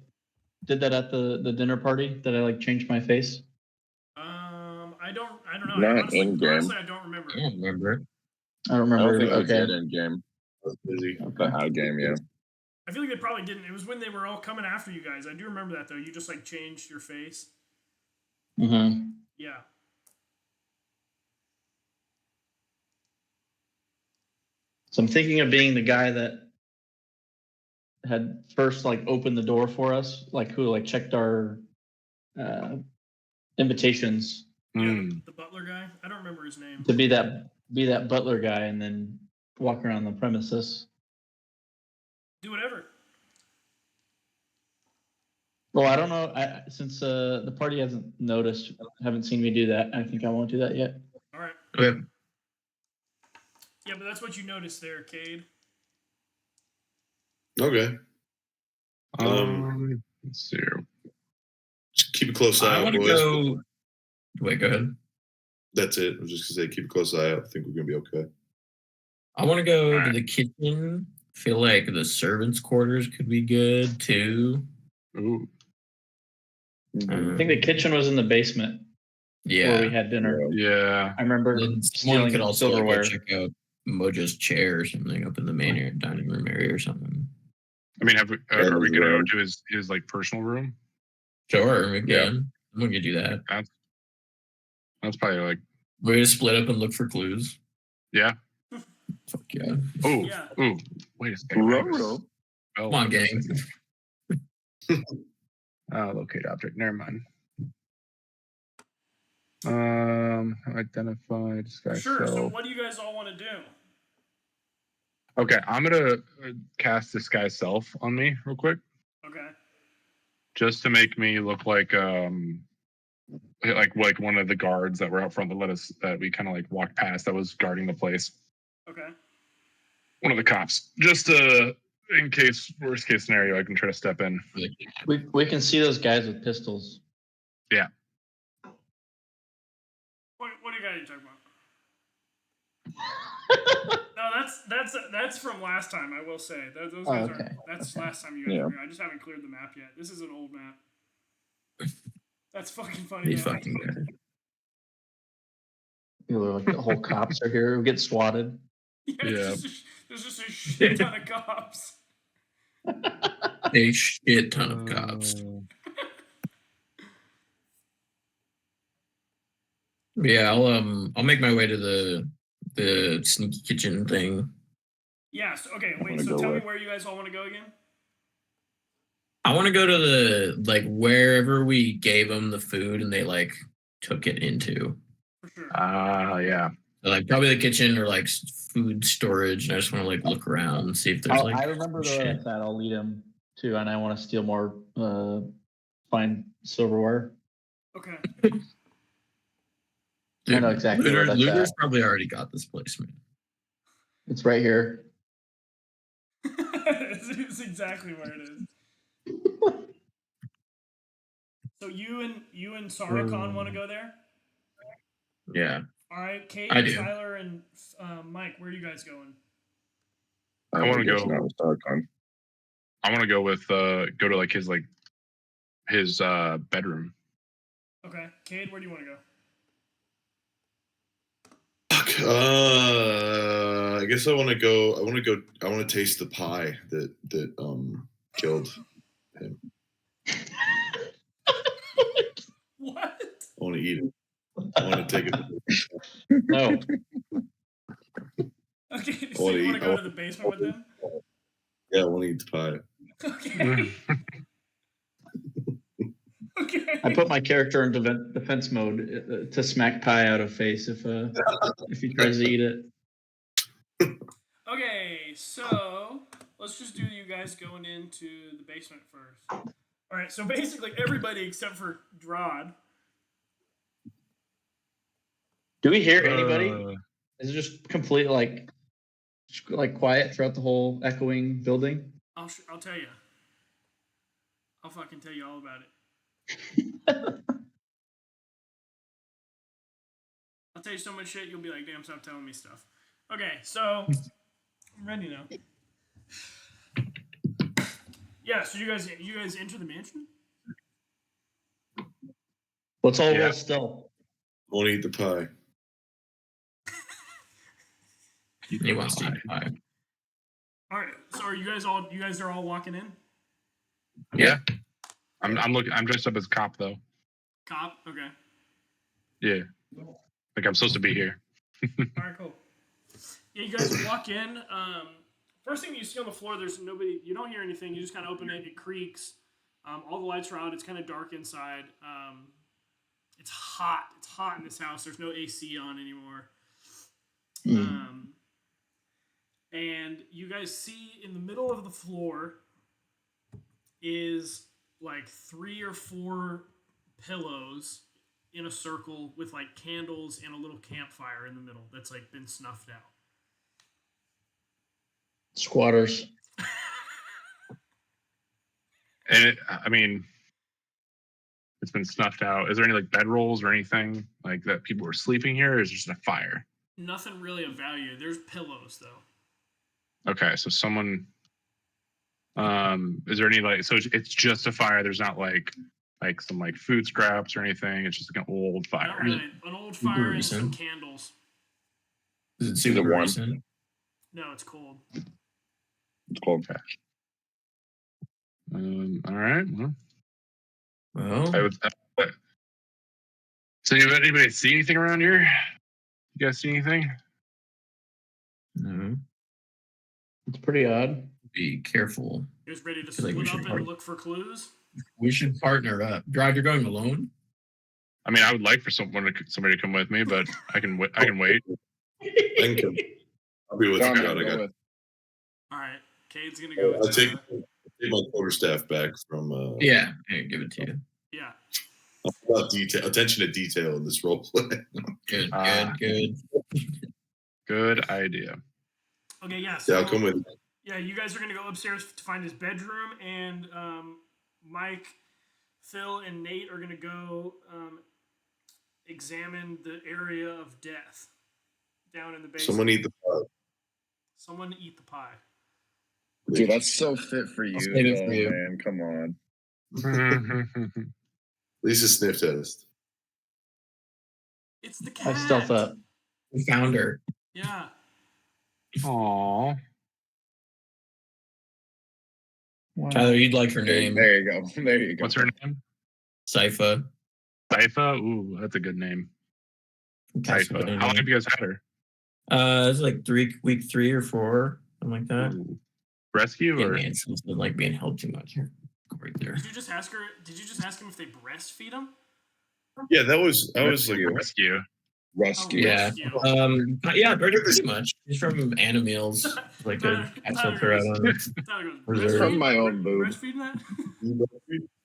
did that at the dinner party? That I like changed my face? I don't know. Not honestly, in-game. honestly, I don't remember. I don't remember. I don't I remember. don't think we Okay. did in game, I was busy. but out game, yeah. I feel like they probably didn't. It was when they were all coming after you guys. I do remember that though. You just like changed your face. Mm-hmm. Yeah. So I'm thinking of being the guy that had first like opened the door for us, like who like checked our invitations Mm. The butler guy. I don't remember his name. to be that butler guy, and then walk around the premises. Do whatever. Well, I don't know. Since the party hasn't noticed, haven't seen me do that. I think I won't do that yet. All right. Okay. Yeah, but that's what you noticed there, Cade. Okay. Let's see. Just keep a close eye I out, want to boys. go. Wait, go ahead. That's it. I was just gonna say, keep a close eye out. I think we're gonna be okay. I want to go to Alright. the kitchen. Feel like the servants' quarters could be good too. Ooh. I think the kitchen was in the basement. where we Yeah. had dinner. Yeah. I remember Then someone stealing could also like, go silverware. check out Mojo's chair or something up in the main dining room area or something. I mean, are we his gonna go room. to his like personal room? Sure, we Yeah. can. Someone could do that. That's probably like, We're gonna split up and look for clues. yeah. Fuck yeah. Oh, Yeah. oh, wait a second. I have a Ruh-roh. spell Come on, for this. gang. Locate object. Never mind. Identify, disguise Sure. So self. what do you guys all want to do? Okay, I'm gonna cast disguise self on me real quick, Okay. just to make me look like one of the guards that were out front that we kind of like walked past that was guarding the place. Okay. One of the cops, just in case worst case scenario, I can try to step in. We can see those guys with pistols. What are you guys talking about? No, that's from last time. I will say those guys okay. are. That's last time you guys Yeah. were here. I just haven't cleared the map yet. This is an old map. That's fucking funny. These though. fucking guys. Like the whole cops are here. We get swatted. Yeah, Yeah. there's just a shit ton of cops. A shit ton of cops. Yeah, I'll make my way to the sneaky kitchen thing. Yes. Okay. Wait. wanna So go tell me with- where you guys all want to go again. I want to go to the like wherever we gave them the food and they like took it into. For sure. Yeah. So, like probably the kitchen or like food storage, and I just want to like look around and see if there's like I remember the shit. that's that. I'll lead him too, and I want to steal more fine silverware. Okay. I know exactly where that's Looter's at. probably already got this place, man. It's right here. It's exactly where it is. So you and Saracon want to go there? Yeah. All right, Kate, I do. Tyler, and Mike, where are you guys going? I wanna guess go- not with Sarkon. I want to go with go to his bedroom. Okay, Cade, where do you want to go? Fuck. I guess I want to go. I want to taste the pie that killed him. What? I want to eat it. I want to take it. No. Okay, so wanna you want eat- to go to the basement with them? Yeah, I want to eat the pie. Okay. Okay. I put my character in defense mode to smack pie out of face if he tries to eat it. Okay, so let's just do you guys going into the basement first. All right, so basically everybody except for Drod. Do we hear anybody? Is it just complete like quiet throughout the whole echoing building? I'll tell you. I'll fucking tell you all about it. I'll tell you so much shit, you'll be like, damn, stop telling me stuff. Okay, so I'm ready now. Yeah, so you guys enter the mansion? Let's all Yeah. roll still. I want to eat the pie. He wants to eat pie. All right, so are you guys are all walking in? Yeah. I'm dressed up as a cop though. Cop, okay. Yeah. Like I'm supposed to be here. All right, cool. Yeah, you guys walk in. First thing you see on the floor, there's nobody. You don't hear anything. You just kind of open it. It creaks. All the lights are out. It's kind of dark inside. It's hot. It's hot in this house. There's no AC on anymore. And you guys see in the middle of the floor is like 3 or 4 pillows in a circle with like candles and a little campfire in the middle that's like been snuffed out. Squatters. And it's been snuffed out. Is there any like bedrolls or anything like that people were sleeping here, or is it just a fire? Nothing really of value. There's pillows though. Okay, so someone is there any like so it's just a fire, there's not like like some like food scraps or anything? It's just like an old fire. Not really. An old fire and some recent. candles. Is it it super warm? recent? No, it's cold. It's cold. All right. Well, I Well, would. So anybody see anything around here? You guys see anything? no. It's pretty odd. Be careful. You guys ready to feel like we split should up and part- look for clues? We should partner up. Drive, you're going alone? I mean, I would like for somebody to come with me, but I can wait. I can wait. I can, I'll be with Tom, you. yeah, I go got. with. All right. Cade's gonna go I'll with take my quarterstaff back from. Yeah, here, give it to you. Yeah. About detail, attention to detail in this role play. Good, Ah. good. Good idea. Okay. Yeah. Yeah, So, I'll come with you. yeah, you guys are gonna go upstairs to find his bedroom, and Mike, Phil, and Nate are gonna go examine the area of death down in the basement. Someone eat the pie. Someone eat the pie. Dude, that's so fit for you, save it though, for you. man. Come on. At least a sniff test. It's the cat. I stealth up. We found her. Yeah. Aww. Tyler, you'd like her name. There you go. There you go. What's her name? Sypha. Sypha? Ooh, that's a good name. Sypha. How long have you guys had her? It's like week 3 or 4, something like that. Ooh. Rescue Yeah, or? man, she doesn't like being held too much. Here, go right there. Did you just ask her? Did you just ask him if they breastfeed him? Yeah, that was. I was like, rescue. Rescue. Yeah. Rescue. Yeah, pretty much. He's from Animals, like a cat shelter out on. Tyler goes, Reserve. From my own you boob. breastfeeding that?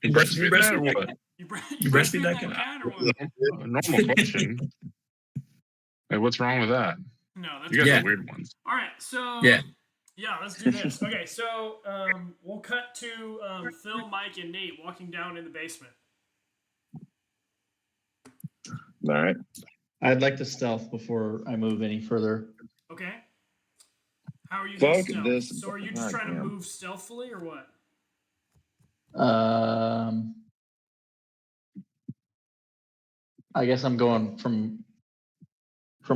You Breastfeed that or what? You You breastfeed that breastfeeding cat? or what? A normal question. Hey, what's wrong with that? No, that's You guys Yeah. are weird ones. all right. So Yeah. let's do this. Okay, so we'll cut to Phil, Mike, and Nate walking down in the basement. All right. I'd like to stealth before I move any further. Okay. How are you going Fuck to stealth? this. So are you just trying to Goddamn. move stealthily or what? I guess I'm going from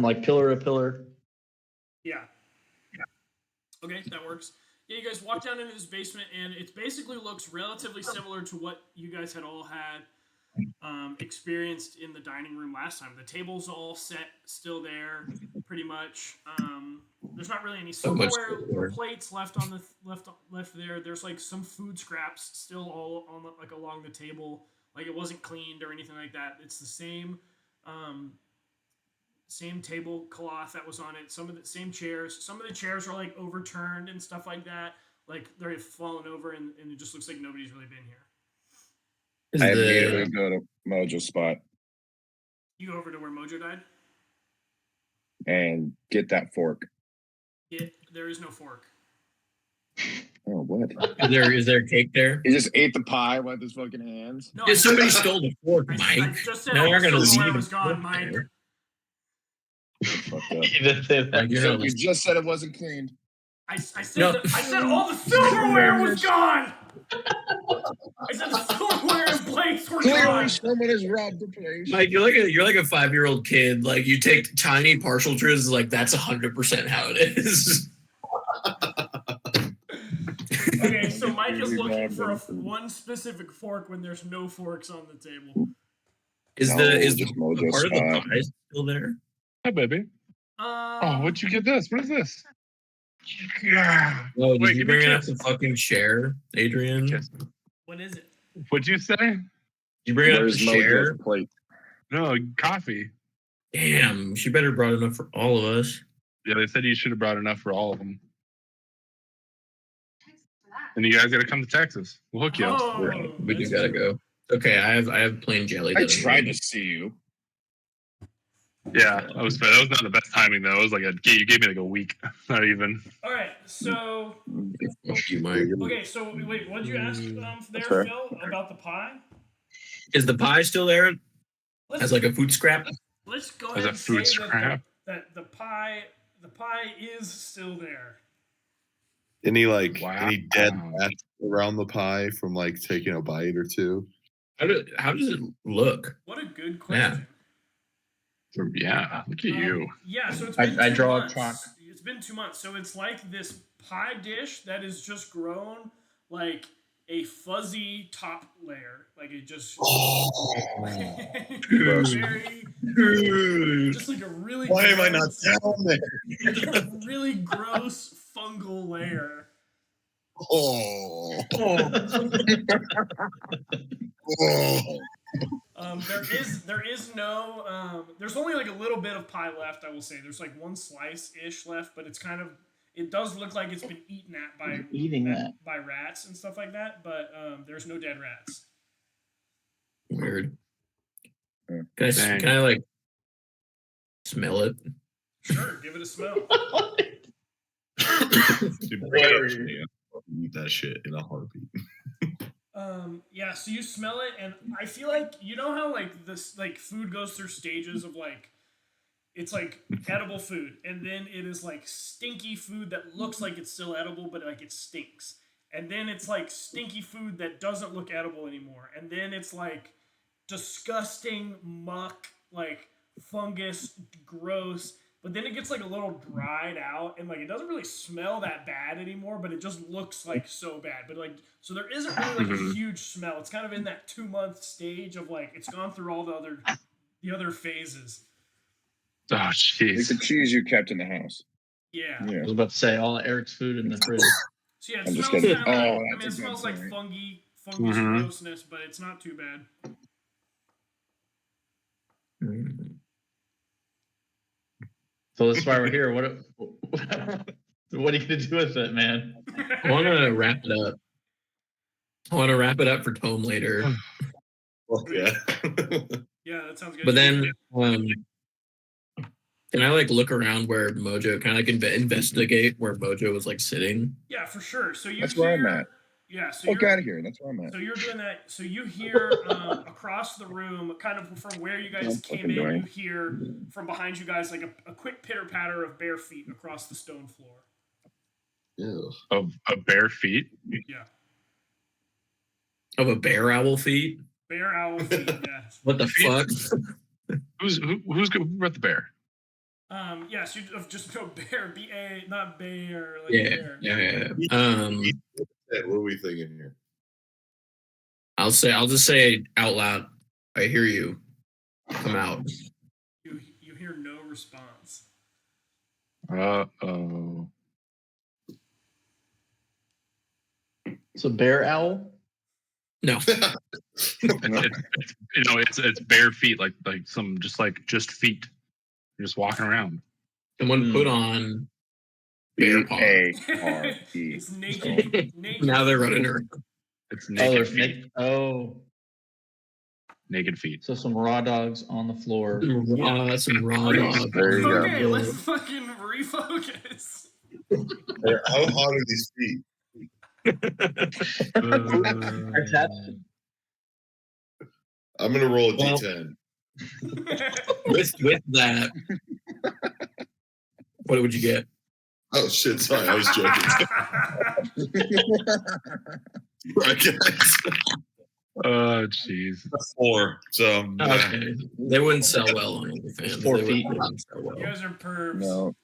like pillar to pillar. Yeah. Okay, that works. Yeah, you guys walk down into this basement, and it basically looks relatively similar to what you guys had all had experienced in the dining room last time. The table's all set, still there, pretty much. There's not really any So much silverware silverware. or plates left on the left there. There's like some food scraps still all on like along the table. Like it wasn't cleaned or anything like that. It's the same. Same tablecloth that was on it. Some of the same chairs. Some of the chairs are like overturned and stuff like that. Like they're fallen over, and it just looks like nobody's really been here. Is I the immediately go to Mojo's spot You go over to where Mojo died. and get that fork. There is no fork. Oh, what? is there cake there? He just ate the pie with his fucking hands. No, Yeah, somebody stole the fork, I Mike. just said Now all you're the gonna silverware leave was the gone, fork Mike. there. Fucked up. You just say that. Like, you're not You just said it wasn't cleaned. I said No. I said all the silverware was gone. I said the silverware and plates were Clearly, gone. someone has robbed the place. Mike, you're like a 5-year-old kid. Like you take tiny partial truths, like that's 100% how it is. Okay, so Mike is looking for one specific fork when there's no forks on the table. Is No, the just Mojo's part of the spot. pie still there? Hi, baby. Oh, what'd you get this? What is this? Yeah. Oh, did Wait, you give me bring a out kiss. the fucking chair, Adrian? Kiss. What is it? What'd you say? Did you bring out the Where's chair? Mojo's plate? No, coffee. Damn, she better brought enough for all of us. Yeah, they said you should have brought enough for all of them. And you guys got to come to Texas. We'll hook you up. Oh, We do that's gotta true. go. Okay, I have plain jelly. I that I'm tried gonna- to see you. Yeah, that was not the best timing though. It was like you gave me like a week, not even. All right, so Fuck you, Mike. okay, so wait, what'd you ask there, fair. Phil, about the pie? Is the pie still there Let's, as like a food scrap? let's go As ahead a and food say scrap? that the pie is still there. Any Wow. any dead rats around the pie from like taking a bite or two? How does it look? What a good question. Yeah, look at you. Yeah, so it's I- been I 2 draw a months. chalk. It's been 2 months. So it's like this pie dish that is just grown like a fuzzy top layer. Like it just very Dude, just like a really why am I not gross- down there? really gross fungal layer. Oh. There is no there's only like a little bit of pie left. I will say there's like one slice ish left, but it's kind of it does look like it's been eaten at by rats and stuff like that. But there's no dead rats. Weird. Yeah. Can I like smell it? Sure, give it a smell. Dude, bring it up to me. I'll eat that shit in a heartbeat. Yeah, so you smell it, and I feel like you know how like this like food goes through stages of like it's like edible food, and then it is like stinky food that looks like it's still edible, but like it stinks. And then it's like stinky food that doesn't look edible anymore. And then it's like disgusting muck, like fungus, gross. But then it gets like a little dried out, and like it doesn't really smell that bad anymore, but it just looks like so bad. But like, so there isn't really like a huge smell. It's kind of in that 2 month stage of like it's gone through all the other phases. Oh, Like jeez. the cheese you kept in the house. Yeah. I Yeah. was about to say all Eric's food in the fridge. So yeah, it I'm just smells kidding. kind of like, Oh, I mean, that's it a good smells like point. fungus Mhm. grossness, but it's not too bad. So that's why we're here. What are you gonna do with it, man? I want to wrap it up. I want to wrap it up for Tome later. Fuck yeah. Yeah, that sounds good. But then, can I like look around where Mojo? Can I like investigate where Mojo was like sitting? Yeah, for sure. So you That's hear, where I'm at. Yeah, so Fuck you're out of here. That's where I'm at. so you're doing that. So you hear across the room, kind of from where you guys I'm came fucking in, doing. you hear from behind you guys like a quick pitter patter of bare feet across the stone floor. Ew. Of bare feet. Yeah, Of a bear owl feet? bare owl feet. Yeah. What the fuck? Who's who brought the bear? Yes, you just no bear, B-A, not bear, like Yeah, bear. yeah. Hey, what are we thinking here? I'll just say out loud. I hear you. Come out. You hear no response. Oh. It's a bear owl. No. It's bare feet, like just feet. You're just walking around. Someone put on bear paw. B-A-R-E. It's naked. Now they're running around. It's Oh, naked there's feet. Naked feet. So some raw dogs on the floor. Some raw dog. There you go. Okay, let's fucking refocus. How hot are these feet? I'm gonna roll a Well- D10. With that, what would you get? Oh shit! Sorry, I was joking. I guess Oh, jeez. 4. So Okay. They wouldn't sell well on OnlyFans. 4 They feet. wouldn't sell You well. guys are pervs. No.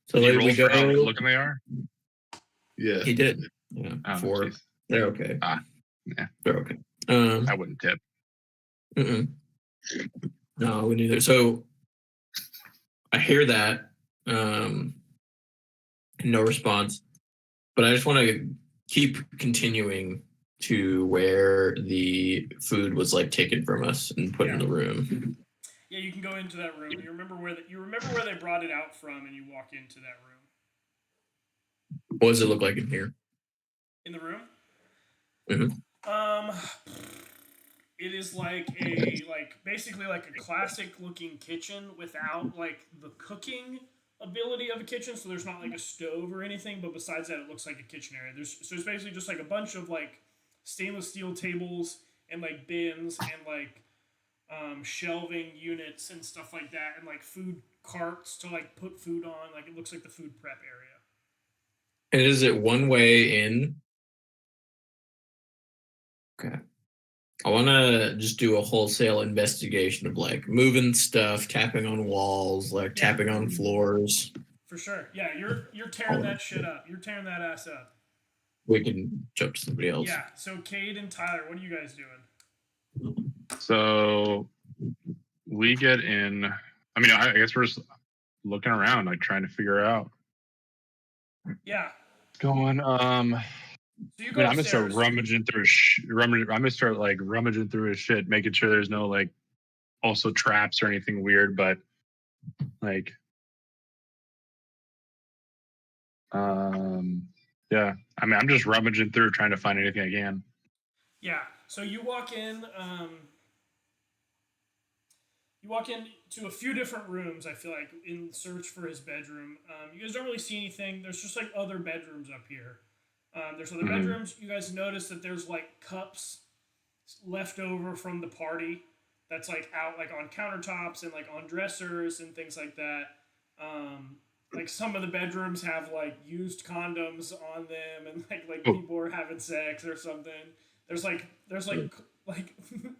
So Did you like, roll we for how go. good looking they are? yeah. He did. Yeah, Oh, 4. jeez. They're okay. Yeah. They're okay. I wouldn't tip. No, I wouldn't either. So I hear that. No response. But I just want to keep continuing to where the food was like taken from us and put in the room. Yeah, you can go into that room. You remember where they brought it out from, and you walk into that room. What does it look like in here? In the room? Mhm. It is basically like a classic looking kitchen without like the cooking ability of a kitchen. So there's not like a stove or anything, but besides that, it looks like a kitchen area. So it's basically just like a bunch of like stainless steel tables and like bins and like shelving units and stuff like that, and like food carts to like put food on. Like it looks like the food prep area. And is it one way in? Okay. I want to just do a wholesale investigation of like moving stuff, tapping on walls, like tapping on floors. For sure. Yeah, you're tearing that shit up. You're tearing that ass up. We can jump to somebody else. Yeah. So Cade and Tyler, what are you guys doing? So we get in. I mean, I guess we're just looking around, like trying to figure out. Yeah. Going. So you I go mean, I'm gonna upstairs. start rummaging through. I'm gonna start like rummaging through his shit, making sure there's no like also traps or anything weird. But like, yeah. I mean, I'm just rummaging through, trying to find anything I can. Yeah. So you walk in. You walk into a few different rooms. I feel like in search for his bedroom. You guys don't really see anything. There's just like other bedrooms up here. There's other bedrooms. You guys notice that there's like cups left over from the party that's like out like on countertops and like on dressers and things like that. Like some of the bedrooms have like used condoms on them and like people are having sex or something. There's like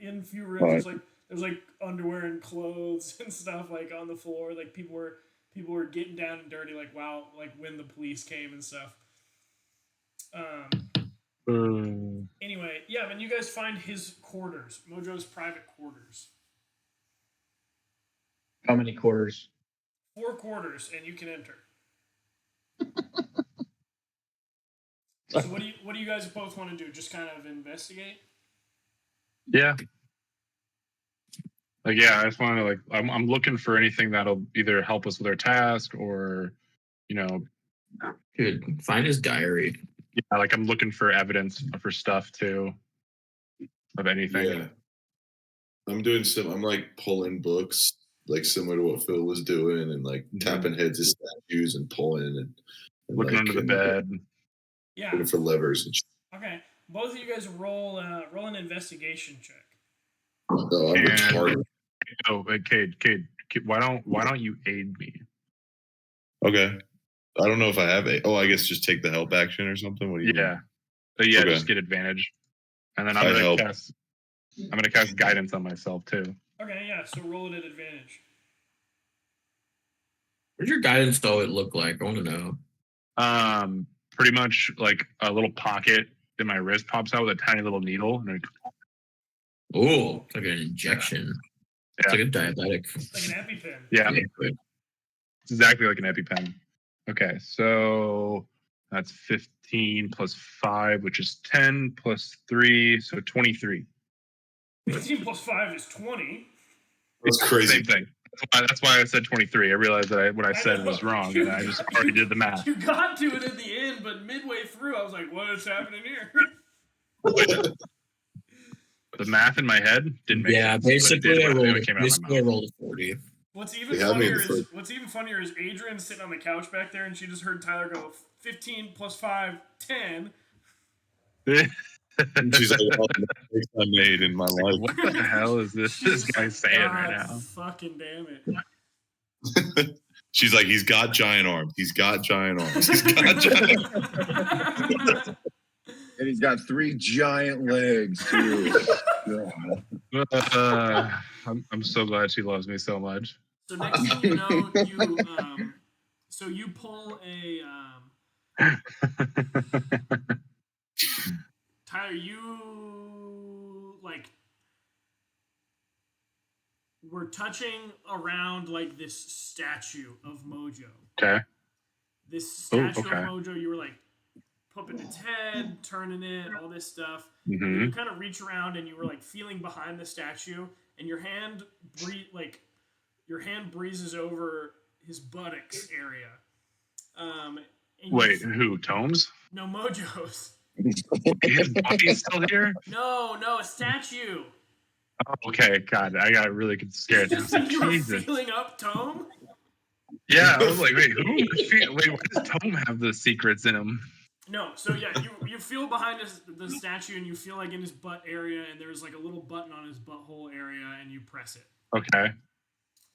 in few rooms there's like underwear and clothes and stuff like on the floor. Like people were getting down and dirty like wow like when the police came and stuff. Anyway, yeah, and you guys find his quarters, Mojo's private quarters. How many quarters? 4 quarters, and you can enter. So what do you guys both want to do? Just kind of investigate? Yeah. Like, yeah, I just want to like, I'm looking for anything that'll either help us with our task or, Dude, find his diary. Yeah, like I'm looking for evidence for stuff too, of anything. Yeah. I'm like pulling books, like similar to what Phil was doing, and like tapping heads of statues and pulling and looking like, under the bed. Yeah. Looking for levers and shit. Okay. Both of you guys roll an investigation check. Oh, I'm retarded. Oh, Cade, why don't you aid me? Okay. I don't know if I have a. Oh, I guess just take the help action or something. What do you mean? Yeah, Okay. just get advantage, and then I'm gonna cast guidance on myself too. Okay, yeah. So roll it at advantage. What's your guidance always look like? I want to know. Pretty much like a little pocket in my wrist pops out with a tiny little needle. And Oh, it's like an injection. Yeah. It's like a diabetic. It's like an EpiPen. Yeah. It's exactly like an EpiPen. Okay, so that's 15 plus 5, which is 10 plus 3, so 23. 15 plus 5 is 20. That's crazy. Same thing. That's why I said 23. I realized that what I said was wrong, and I just already did the math. You got to it at the end, but midway through, I was like, what is happening here? The math in my head didn't make sense. Basically, I rolled a 40. What's even funnier is Adrian's sitting on the couch back there, and she just heard Tyler go 15 plus 5, 10. She's like, oh, the mistakes I made in my life. What the hell is this guy saying right now? Fucking damn it. She's like, he's got giant arms. He's got giant arms. He's got giant arms. And he's got 3 giant legs, too. I'm so glad she loves me so much. So next thing you know, you pull a Tyler, you like were touching around like this statue of Mojo. Okay. This statue of Mojo, you were like pumping its head, turning it, all this stuff. Mm-hmm. You kind of reach around and you were like feeling behind the statue, and your hand breezes over his buttocks area. Wait, who? Tomes? No, Mojo's. His body's still here? No, a statue. Oh, okay, God, I got really scared. You were feeling up Tome? Yeah, I was like, wait, why does Tome have the secrets in him? No, so yeah, you feel behind the statue and you feel like in his butt area, and there's like a little button on his butthole area, and you press it. Okay.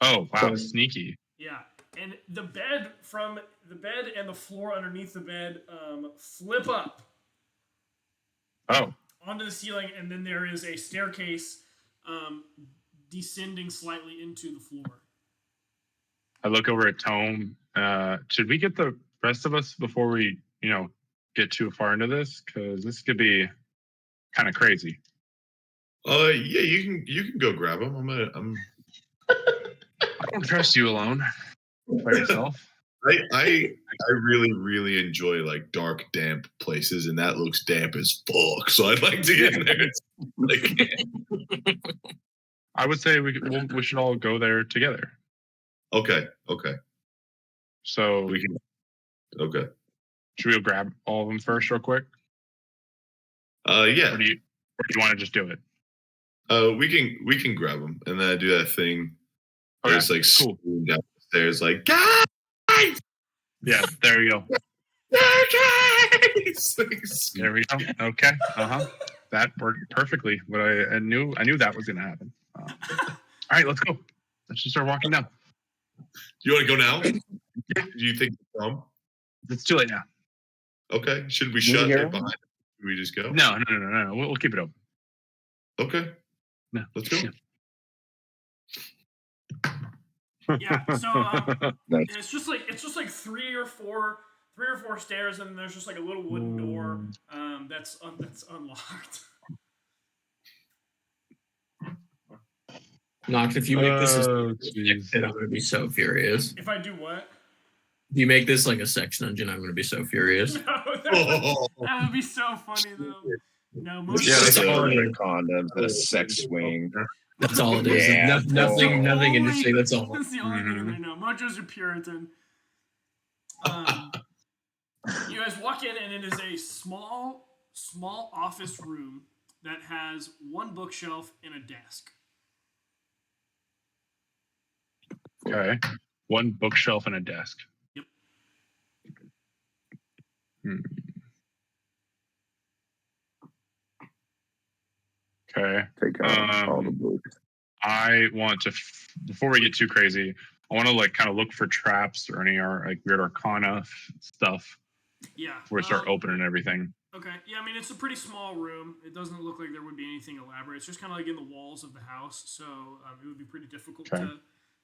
Oh, wow, sneaky. Yeah, and the bed and the floor underneath the bed flip up. Oh. onto the ceiling, and then there is a staircase descending slightly into the floor. I look over at Tome. Should we get the rest of us before we, get too far into this? Because this could be kind of crazy. Yeah, you can go grab him. I don't trust you alone by yourself. I really, really enjoy like dark, damp places, and that looks damp as fuck. So I'd like to get in there. Like, I would say we should all go there together. okay. So We can. Okay. should we go grab all of them first, real quick? Yeah. Or do you want to just do it? We can grab them, and then I do that thing. Okay, It's like cool. screaming down the stairs, like guys. Yeah, there we go. There we go. Okay. That worked perfectly. But I knew that was gonna happen. All right, let's go. Let's just start walking down. You want to go now? Yeah. Do you think It's too late now. Okay. Should we You shut hear it behind? Should we just go? No. We'll keep it open. Okay. No. Let's go. Yeah, so Nice. it's just like three or four stairs, and there's just like a little wooden door that's unlocked. Nox, if you make this a jeez. section, I'm gonna be so furious. If I do what? If you make this like a sex dungeon, I'm gonna be so furious. No, that would be so funny though. No, most Yeah, that's all it is. condoms, a sex swing. That's all it is. Yeah, Nothing Only- interesting. That's all. That's the only thing I know. Mojo's a Puritan. You guys walk in, and it is a small office room that has one bookshelf and a desk. Okay. One bookshelf and a desk. Yep. Okay. Take out all the books. I want to, before we get too crazy, I want to like kind of look for traps or any like weird arcana stuff Yeah. before we start opening everything. Okay. Yeah, I mean it's a pretty small room. It doesn't look like there would be anything elaborate. It's just kind of like in the walls of the house, so it would be pretty difficult Okay. to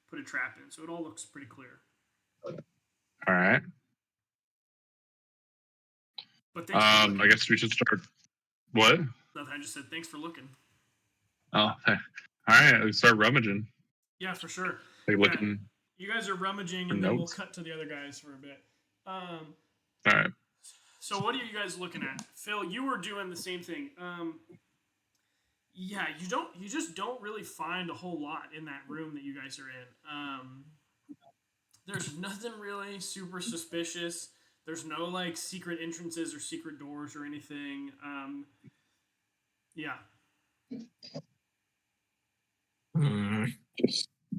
put a trap in. So it all looks pretty clear. All right. But thanks for looking. I guess we should start. What? Nothing. I just said thanks for looking. Oh, all right. Let's start rummaging. Yeah, for sure. Like Yeah. looking. You guys are rummaging, For and then we'll notes? cut to the other guys for a bit. All right. So what are you guys looking at? Phil, you were doing the same thing. Yeah, you just don't really find a whole lot in that room that you guys are in. There's nothing really super suspicious. There's no like secret entrances or secret doors or anything. Yeah.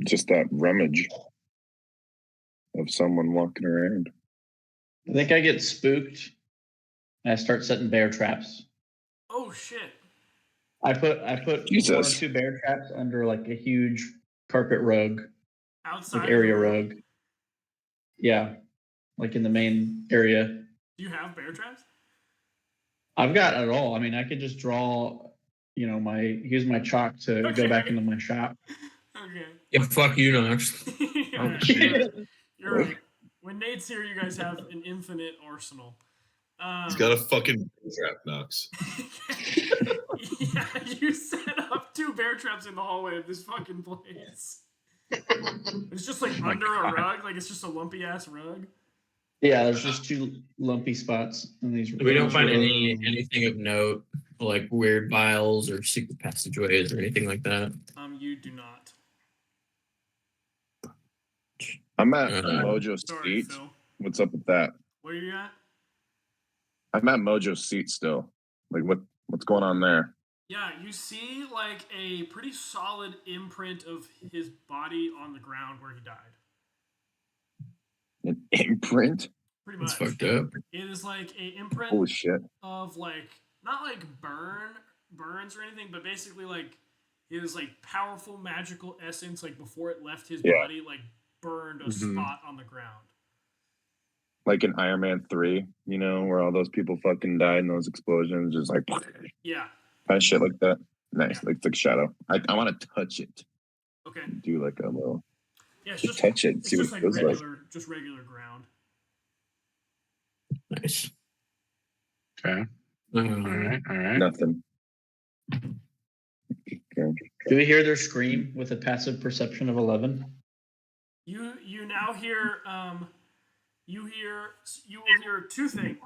Just that rummage of someone walking around. I think I get spooked. And I start setting bear traps. Oh shit. I put one or Jesus. two bear traps under like a huge carpet rug, Outside like area of the room? rug. Yeah, like in the main area. Do you have bear traps? I've got it all. I mean, I could just draw, use my chalk to Okay. go back into my shop. Okay. Yeah, fuck you, Nox. Yeah, shit. You're right. When Nate's here, you guys have an infinite arsenal. He's got a fucking trap, Knox. Yeah, you set up 2 bear traps in the hallway of this fucking place. It's just like my under a God. rug, like it's just a lumpy ass rug. Yeah, there's just 2 lumpy spots in these. We don't find anything of note, like weird vials or secret passageways or anything like that. You do not. I'm at Uh-huh. Mojo's Sorry, seat. Phil. What's up with that? Where you at? I'm at Mojo's seat still. Like what's going on there? Yeah, you see like a pretty solid imprint of his body on the ground where he died. An imprint? Pretty That's much. fucked up. It is like a imprint Holy shit. of like not like burns or anything, but basically like his like powerful magical essence, like before it left his Yeah. body, like burned a Mhm. spot on the ground. Like in Iron Man 3, where all those people fucking died in those explosions, just like Yeah, Kind of shit like that. Nice, like the shadow. I want to touch it. Okay. Do like a little. Yeah, it's Just just touch it. it's See what just it like feels like. regular ground. Nice. Okay. All right. All right. Nothing. Okay. Do we hear their scream with a passive perception of 11? You now hear you will hear two things.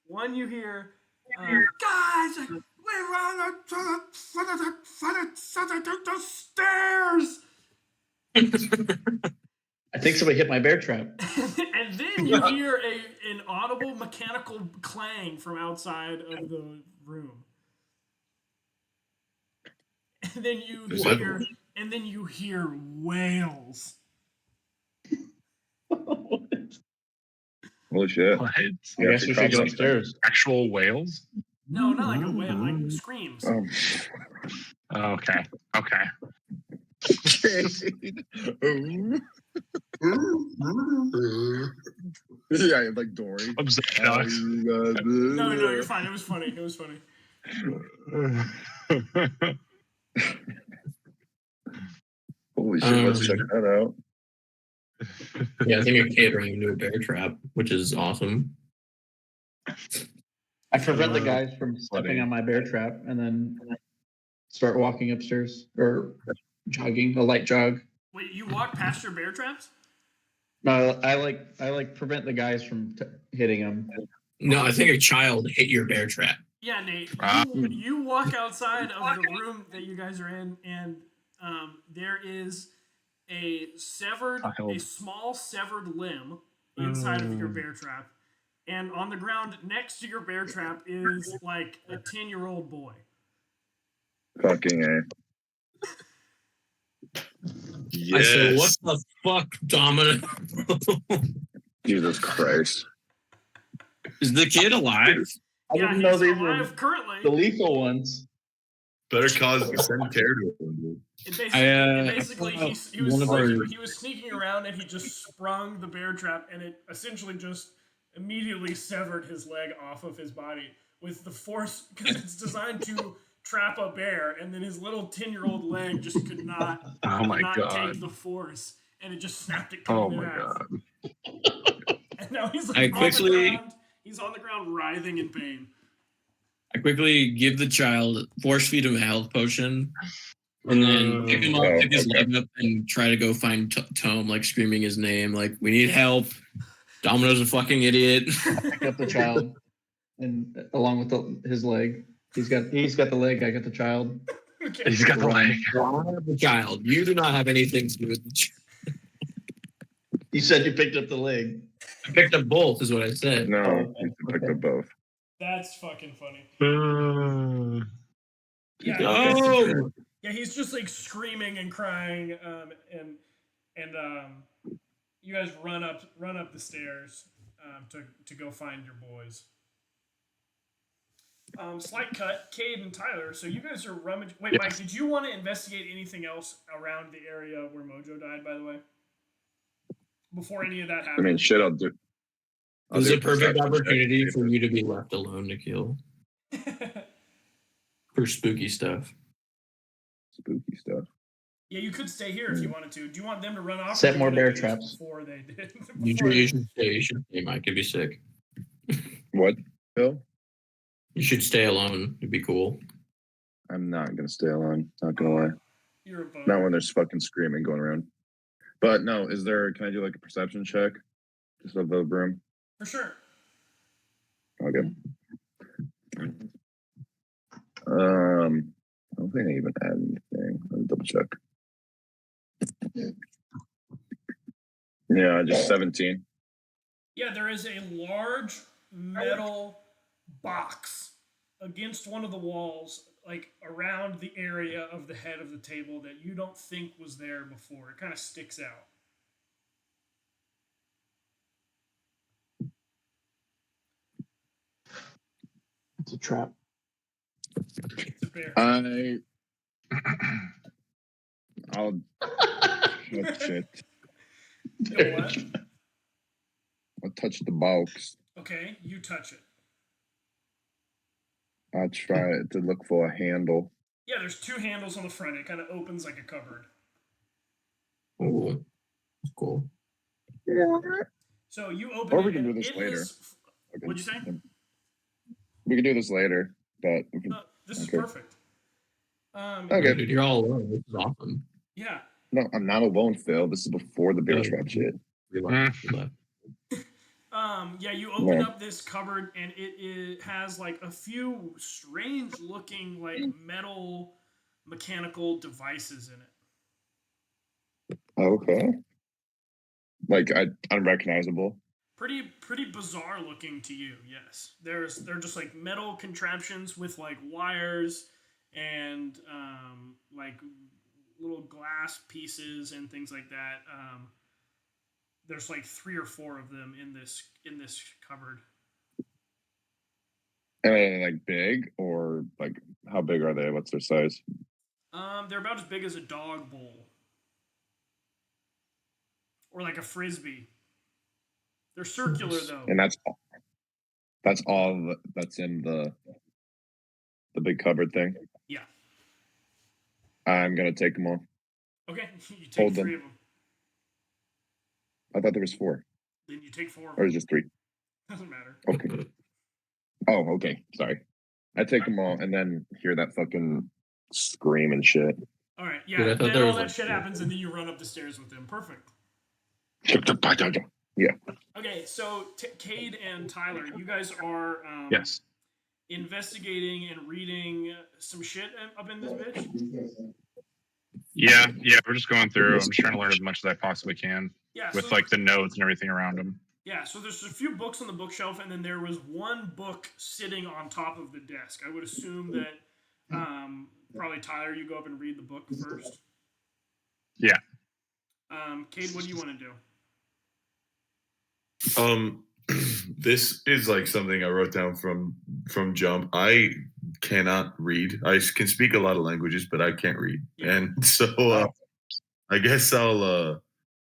One, you hear guys, we run to the stairs. I think somebody hit my bear trap. And then you hear an audible mechanical clang from outside of the room. And then you hear wails. Holy shit. What? I guess we should go upstairs. Actual whales? No, not like a wail, like screams. Okay. Okay. Yeah, like Dory. I'm sorry. No, you're fine. It was funny. It was funny. Holy shit, let's check that out. Yeah, I think you're catering to a bear trap, which is awesome. I prevent the guys from stepping on my bear trap and then start walking upstairs or jogging, a light jog. Wait, you walk past your bear traps? No, I like prevent the guys from hitting them. No, I think a child hit your bear trap. Yeah, Nate. You walk outside of the room that you guys are in, and there is a small severed limb inside of your bear trap, and on the ground next to your bear trap is like a 10-year-old boy. Fucking A. I said, what the fuck, Domino? Jesus Christ. Is the kid alive? I didn't know these were currently the lethal ones. Better cause a cemetery to him. Basically, he was sneaking around and he just sprung the bear trap, and it essentially just immediately severed his leg off of his body with the force, because it's designed to trap a bear, and then his little 10-year-old leg just could not take the force, and it just snapped it clean in half. And now he's like he's on the ground writhing in pain. I quickly give the child, force feed him a health potion, and then pick him up, pick his leg up, and try to go find Tome, like screaming his name, like, we need help. Domino's a fucking idiot. Pick up the child, and along with his leg. He's got the leg. I got the child. Okay. He's got the leg. I have the child. You do not have anything to do with the child. You said you picked up the leg. I picked up both, is what I said. No, you picked up both. That's fucking funny. Yeah, no! Yeah, he's just like screaming and crying, and you guys run up the stairs to go find your boys. Slight cut, Cade and Tyler. So you guys are rummaging. Wait, Mike, did you want to investigate anything else around the area where Mojo died, by the way? Before any of that happened? I mean, shit, I'll do. It was a perfect opportunity for you to be left alone, Nikhil. For spooky stuff. Spooky stuff. Yeah, you could stay here if you wanted to. Do you want them to run off? Set more bear traps. Before they did. You should stay, Mike. It'd be sick. What, Phil? You should stay alone. It'd be cool. I'm not gonna stay alone. Not gonna lie. You're a bug. Not when there's fucking screaming going around. But no, can I do like a perception check? Just of the room? For sure. Okay. I don't think I even had anything. Let me double check. Yeah, just 17. Yeah, there is a large metal box against one of the walls, like around the area of the head of the table, that you don't think was there before. It kind of sticks out. It's a trap. It's a bear. I'll touch it. You know what? I'll touch the box. Okay, you touch it. I'll try to look for a handle. Yeah, there's 2 handles on the front. It kind of opens like a cupboard. Ooh, cool. So you open Or it. we can do and this it later. is- What'd you say? We can do this later, but we can, This is Okay. perfect. Okay. Dude, you're all alone. This is awesome. Yeah. no, I'm not alone, Phil. This is before the bear Yeah. trap shit. We left. Yeah, you open Yeah. up this cupboard and it has like a few strange looking like metal mechanical devices in it. Okay. Like unrecognizable. Pretty bizarre looking to you, yes. They're just like metal contraptions with like wires and like little glass pieces and things like that. There's like 3 or 4 of them in this cupboard. Like big or like how big are they? What's their size? They're about as big as a dog bowl. Or like a frisbee. They're circular though. And that's all that's in the big cupboard thing. Yeah. I'm gonna take them all. Okay, you take Hold 3 them. of them. I thought there was 4. Then you take 4 of Or them. is it just 3? Doesn't matter. Okay. Oh, okay. Sorry. I take them all and then hear that fucking scream and shit. All right, yeah. Dude, I thought Then there all was, that like, shit happens, and then you run up the stairs with them. Perfect. Yeah. Okay, so Cade and Tyler, you guys are Yes. investigating and reading some shit up in this bitch. Yeah. We're just going through. I'm just trying to learn as much as I possibly can Yeah, with so, like the notes and everything around them. yeah. So there's a few books on the bookshelf, and then there was one book sitting on top of the desk. I would assume that probably Tyler, you go up and read the book first. Yeah. Cade, what do you want to do? This is like something I wrote down from Jump. I cannot read. I can speak a lot of languages, but I can't read. Yeah. And so I guess I'll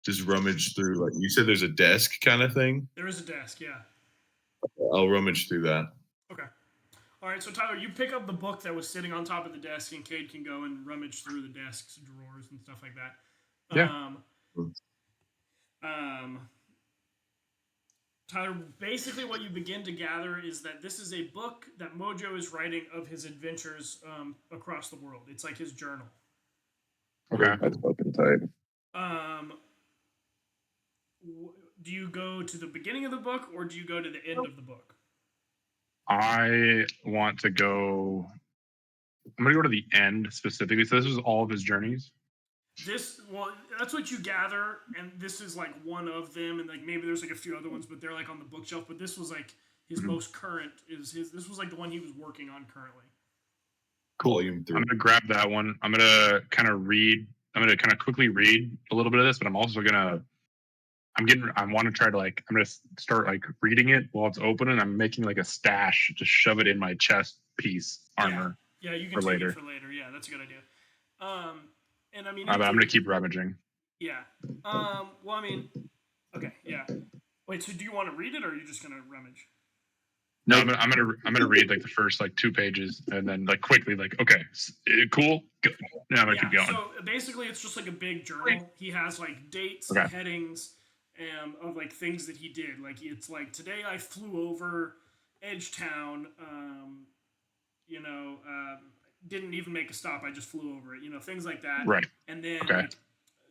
just rummage through. Like you said, there's a desk kind of thing. There is a desk, yeah. I'll rummage through that. Okay. All right, so Tyler, you pick up the book that was sitting on top of the desk, and Cade can go and rummage through the desk's drawers and stuff like that. Yeah. Tyler, basically what you begin to gather is that this is a book that Mojo is writing of his adventures across the world. It's like his journal. Okay. That's fucking tight. Do you go to the beginning of the book, or do you go to the end of the book? I want to go. I'm gonna go to the end specifically. So this is all of his journeys. Well, that's what you gather, and this is like one of them, and like maybe there's like a few other ones, but they're like on the bookshelf. But this was like his most current. This was like the one he was working on currently. Cool. Volume 3. I'm gonna grab that one. I'm gonna kind of read. I'm gonna kind of quickly read a little bit of this, but I'm also gonna. I want to try to like. I'm gonna start like reading it while it's open, and I'm making like a stash to shove it in my chest piece armor. Yeah, you can for take later. it for later. Yeah, that's a good idea. And I mean, I'm gonna keep rummaging. Yeah. Well, I mean, okay. Yeah. Wait. So, do you want to read it, or are you just gonna rummage? No, I'm gonna read like the first like 2 pages, and then like quickly like okay, cool. Go. Now I'm gonna keep going. So basically, it's just like a big journal. He has like dates and headings of like things that he did. Like it's like today I flew over Edgetown. Didn't even make a stop. I just flew over it. Things like that. Right. And then like,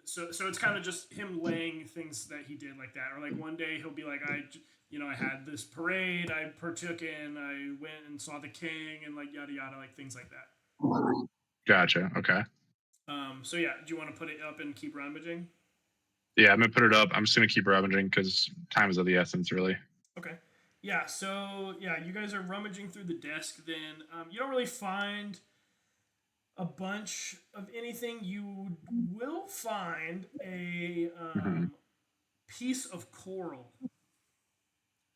so it's kind of just him laying things that he did like that. Or like one day he'll be like, I had this parade I partook in. I went and saw the king and like yada yada, like things like that. Gotcha. Okay. So yeah, do you want to put it up and keep rummaging? Yeah, I'm gonna put it up. I'm just gonna keep rummaging because time is of the essence, really. Okay. Yeah. So yeah, you guys are rummaging through the desk. Then you don't really find a bunch of anything. You will find a piece of coral.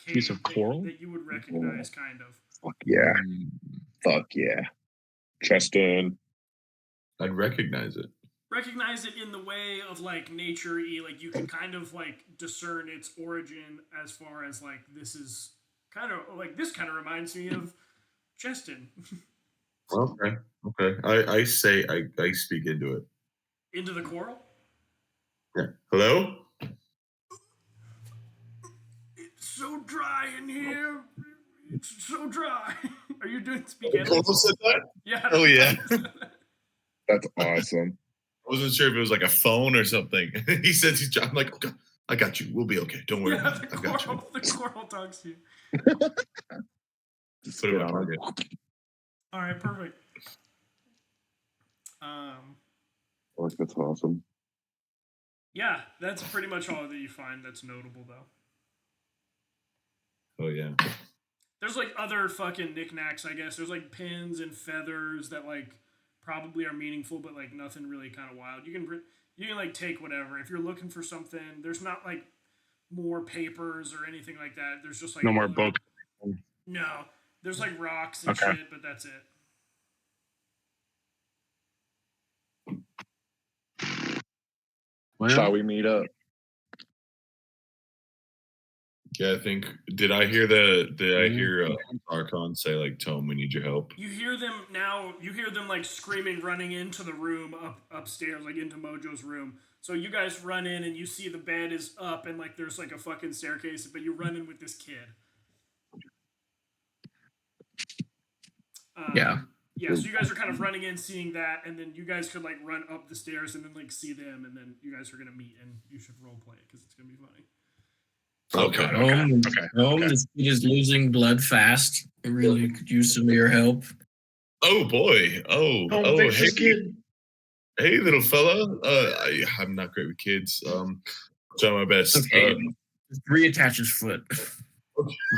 Piece of coral that you would recognize, kind of. Fuck yeah. Fuck yeah. Tristan. I'd recognize it. Recognize it in the way of like nature-y, like you can kind of like discern its origin as far as like this is kind of like this kind of reminds me of Cheston. Okay. I say I speak into it. Into the coral? Yeah. Hello? It's so dry in here. It's so dry. Are you doing speak Coral animal? said that? Yeah. Oh, yeah. That's awesome. I wasn't sure if it was like a phone or something. He said he's. I'm like, okay, I got you. We'll be okay. Don't worry Yeah, about it. I got you. the coral talks to you. Just put it in my pocket. All right, perfect. Like, that's awesome. Yeah, that's pretty much all that you find that's notable, though. Oh yeah. There's like other fucking knickknacks, I guess. There's like pins and feathers that like probably are meaningful, but like nothing really kind of wild. You can like take whatever. If you're looking for something, there's not like more papers or anything like that. There's just like No more other- book. No, there's like rocks and Okay. shit, but that's it. Well, Shall we meet up? Yeah, I think. Did I hear Archon say like, "Tome, we need your help"? You hear them now. You hear them like screaming, running into the room upstairs, like into Mojo's room. So you guys run in and you see the bed is up and like there's like a fucking staircase, but you run in with this kid. Yeah. Yeah, so you guys are kind of running in, seeing that, and then you guys could like run up the stairs and then like see them, and then you guys are gonna meet, and you should role play it because it's gonna be funny. Okay. This kid is losing blood fast. I really could use some of your help. Oh boy. Hey, little fella. I'm not great with kids. Try my best. Okay. Reattach his foot.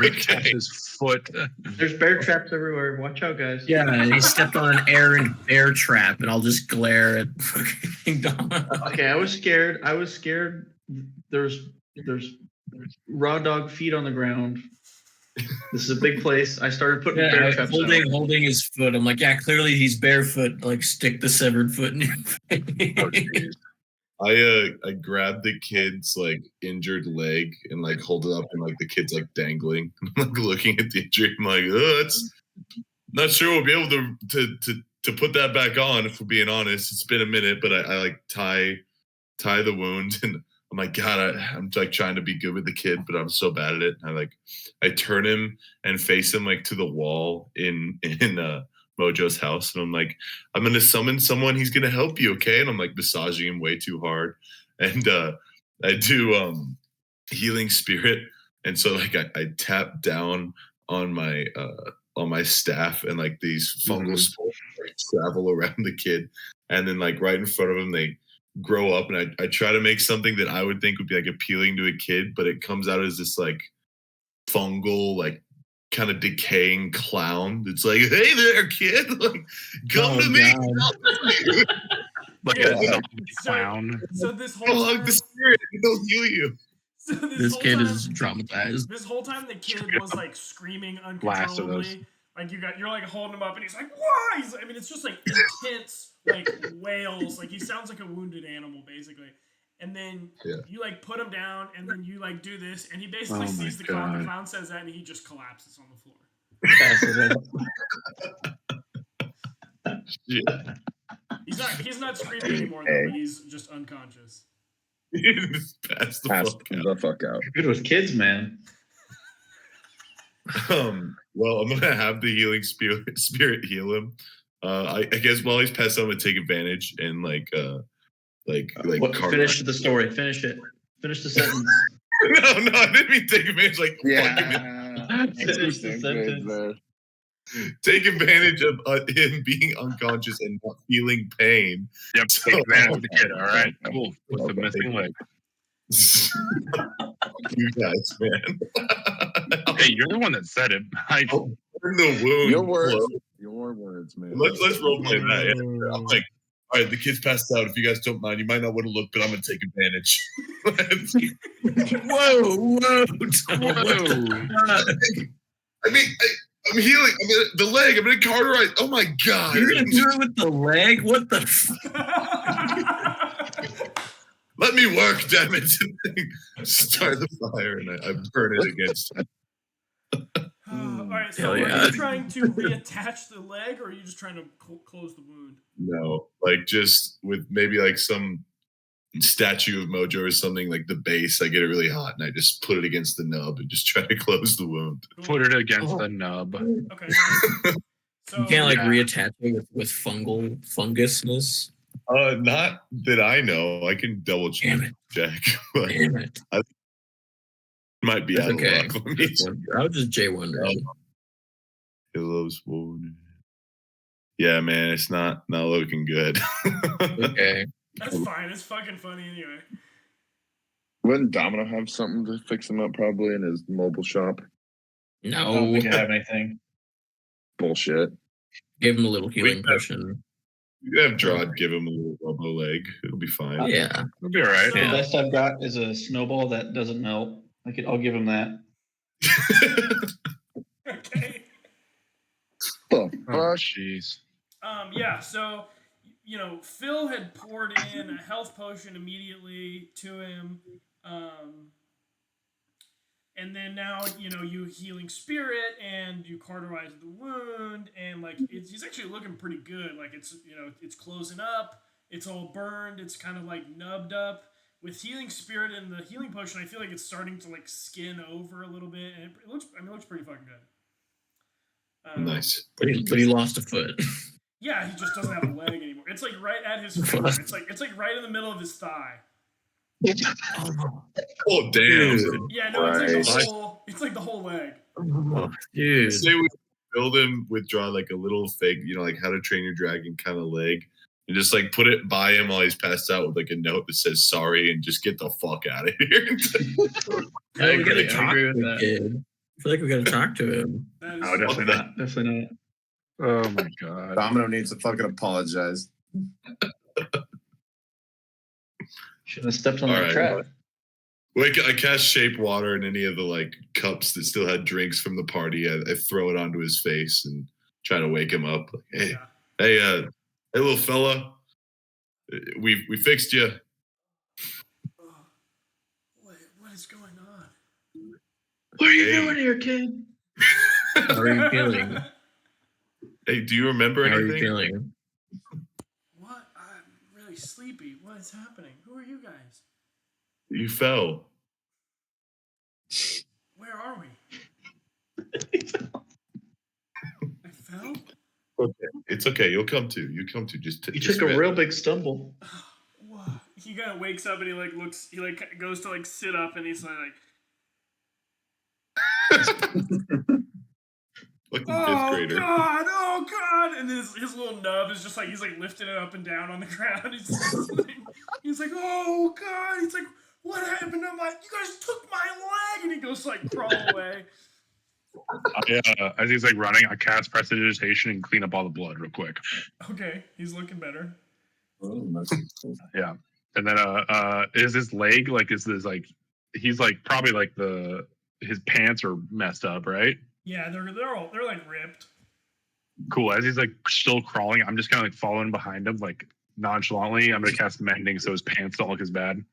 Reattach his foot. There's bear traps everywhere. Watch out, guys. Yeah, he stepped on an air trap, and I'll just glare at fucking Donna. Okay, I was scared. There's raw dog feet on the ground. This is a big place. I started putting bear traps out. Holding his foot. I'm like, yeah, clearly he's barefoot. Like, stick the severed foot in your face. I grabbed the kid's like injured leg and like hold it up, and like the kid's like dangling, like looking at the injury. I'm like, it's not sure we'll be able to put that back on. If we're being honest, it's been a minute, but I like tie the wound, and I'm like, God, I'm like trying to be good with the kid, but I'm so bad at it. I turn him and face him like to the wall in Mojo's house, and I'm like, I'm gonna summon someone. He's gonna help you, okay? And I'm like massaging him way too hard, and I do healing spirit, and so like I tap down on my staff, and like these fungal spores like, travel around the kid, and then like right in front of him they grow up, and I try to make something that I would think would be like appealing to a kid, but it comes out as this like fungal like kind of decaying clown. It's like, hey there, kid, like come to me. Like a zombie clown. So this I'll whole hug time, the spirit. He'll heal you. so This whole kid time- is traumatized. This whole time, the kid was like screaming Blast of those. uncontrollably. Like you're like holding him up, and he's like, "Why?" I mean, it's just like intense, like wails. Like he sounds like a wounded animal, basically. And then you like put him down, and then you like do this, and he basically sees the clown. The clown says that, and he just collapses on the floor. He's not screaming anymore, though. But he's just unconscious. Just pass the fuck out. Good with kids, man. Well, I'm gonna have the healing spirit heal him. I guess while he's passed out, I'm gonna take advantage and Finish the story. Finish it. Finish the sentence. No, I didn't mean take advantage. Like Finish the sentence. Take advantage of him being unconscious and not feeling pain. Yep, take advantage of the kid. All right, cool. With the missing leg. You guys, man. Hey, you're the one that said it. Burn the wound. Your words, man. Let's role play that. Yeah. I'm like, all right, the kid's passed out. If you guys don't mind, you might not want to look, but I'm gonna take advantage. Whoa. I mean, I'm healing. The leg. I'm gonna cauterize. Oh my God! You're gonna do it with the leg? What the? Let me work, damn it! Start the fire, and I burn it against. right, so Hell are yeah. you trying to reattach the leg, or are you just trying to close the wound? No, like just with maybe like some statue of Mojo or something, like the base. I get it really hot and I just put it against the nub and just try to close the wound. Put it against Oh. the nub. Okay. Nice. So You can't like Yeah. reattach it with fungusness. Not that I know. I can double check. Damn it. But Damn it. might be That's out okay. of luck. Let me I was just Jay wondering. Pillows wounded. Yeah, man, it's not looking good. Okay. that's fine. It's fucking funny anyway. Wouldn't Domino have something to fix him up probably in his mobile shop? I don't No. think I have anything. Bullshit. Give him a little healing have- potion. You have Drod give him a little rubber leg. It'll be fine. Yeah. It'll be all right. The Yeah. best I've got is a snowball that doesn't melt. I'll give him that. Okay. The Oh, fuck? jeez. Yeah, so Phil had poured in a health potion immediately to him. And then now, you healing spirit and you cauterize the wound, and like he's actually looking pretty good. Like it's closing up, it's all burned, it's kind of like nubbed up. With healing spirit and the healing potion, I feel like it's starting to like skin over a little bit, and it looks pretty fucking good. Nice. But he lost a foot. Yeah, he just doesn't have a leg anymore. It's like right at his finger. It's like right in the middle of his thigh. Oh damn. Dude. Yeah, no, it's like the Nice. whole. It's like the whole leg. Oh, dude. Say we build him with Drod like a little fake, like How to Train Your Dragon kind of leg. And just like put it by him while he's passed out with like a note that says sorry and just get the fuck out of here. Yeah, we gotta I talk agree to with the that. kid. I feel like we gotta talk to him. That is, No, definitely not. Definitely not. Oh my god. Domino needs to fucking apologize. Should have stepped on All that right. trap. Like I cast shape water in any of the like cups that still had drinks from the party. I throw it onto his face and try to wake him up. Like, hey, yeah. hey, little fella, we fixed you. Oh, what is going on? What are you Hey. doing here, kid? How are you feeling? Hey, do you remember How are you anything? feeling? What? I'm really sleepy. What is happening? Who are you guys? You fell. Where are we? I fell. Okay, it's okay. You'll come to. You come to. Just You just took a rest. real big stumble. What? He kind of wakes up and he like looks. He like goes to like sit up and he's like, like a fifth oh grader. god, oh god, and then his little nub is just like he's like lifting it up and down on the ground. He's like, oh god. He's like, what happened to my? You guys took my leg, and he goes to like crawl away. As he's like running, I cast prestidigitation and clean up all the blood real quick. Okay, he's looking better. Yeah. And then is his leg is this like he's like probably like his pants are messed up, right? Yeah, they're like ripped. Cool. As he's like still crawling, I'm just kind of like following behind him, like nonchalantly. I'm gonna cast mending so his pants don't look as bad.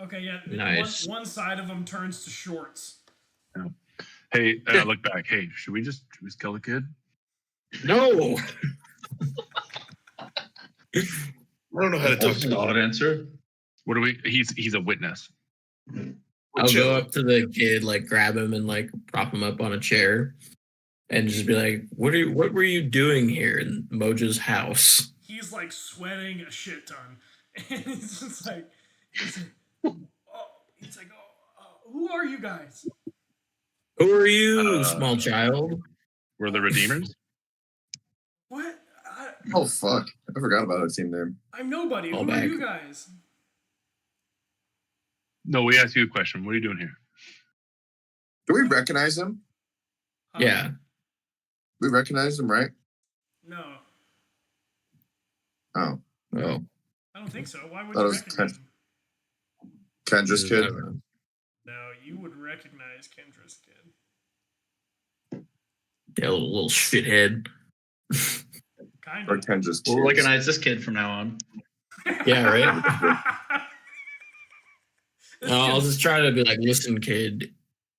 Okay, yeah. Nice. One side of him turns to shorts. Hey, look back. Hey, should we just kill the kid? No. I don't know how to talk to Solid answer. What do we? He's a witness. I'll go up to the kid, like grab him and like prop him up on a chair, and just be like, "What were you doing here in Mojo's house?" He's like sweating a shit ton, and he's just like, oh, who are you guys? Who are you, small child? We're the Redeemers. What? Oh fuck! I forgot about our team name. I'm nobody. All Who are back. you guys? No, we asked you a question. What are you doing here? Do we recognize him? Yeah. We recognize him, right? No, Oh, Oh. I don't think so. Why would That you was recognize him? Kendra's I kid. don't know. No, you would recognize Kendra's kid. Yeah, little shithead. Kind Or of. Kendra's kid. We'll recognize this kid from now on. Yeah, right. I'll just try to be like, listen, kid.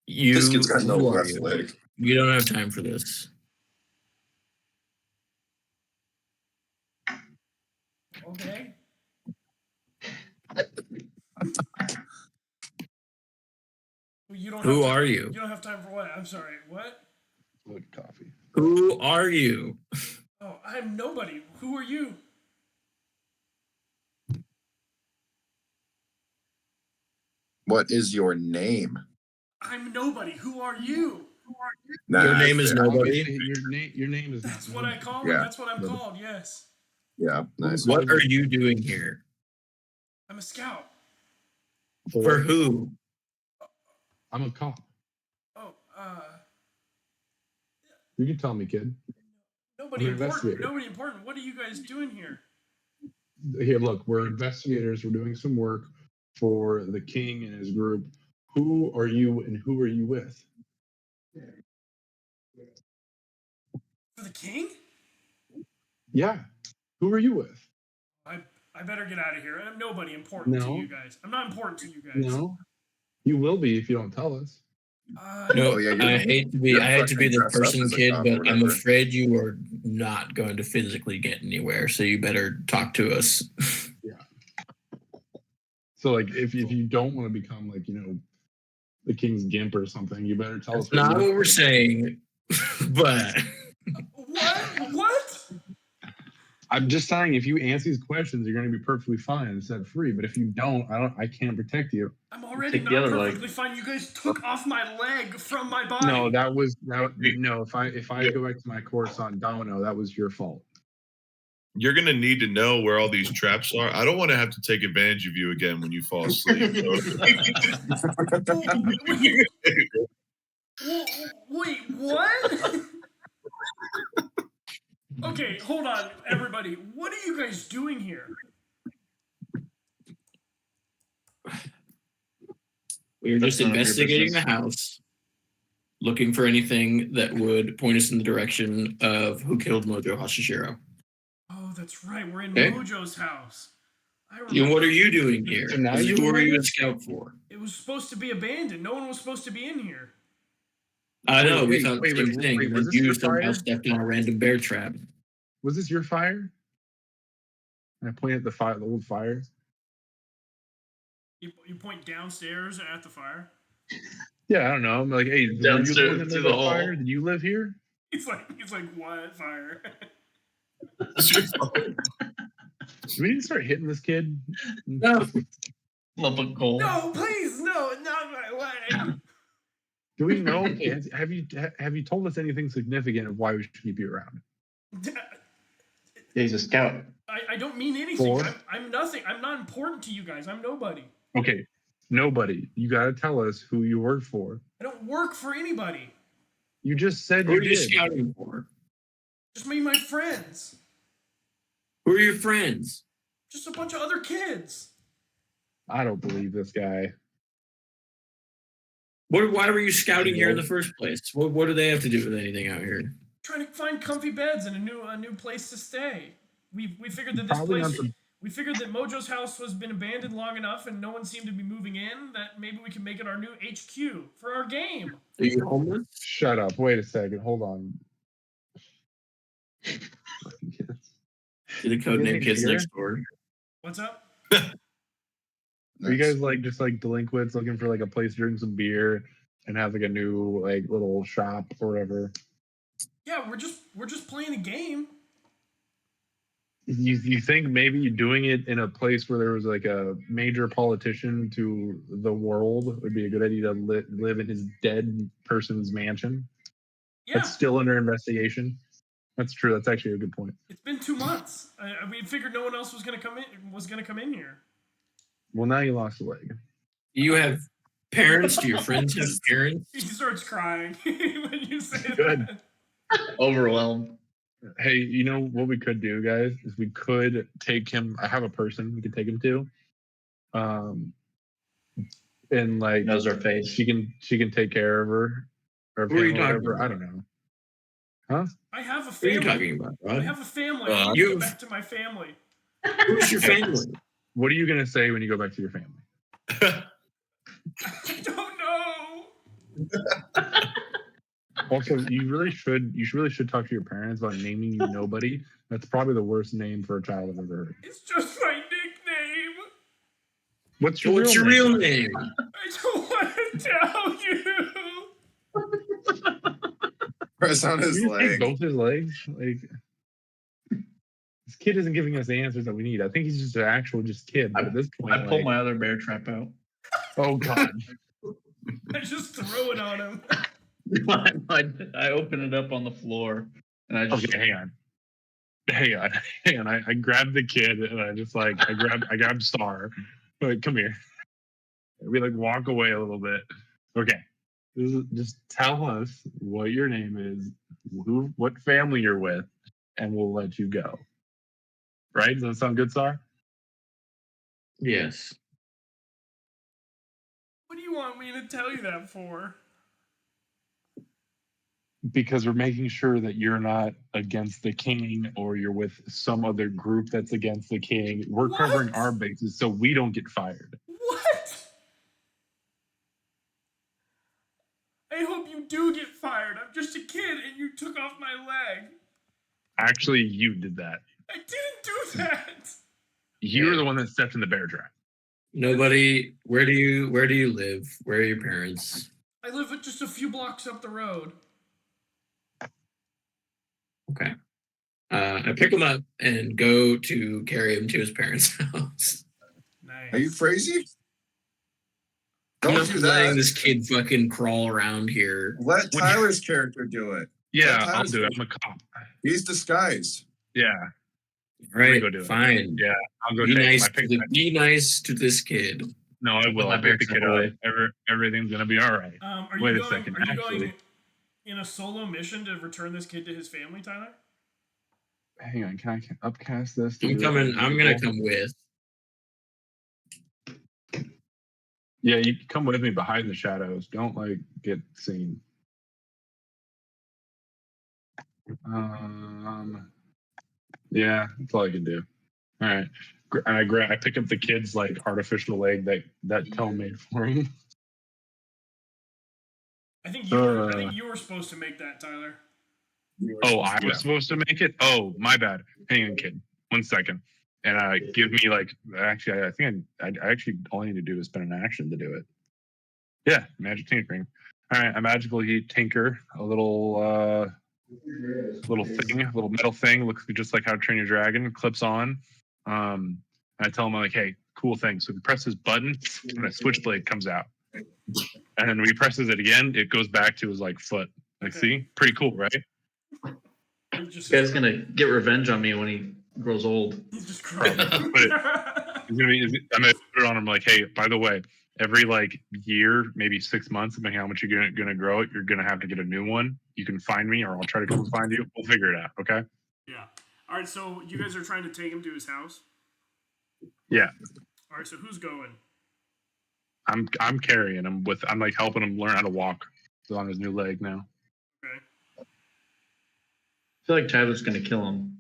This kid's got no who are left you? leg. You don't have time for this. Okay. Well, you don't Who have are time, you? You don't have time for what? I'm sorry. What? Look, coffee. Who are you? Oh, I'm nobody. Who are you? What is your name? I'm nobody. Who are you? Nah, Your that's name is fair. nobody. Obviously, your name is That's not what I nobody. call. Yeah. That's what I'm called. Yes. Yeah, nice. What are you doing here? I'm a scout. For who? I'm a cop. Oh, You can tell me, kid. nobody I'm an important. investigator. Nobody important. What are you guys doing here? Here, look, we're investigators. We're doing some work for the king and his group. Who are you and who are you with? For the king? Yeah. Who are you with? I better get out of here. I'm nobody important to No. you guys. I'm not important to you guys. No. You will be if you don't tell us. No, Oh, yeah, I hate to be you're I hate to be fucking the dressed up person, as a kid, cop or but I'm whatever. afraid you are not going to physically get anywhere. So you better talk to us. So, like, if you don't want to become like the king's gimp or something, you better tell us. Not you're what we're for. saying, but What? I'm just saying, if you answer these questions, you're going to be perfectly fine and set free. But if you don't, I can't protect you. I'm already Take the not other leg. perfectly fine. You guys took off my leg from my body. No, no. If I go back to my course on Domino, that was your fault. You're gonna need to know where all these traps are. I don't want to have to take advantage of you again when you fall asleep. Wait, what? Okay, hold on, everybody. What are you guys doing here? we were just That's none of your investigating the business. house, looking for anything that would point us in the direction of who killed Mojo Hashishiro. Oh, that's right. We're in Okay. Mojo's house. I And remember. what are you doing here? So now you Who are you remember? a scout for? It was supposed to be abandoned. No one was supposed to be in here. I know, we Wait, thought wait, the same wait, thing. wait, And was then this you your somehow fire? stepped in a random bear trap. Was this your fire? And I pointed at the old fire. You point downstairs at the fire. Yeah, I don't know. I'm like, hey, were you the Downstairs one that through lit the that fire? hole. Did you live here? He's like, what fire? Do we need to start hitting this kid? No. Lump of coal. No, please, no, not my leg. Do we know? Have you told us anything significant of why we should keep you around? Yeah, he's a scout. I don't mean anything. Or- I'm nothing. I'm not important to you guys. I'm nobody. Okay, nobody. You got to tell us who you work for. I don't work for anybody. You just said Who you are you did. scouting for? Just me and my friends. Who are your friends? Just a bunch of other kids. I don't believe this guy. Why were you scouting here in the first place? What do they have to do with anything out here? Trying to find comfy beds and a new place to stay. We figured that this Probably place. not the- We figured that Mojo's house has been abandoned long enough and no one seemed to be moving in, that maybe we can make it our new HQ for our game. Are you homeless? Shut up. Wait a second. Hold on. Fucking kids. To the codename Kids here? Next Door. What's up? Are you guys like just like delinquents looking for like a place to drink some beer and have like a new like little shop or whatever? Yeah, we're just playing a game. You think maybe doing it in a place where there was like a major politician to the world would be a good idea to live in his dead person's mansion? Yeah, That's still under investigation. That's true. That's actually a good point. it's been 2 months. We figured no one else was gonna come in here. Well, now you lost a leg. You have parents? Do your friends have parents? He starts crying when you say Good. that. Overwhelmed. Hey, you know what we could do, guys? Is we could take him. I have a person we could take him to. And like Knows our face. she can take care of her or Who are you family, talking whatever. about? I don't know. Huh? I have a What are you family. talking about, I Rod? have a family. I need to go back to my family. Who's your family? What are you gonna say when you go back to your family? I don't know. Also, you really should talk to your parents about naming you Nobody. That's probably the worst name for a child I've ever heard. It's just my nickname. What's your What's your real name? I don't want to tell you. Press on his You just take leg. both his legs. Like this kid isn't giving us the answers that we need. I think he's just an actual kid. But at this point, I pulled my other bear trap out. oh god. I just throw it on him. I open it up on the floor, and I just Okay, hang on. I grabbed the kid and I just like I grabbed Star. Like, come here. We like walk away a little bit. Okay. Just tell us what your name is, what family you're with, and we'll let you go. Right? Does that sound good, Star? Yes. What do you want me to tell you that for? Because we're making sure that you're not against the king or you're with some other group that's against the king. We're What? covering our bases so we don't get fired. What? I hope you do get fired. I'm just a kid and you took off my leg. Actually, you did that. I didn't do that. You're the one that stepped in the bear trap. Nobody. Where do you live? Where are your parents? I live just a few blocks up the road. Okay. I pick him up and go to carry him to his parents' house. Nice. Are you crazy? I'm Don't not do letting that. this kid fucking crawl around here. Let Tyler's character do it. Yeah, Let I'll Tyler's do it. do I'm a cop. He's disguised. Yeah, Right? go do it. Fine. yeah. I'll go Be take him. nice. I picked Be nice to this kid. No, I will. my I'll pick the bear kid trap up. away. Everything's gonna be all right. Are Wait you a going, second. Are you Actually, going in a solo mission to return this kid to his family, Tyler? hang on. Can I upcast this? I'm coming. I'm gonna come with. Yeah, you can come with me behind the shadows. Don't like get seen. Yeah, that's all I can do. All right. I pick up the kid's like artificial leg that Tell made for him. I think you were supposed to make that, Tyler. Oh, I was supposed to make it? Oh, my bad. Hang on, kid. 1 second. And give me like actually I think I actually all I need to do is spend an action to do it. Yeah, magic tinkering. All right, I magically tinker a little metal thing, looks just like How to Train Your Dragon, clips on. And I tell him like, hey, cool thing. So if he presses this button and a switchblade comes out. And then when he presses it again, it goes back to his like foot. Like, see? Pretty cool, right? This guy's gonna get revenge on me when he grows old. He's just Probably. crying. I'm gonna put it on him like, hey, by the way, every like year, maybe 6 months, depending on how much you're gonna grow it, you're gonna have to get a new one. You can find me, or I'll try to come and find you. We'll figure it out, okay? Yeah. All right. So you guys are trying to take him to his house. Yeah. All right. So who's going? I'm carrying him I'm like helping him learn how to walk. He's on his new leg now. Okay. I feel like Tyler's gonna kill him.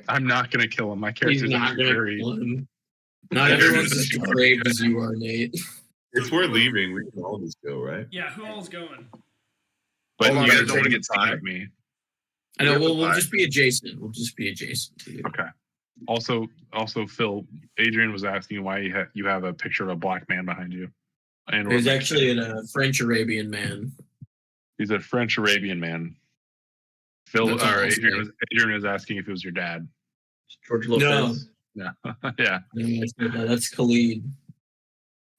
I'm not gonna kill him. My He's character's not gonna very. kill him. Not everyone's as brave as you are, Nate. If we're leaving, we can all just go, right? Yeah. Who all's going? But Hold on, you guys I'm don't want to taking get seen time. with me. I know. Yeah, We'll but just be adjacent. We'll just be adjacent to you. Okay. Also, Phil, Adrian was asking why you have a picture of a black man behind you. And He's actually a French Arabian man. he's a French Arabian man. Phil That's all or I'll say. Adrian was asking if it was your dad. George Lopez. Yeah, yeah. No, that's Khalid.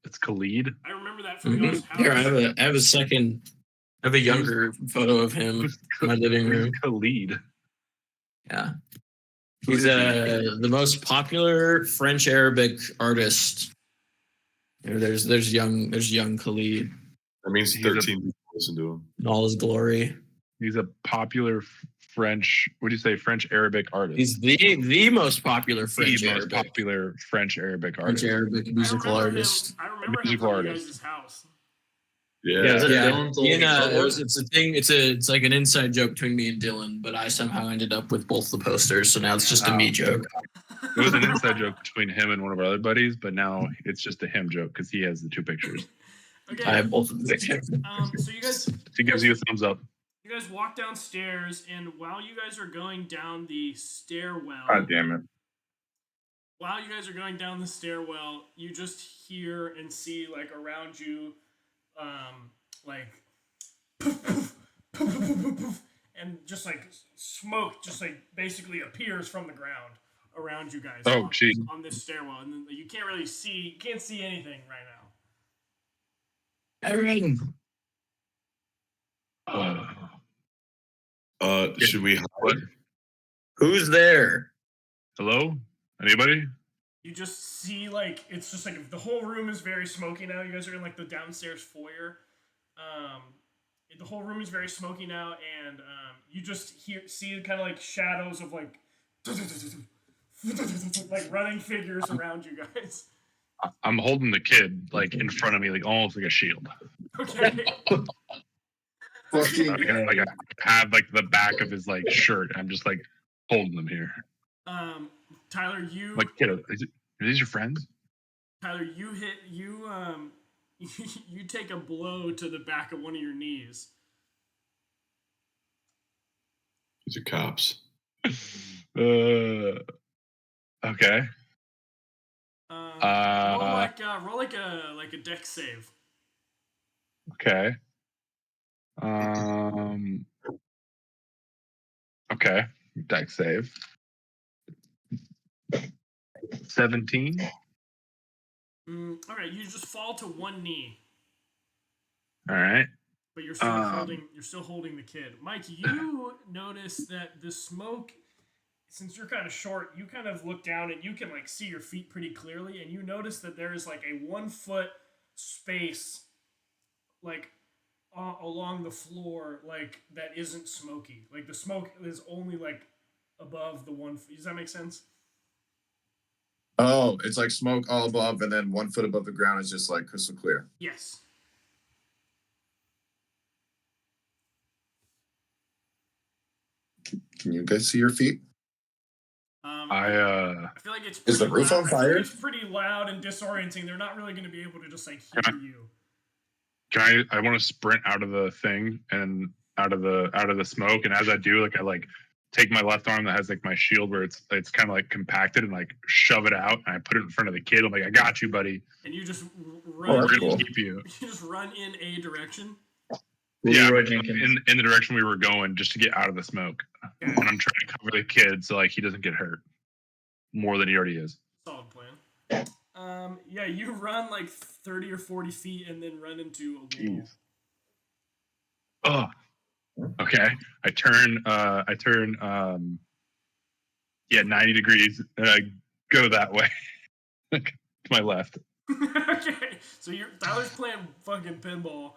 It's Khalid. I remember that from Mhm. Ghost House. Here, I have a second. I have a younger photo of him in my living room. Who's Khalid? Yeah, he's the most popular French Arabic artist. You know, there's young Khalid That means He's a- 13 people listen to him. in all his glory. He's a popular French. What do you say? French Arabic artist. He's the most popular French the most Arabic popular French Arabic artist. French Arabic musical artist. I remember him Musical from you artist. guys' house. Yeah, is it Yeah, Dylan's he and, old it's a thing. It's like an inside joke between me and Dylan, but I somehow ended up with both the posters, so now it's just a me joke. It was an inside joke between him and one of our other buddies, but now it's just a him joke because he has the two pictures. Okay. I have both of the pictures. So you guys, He gives you a thumbs up. You guys walk downstairs, and while you guys are going down the stairwell, God damn it. while you guys are going down the stairwell, you just hear and see like around you, like poof, poof, poof, poof, poof, poof, poof, and just like smoke just like basically appears from the ground around you guys Oh, gee. on this stairwell, and then you can't really see, can't see anything right now. Everything. Should we What? Who's there? Hello? Anybody? You just see like it's just like the whole room is very smoky now. You guys are in like the downstairs foyer. The whole room is very smoky now, and you just see kind of like shadows of like like running figures around you guys. I'm holding the kid like in front of me, like almost like a shield. Okay. Fucking Like I have like the back of his like shirt. I'm just like holding them here. Tyler, you Like, kid, are these your friends? Tyler, you you take a blow to the back of one of your knees. These are cops. Okay. Roll like a dex save. Okay. Okay. Dex save. 17. All right, you just fall to one knee, All right. but you're still holding the kid. Mike, you notice that the smoke, since you're kind of short, you kind of look down and you can like see your feet pretty clearly, and you notice that there is like a 1 foot space, like along the floor, like that isn't smoky. Like the smoke is only like above the 1 foot. Does that make sense? Oh, it's like smoke all above, and then 1 foot above the ground is just like crystal clear. Yes. Can you guys see your feet? I feel like it's Is the roof on fire? It's pretty loud and disorienting. They're not really going to be able to just like hear you. Can I want to sprint out of the thing and out of the smoke, and as I do, like I like take my left arm that has like my shield where it's kind of like compacted and like shove it out, and I put it in front of the kid. I'm like, I got you, buddy. And you just run. that's We're cool. gonna keep you. You just run in a direction. Yeah, Leroy Jenkins. in the direction we were going, just to get out of the smoke. Okay. And I'm trying to cover the kid so like he doesn't get hurt more than he already is. Solid plan. Yeah, you run like 30 or 40 feet and then run into a wall. Jeez. Oh, okay. I turn 90 degrees and I go that way to my left. Okay, so Tyler's playing fucking pinball.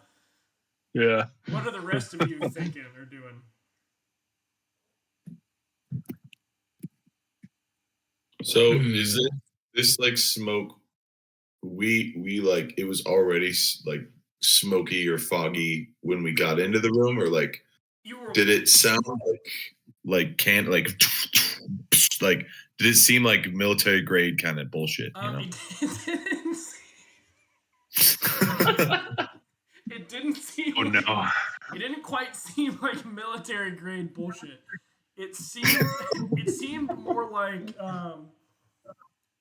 Yeah. What are the rest of you thinking or doing? So is this like smoke? We like it was already like smoky or foggy when we got into the room, or like did it sound like did it seem like military grade kind of bullshit? You know? It didn't seem. Oh no. It didn't quite seem like military grade bullshit. It seemed more like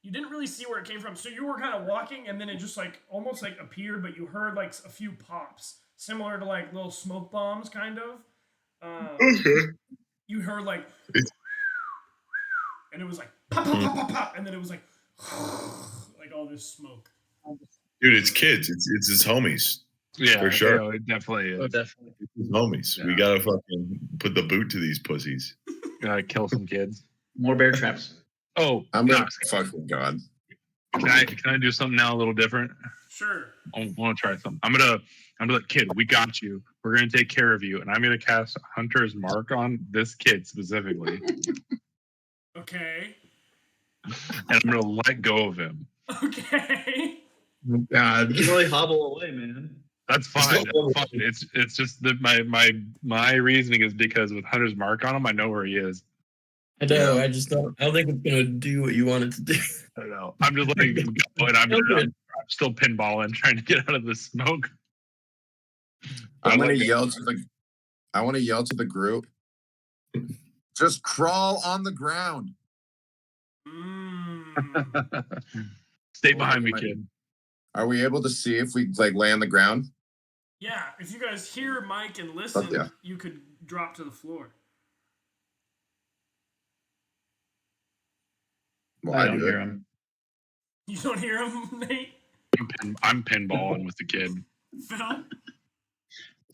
you didn't really see where it came from. So you were kind of walking, and then it just like almost like appeared, but you heard like a few pops, similar to like little smoke bombs, kind of. You heard like, and it was like pop, pop, pop, pop, pop, and then it was like all this smoke. Dude, it's kids. It's his homies. Yeah, For sure. No, it definitely is. Definitely. It's his homies. Yeah. We gotta fucking put the boot to these pussies. Gotta kill some kids. More bear traps. Oh, I'm no. not fucking God. Can I do something now a little different? Sure. I want to try something. I'm gonna like, kid, we got you. We're gonna take care of you, and I'm gonna cast Hunter's Mark on this kid specifically, Okay. and I'm gonna let go of him. Okay. God. You can really hobble away, man. That's fine. That's fine. It's just that my reasoning is because with Hunter's Mark on him, I know where he is. I know. I don't think it's gonna do what you want it to do. I don't know. I'm just letting him go, and I'm still pinballing, trying to get out of the smoke. I'm gonna like, yell to the I want to yell to the group. Just crawl on the ground. Stay Oh, behind me, my- kid. Are we able to see if we like lay on the ground? Yeah, if you guys hear Mike and listen, yeah. you could drop to the floor. Well, I I don't do hear it. him. You don't hear him, Nate? I'm pinballing with the kid. Phil?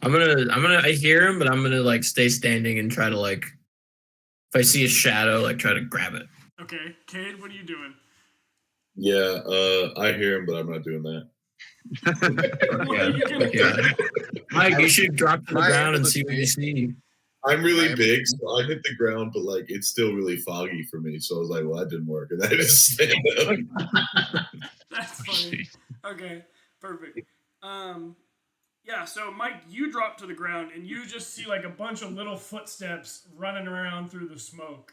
I hear him, but I'm gonna like stay standing and try to like, if I see a shadow, like try to grab it. Okay. Cade, what are you doing? Yeah, I hear him, but I'm not doing that. What are you gonna do? Mike, you should drop to the Am I ground able and to see what you see. I'm really I am- big, so I hit the ground, but like it's still really foggy for me. So I was like, well, that didn't work, and I just stand up. That's funny. Okay, perfect. Yeah, so Mike, you drop to the ground and you just see like a bunch of little footsteps running around through the smoke.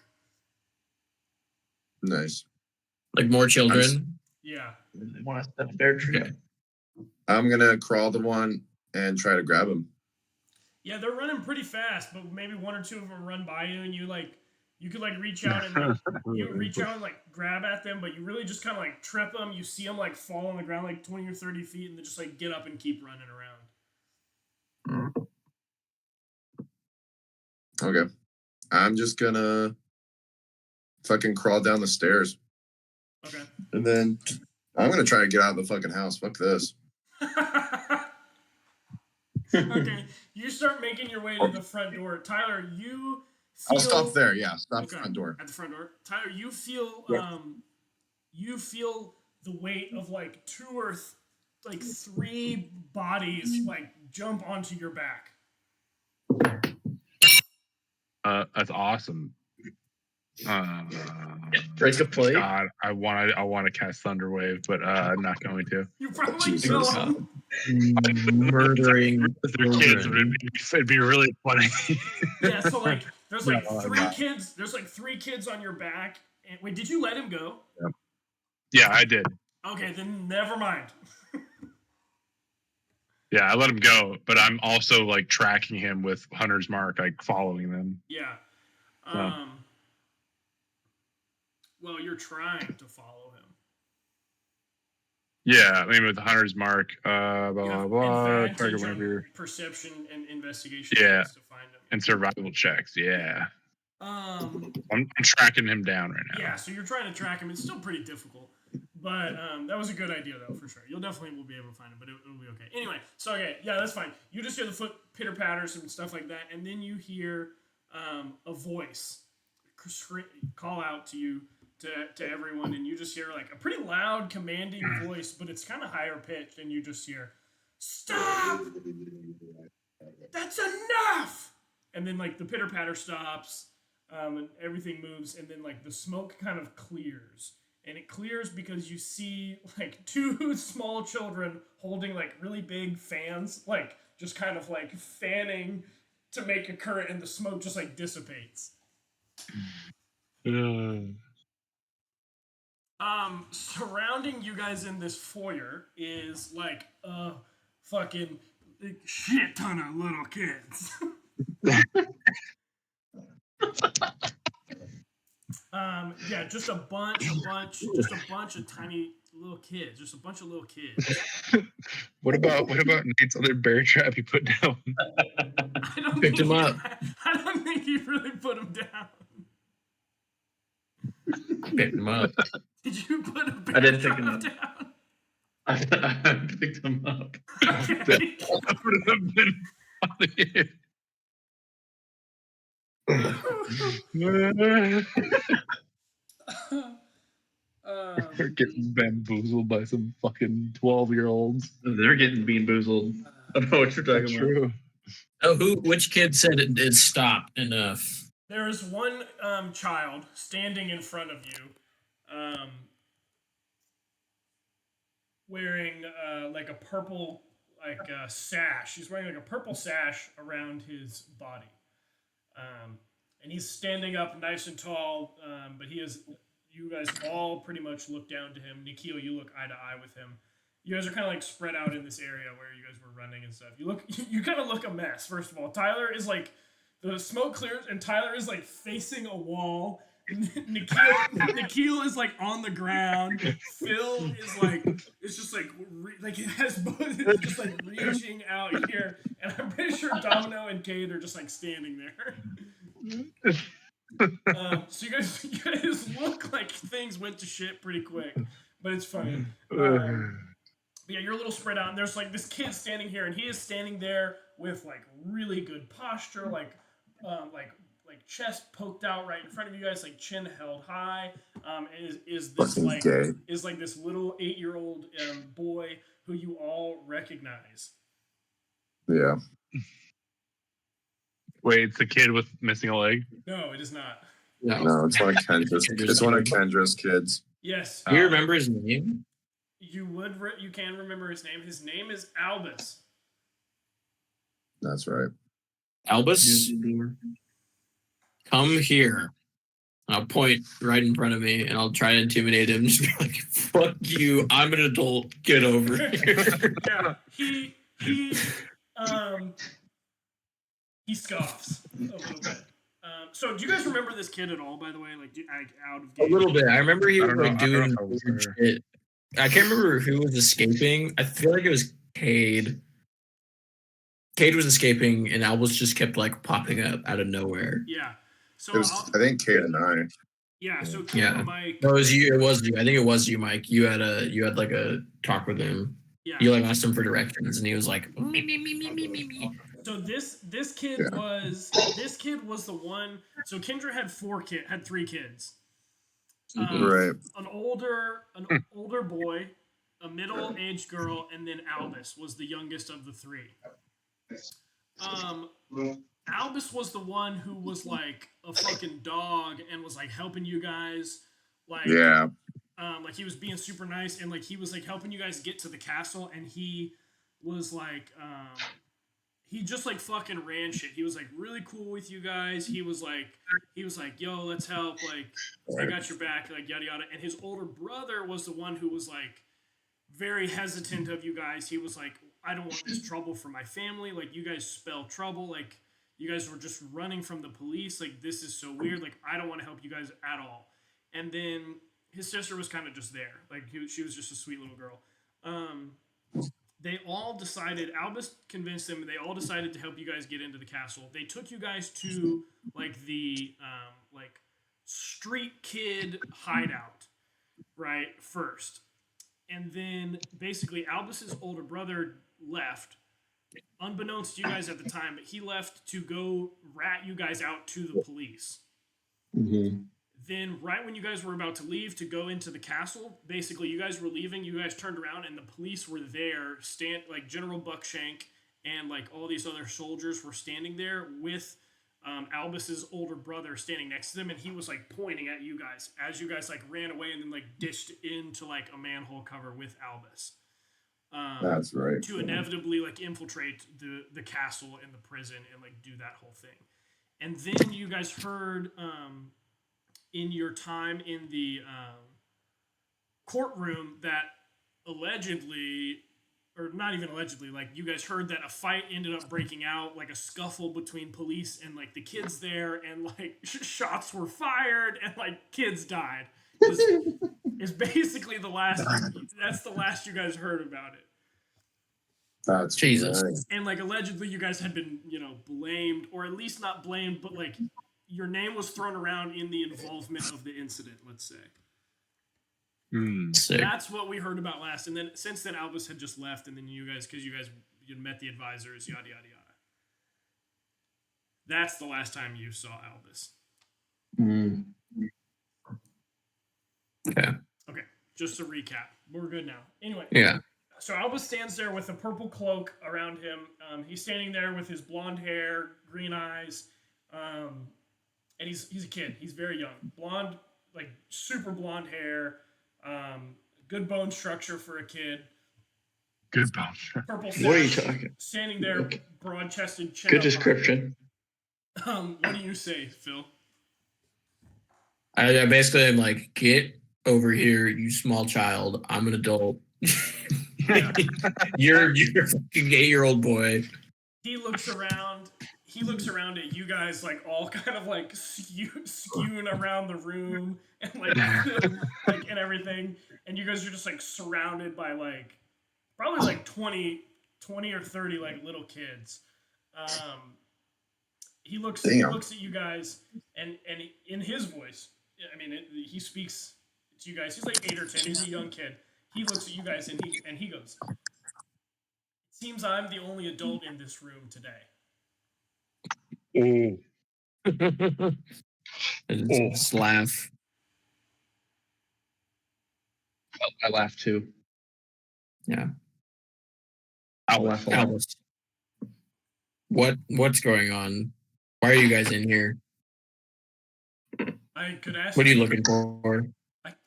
Nice. Like more children. Yeah. Want to step there, tree? I'm gonna crawl to one and try to grab him. Yeah, they're running pretty fast, but maybe one or two of them run by you and you could like reach out and like you reach out and like grab at them, but you really just kind of like trip them. You see them like fall on the ground like 20 or 30 feet and then just like get up and keep running around. Okay. I'm just gonna fucking crawl down the stairs. Okay. And then I'm gonna try to get out of the fucking house. Fuck this. Okay, you start making your way to the front door. Tyler, you feel... I'll stop there. Yeah, stop Okay, front door. at the front door. Tyler, you feel Yeah. you feel the weight of like three bodies like jump onto your back. That's awesome. Break a plate. God, I want to cast Thunderwave, but I'm not going to. You probably Jesus. kill them. Murdering If they're kids, it'd be really funny. Yeah, so like there's like No, I'm three not. kids. There's like three kids on your back. And wait, did you let him go? Yeah, I did. Okay, then never mind. Yeah, I let him go, but I'm also like tracking him with Hunter's Mark, like following them. Yeah. So. Well, you're trying to follow him. Yeah, I mean with the Hunter's Mark, blah You blah have blah. advantage Target on whenever perception and investigation Yeah. checks to find him. and survival checks. Yeah, Um, I'm tracking him down right now. yeah, so you're trying to track him. It's still pretty difficult, but that was a good idea though, for sure. You'll definitely will be able to find him, but it'll be okay. Anyway, so okay, yeah, that's fine. You just hear the foot pitter patters and stuff like that, and then you hear a voice call out to you to everyone, and you just hear like a pretty loud, commanding voice, but it's kind of higher pitched, and you just hear, "Stop! That's enough!" And then like the pitter patter stops. And everything moves, and then like the smoke kind of clears, and it clears because you see like two small children holding like really big fans, like just kind of like fanning to make a current, and the smoke just like dissipates. Surrounding you guys in this foyer is like a fucking shit ton of little kids. Yeah, just a bunch of tiny little kids. Just a bunch of little kids. What about Nate's other bear trap he put down? I don't Picked think him up. I don't think he really put him down. Picked him up. Did you put a bear I didn't pick him trap up. down? I picked him up. Okay. That would have been funny. They're getting bamboozled by some fucking 12-year-olds. They're getting bean boozled. I don't know what you're talking That's about. true. Oh, which kid said it stopped enough? There is one child standing in front of you, wearing like a purple sash. He's wearing like a purple sash around his body, and he's standing up nice and tall. But he is. You guys all pretty much look down to him. Nikhil, you look eye to eye with him, You guys are kind of like spread out in this area where you guys were running and stuff. You kind of look a mess. First of all, Tyler is like, the smoke clears and Tyler is like facing a wall. Nikhil is like on the ground. Phil is like, it's just like it has both. It's just like reaching out here, and I'm pretty sure Domino and Cade are just like standing there. So you guys look like things went to shit pretty quick, but it's funny. Yeah, you're a little spread out, and there's like this kid standing here, and he is standing there with like really good posture, like chest poked out right in front of you guys, like chin held high. Is this like gay. is like this little 8-year-old boy who you all recognize? Yeah. Wait, it's the kid with missing a leg? No, it is not. No, it's one of Kendra's kids. Yes. Do you remember his name? You can remember his name. His name is Albus. That's right. Albus? Come here. I'll point right in front of me and I'll try to intimidate him. Just be like, fuck you. I'm an adult. Get over here. Yeah. He scoffs a little bit. So do you guys remember this kid at all, by the way? Like out of game? A little bit. I remember he was like I don't doing know if I was weird there. shit. I can't remember who was escaping. I feel like it was Cade. Cade was escaping and Albus just kept like popping up out of nowhere. Yeah. So It was, I think, Kate and I. yeah. So Yeah. Mike. No, it was you. It was you. I think it was you, Mike. You had like a talk with him. Yeah. You like asked him for directions and he was like, me. So this kid was the one. So Kendra had three kids. Right. An older boy, a middle-aged girl, and then Albus was the youngest of the three. Albus was the one who was like a fucking dog and was like helping you guys, like like he was being super nice and like he was like helping you guys get to the castle, and he was like he just like fucking ran shit. He was like really cool with you guys. He was like, yo, let's help. Like, I got your back. Like, yada yada. And his older brother was the one who was like very hesitant of you guys. He was like, I don't want this trouble for my family. Like, you guys spell trouble. Like, you guys were just running from the police. Like, this is so weird. Like, I don't want to help you guys at all. And then his sister was kind of just there. Like, she was just a sweet little girl. They all decided, Albus convinced them, they all decided to help you guys get into the castle. They took you guys to like the like street kid hideout, right, first. And then basically Albus's older brother left, unbeknownst to you guys at the time, but he left to go rat you guys out to the police. Mm-hmm. Then right when you guys were about to leave to go into the castle, basically you guys were leaving, you guys turned around and the police were there, like General Buckshank and like all these other soldiers were standing there with Albus's older brother standing next to them, and he was like pointing at you guys as you guys like ran away and then like dished into like a manhole cover with Albus. That's right. To inevitably like infiltrate the castle and the prison and like do that whole thing. And then you guys heard in your time in the courtroom that allegedly, or not even allegedly, like you guys heard that a fight ended up breaking out, like a scuffle between police and like the kids there, and like shots were fired and like kids died. Is basically the last. That's the last you guys heard about it. That's Jesus. Right. And like allegedly, you guys had been, blamed, or at least not blamed, but like your name was thrown around in the involvement of the incident. Let's say. Sick. That's what we heard about last, and then since then Albus had just left, and then you guys met the advisors, yada yada yada. That's the last time you saw Albus. Okay. Okay, just to recap, we're good now. Anyway. Yeah. So Albus stands there with a purple cloak around him. He's standing there with his blonde hair, green eyes, and he's a kid. He's very young, blonde, like super blonde hair. Good bone structure for a kid. Good bone structure. Purple What are you sash, talking? standing there, broad-chested, chin Good up high. description. What do you say, Phil? I basically am like, get over here, you small child. I'm an adult. You're a fucking 8-year-old boy. He looks around. He looks around at you guys, like all kind of like skewing around the room and like and everything. And you guys are just like surrounded by like probably like 20 or 30 like little kids. He looks at you guys, and in his voice, I mean, he speaks to you guys. He's like 8 or 10. He's a young kid. He looks at you guys and he goes, "It seems I'm the only adult in this room today." Oh, Just laugh. I laugh too. Yeah. I'll laugh a lot. Albus. What's going on? Why are you guys in here? I could ask. What are you looking for?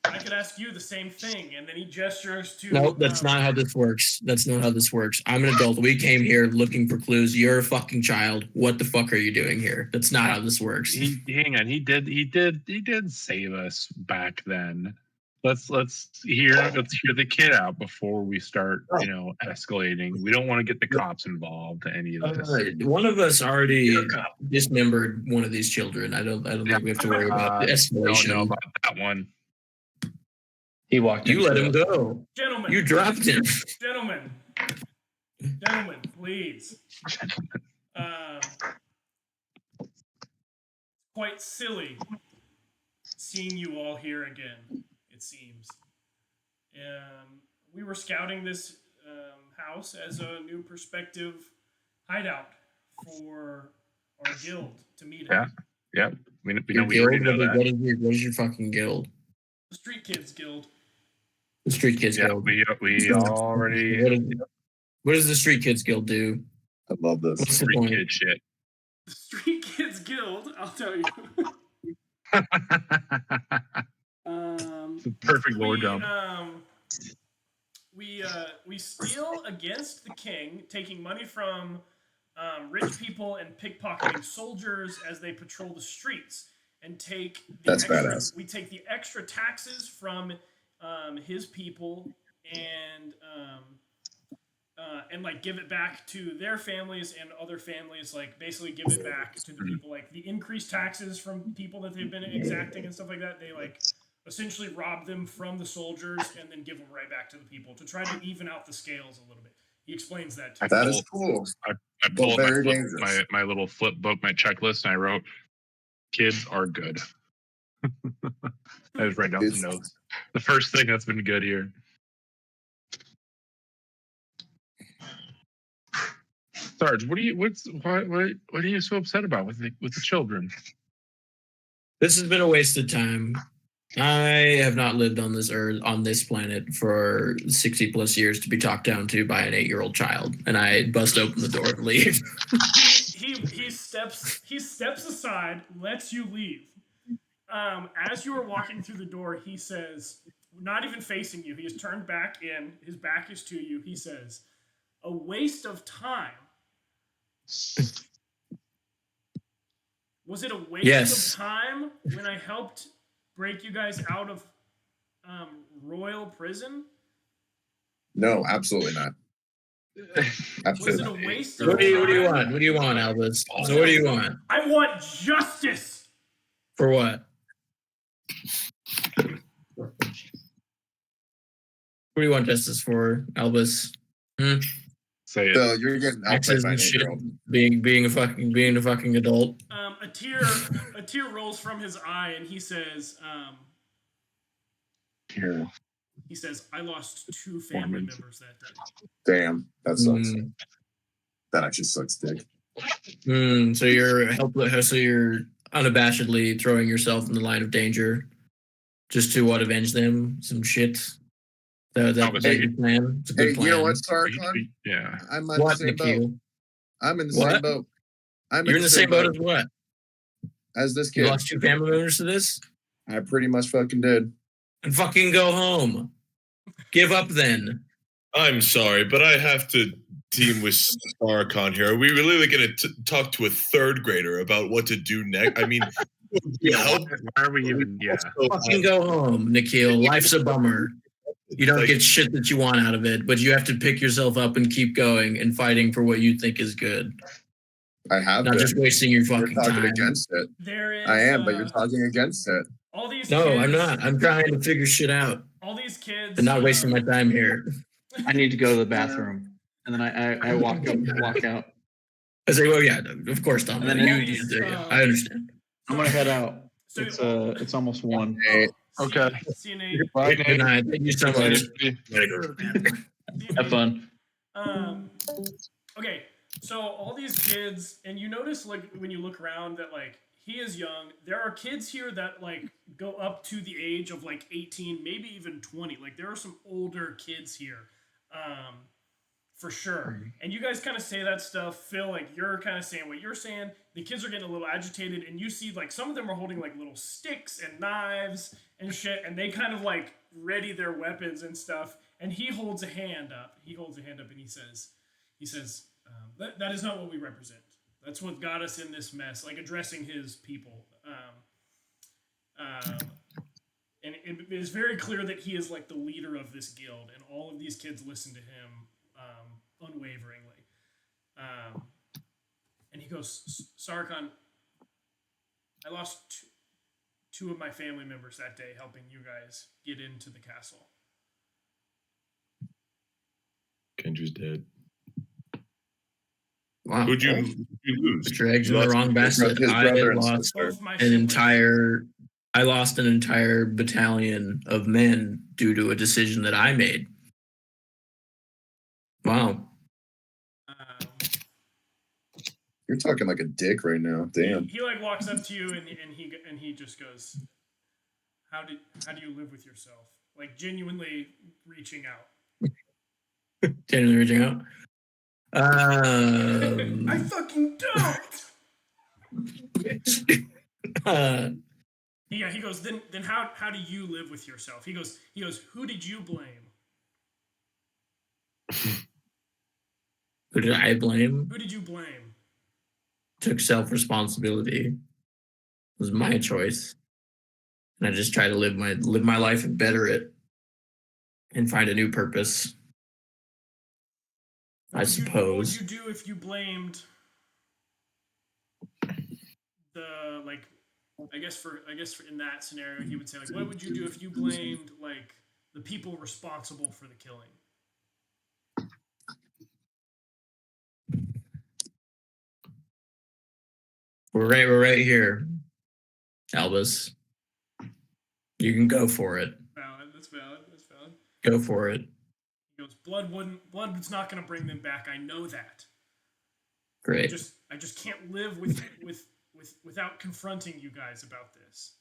I could ask you the same thing, and then he gestures to. No, that's not how this works. That's not how this works. I'm an adult. We came here looking for clues. You're a fucking child. What the fuck are you doing here? That's not how this works. hang on. He did save us back then. Let's hear the kid out before we start, escalating. We don't want to get the cops involved to any of this. One of us already dismembered one of these children. I don't think we have to worry about the escalation. Don't know about that one. He walked. You let him go. Gentlemen. You dropped him. Gentlemen, please. Quite silly seeing you all here again, it seems. We were scouting this house as a new prospective hideout for our guild to meet Yeah. at. Yep. We Your already guild? know that. What is your fucking guild? The Street Kids Guild. The Street Kids Yeah, Guild. we already What does the Street Kids Guild do? I love this. What's the freak point? kid shit. The Street Kids Guild, I'll tell you. Perfect lore dump. We steal against the king, taking money from rich people and pickpocketing soldiers as they patrol the streets, and take the That's extra, badass. we take the extra taxes from his people and like give it back to their families and other families, like basically give it back to the people, like the increased taxes from people that they've been exacting and stuff like that. They like essentially rob them from the soldiers and then give them right back to the people to try to even out the scales a little bit. He explains that to That is cool. I pulled very dangerous. my little flip book, my checklist, and I wrote, "Kids are good." I just write down some notes. The first thing that's been good here. Sarge, what are you so upset about with the children? This has been a wasted time. I have not lived on this earth, on this planet, for 60 plus years to be talked down to by an 8-year-old child, and I bust open the door and leave. He steps aside, lets you leave. As you are walking through the door, he says, not even facing you, he is turned back in, his back is to you. He says, "A waste of time." Was it a waste of time when I helped break you guys out of royal prison? No, absolutely not. Was Absolutely it not. a waste of What do time? you want? What do you want, Albus? So what do you want? I want justice. For what? What do you want justice for, Albus? Say it. Bill, you're getting outplayed Taxes by an and shit. 8-year-old. Being a fucking adult. A tear rolls from his eye, and he says, Here. he says, "I lost 2 family members that day." Damn, that sucks. Mm. That actually sucks, dick. So you're helpless. So you're unabashedly throwing yourself in the line of danger, just to avenge them. Some shit. That's your plan. It's a good Hey, plan. you know what, Sarkon? Yeah. I'm in the What, same boat. Nikhil? I'm in the What? same boat. You're in the same boat as what? as this You kid. lost 2 family members to this? I pretty much fucking did. And fucking go home. Give up then. I'm sorry, but I have to team with Starcon here. Are we really going to talk to a 3rd grader about what to do next? I mean, Why are we even? Yeah. Fucking go home, Nikhil. Life's a bummer. You don't Like- get shit that you want out of it, but you have to pick yourself up and keep going and fighting for what you think is good. I have Not been. just wasting your You're fucking talking time. against it. There is. I am, but you're talking against it. All these. No, kids, I'm not. I'm trying to figure shit out All these kids. and not wasting my time here. I need to go to the bathroom, and then I walk out. I say, well, yeah, of course, Tom. And then I understand. I'm gonna head out. So- It's almost 1. Hey, Okay. See you, Nate. Bye, Good night. Thank you so much. See you, Have Nate. fun. Okay, so all these kids, and you notice like when you look around that like he is young. There are kids here that like go up to the age of like 18, maybe even 20. Like there are some older kids here, for sure. And you guys kind of say that stuff. Phil, like you're kind of saying what you're saying. The kids are getting a little agitated, and you see like some of them are holding like little sticks and knives and shit, and they kind of like ready their weapons and stuff. And he holds a hand up. And he says, that is not what we represent. That's what got us in this mess, like addressing his people. And it is very clear that he is like the leader of this guild, and all of these kids listen to him unwaveringly. And he goes, Sarkhan, I lost two of my family members that day helping you guys get into the castle. Kendra's dead. Wow. Who'd you lose? Put your eggs in You the lost wrong basket. his I brother had and lost sister. Both my an siblings. I lost an entire battalion of men due to a decision that I made. Wow. You're talking like a dick right now. Damn. He like walks up to you and he just goes, How do you live with yourself? Like genuinely reaching out. Genuinely reaching out. I fucking don't. Yeah, he goes, then how do you live with yourself? He goes, who did you blame? Who did I blame? Who did you blame? Took self-responsibility. It was my choice. And I just try to live my life and better it and find a new purpose. I suppose. What would you do if you blamed the like? I guess for in that scenario, he would say like, what would you do if you blamed like the people responsible for the killing? We're right here, Albus. You can go for it. That's valid. Go for it. He goes, blood's not going to bring them back. I know that. Great. I just can't live without confronting you guys about this.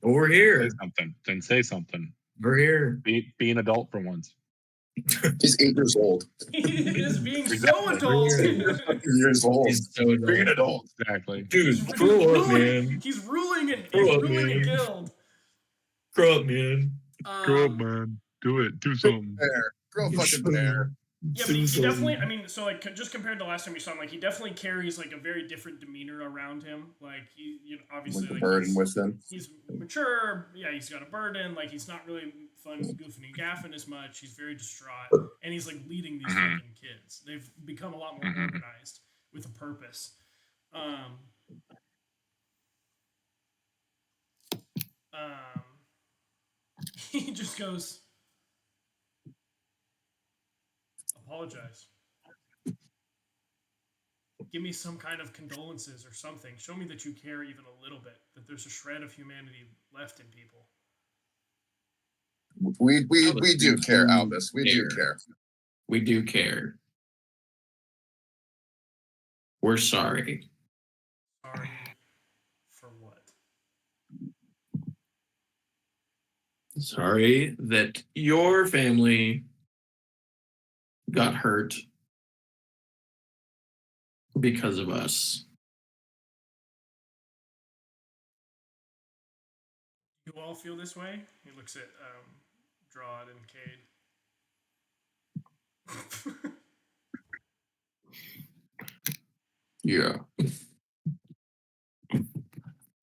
But we're here. Say something. Then say something. We're here. Be an adult for once. He's 8 years old. He is being so adult. Years old. He's so Being an adult. adult. Exactly. Dude, grow up, man. He's ruling Grow up, a man. guild. Grow up, man. Grow up, man. Do it. Do something. Bear. Grow a fucking bear. Yeah, but he definitely. I mean, so like, just compared to last time we saw him, like he definitely carries like a very different demeanor around him. Like obviously Like a like burden with him. he's mature. Yeah, he's got a burden. Like he's not really fun goofing and gaffing as much. He's very distraught, and he's like leading these fucking kids. They've become a lot more organized with a purpose. He just goes, apologize. Give me some kind of condolences or something. Show me that you care even a little bit, that there's a shred of humanity left in people. We do care, Albus. We do care. We do care. We're sorry. Sorry for what? Sorry that your family got hurt because of us. You all feel this way? He looks at Drawd and Cade. Yeah.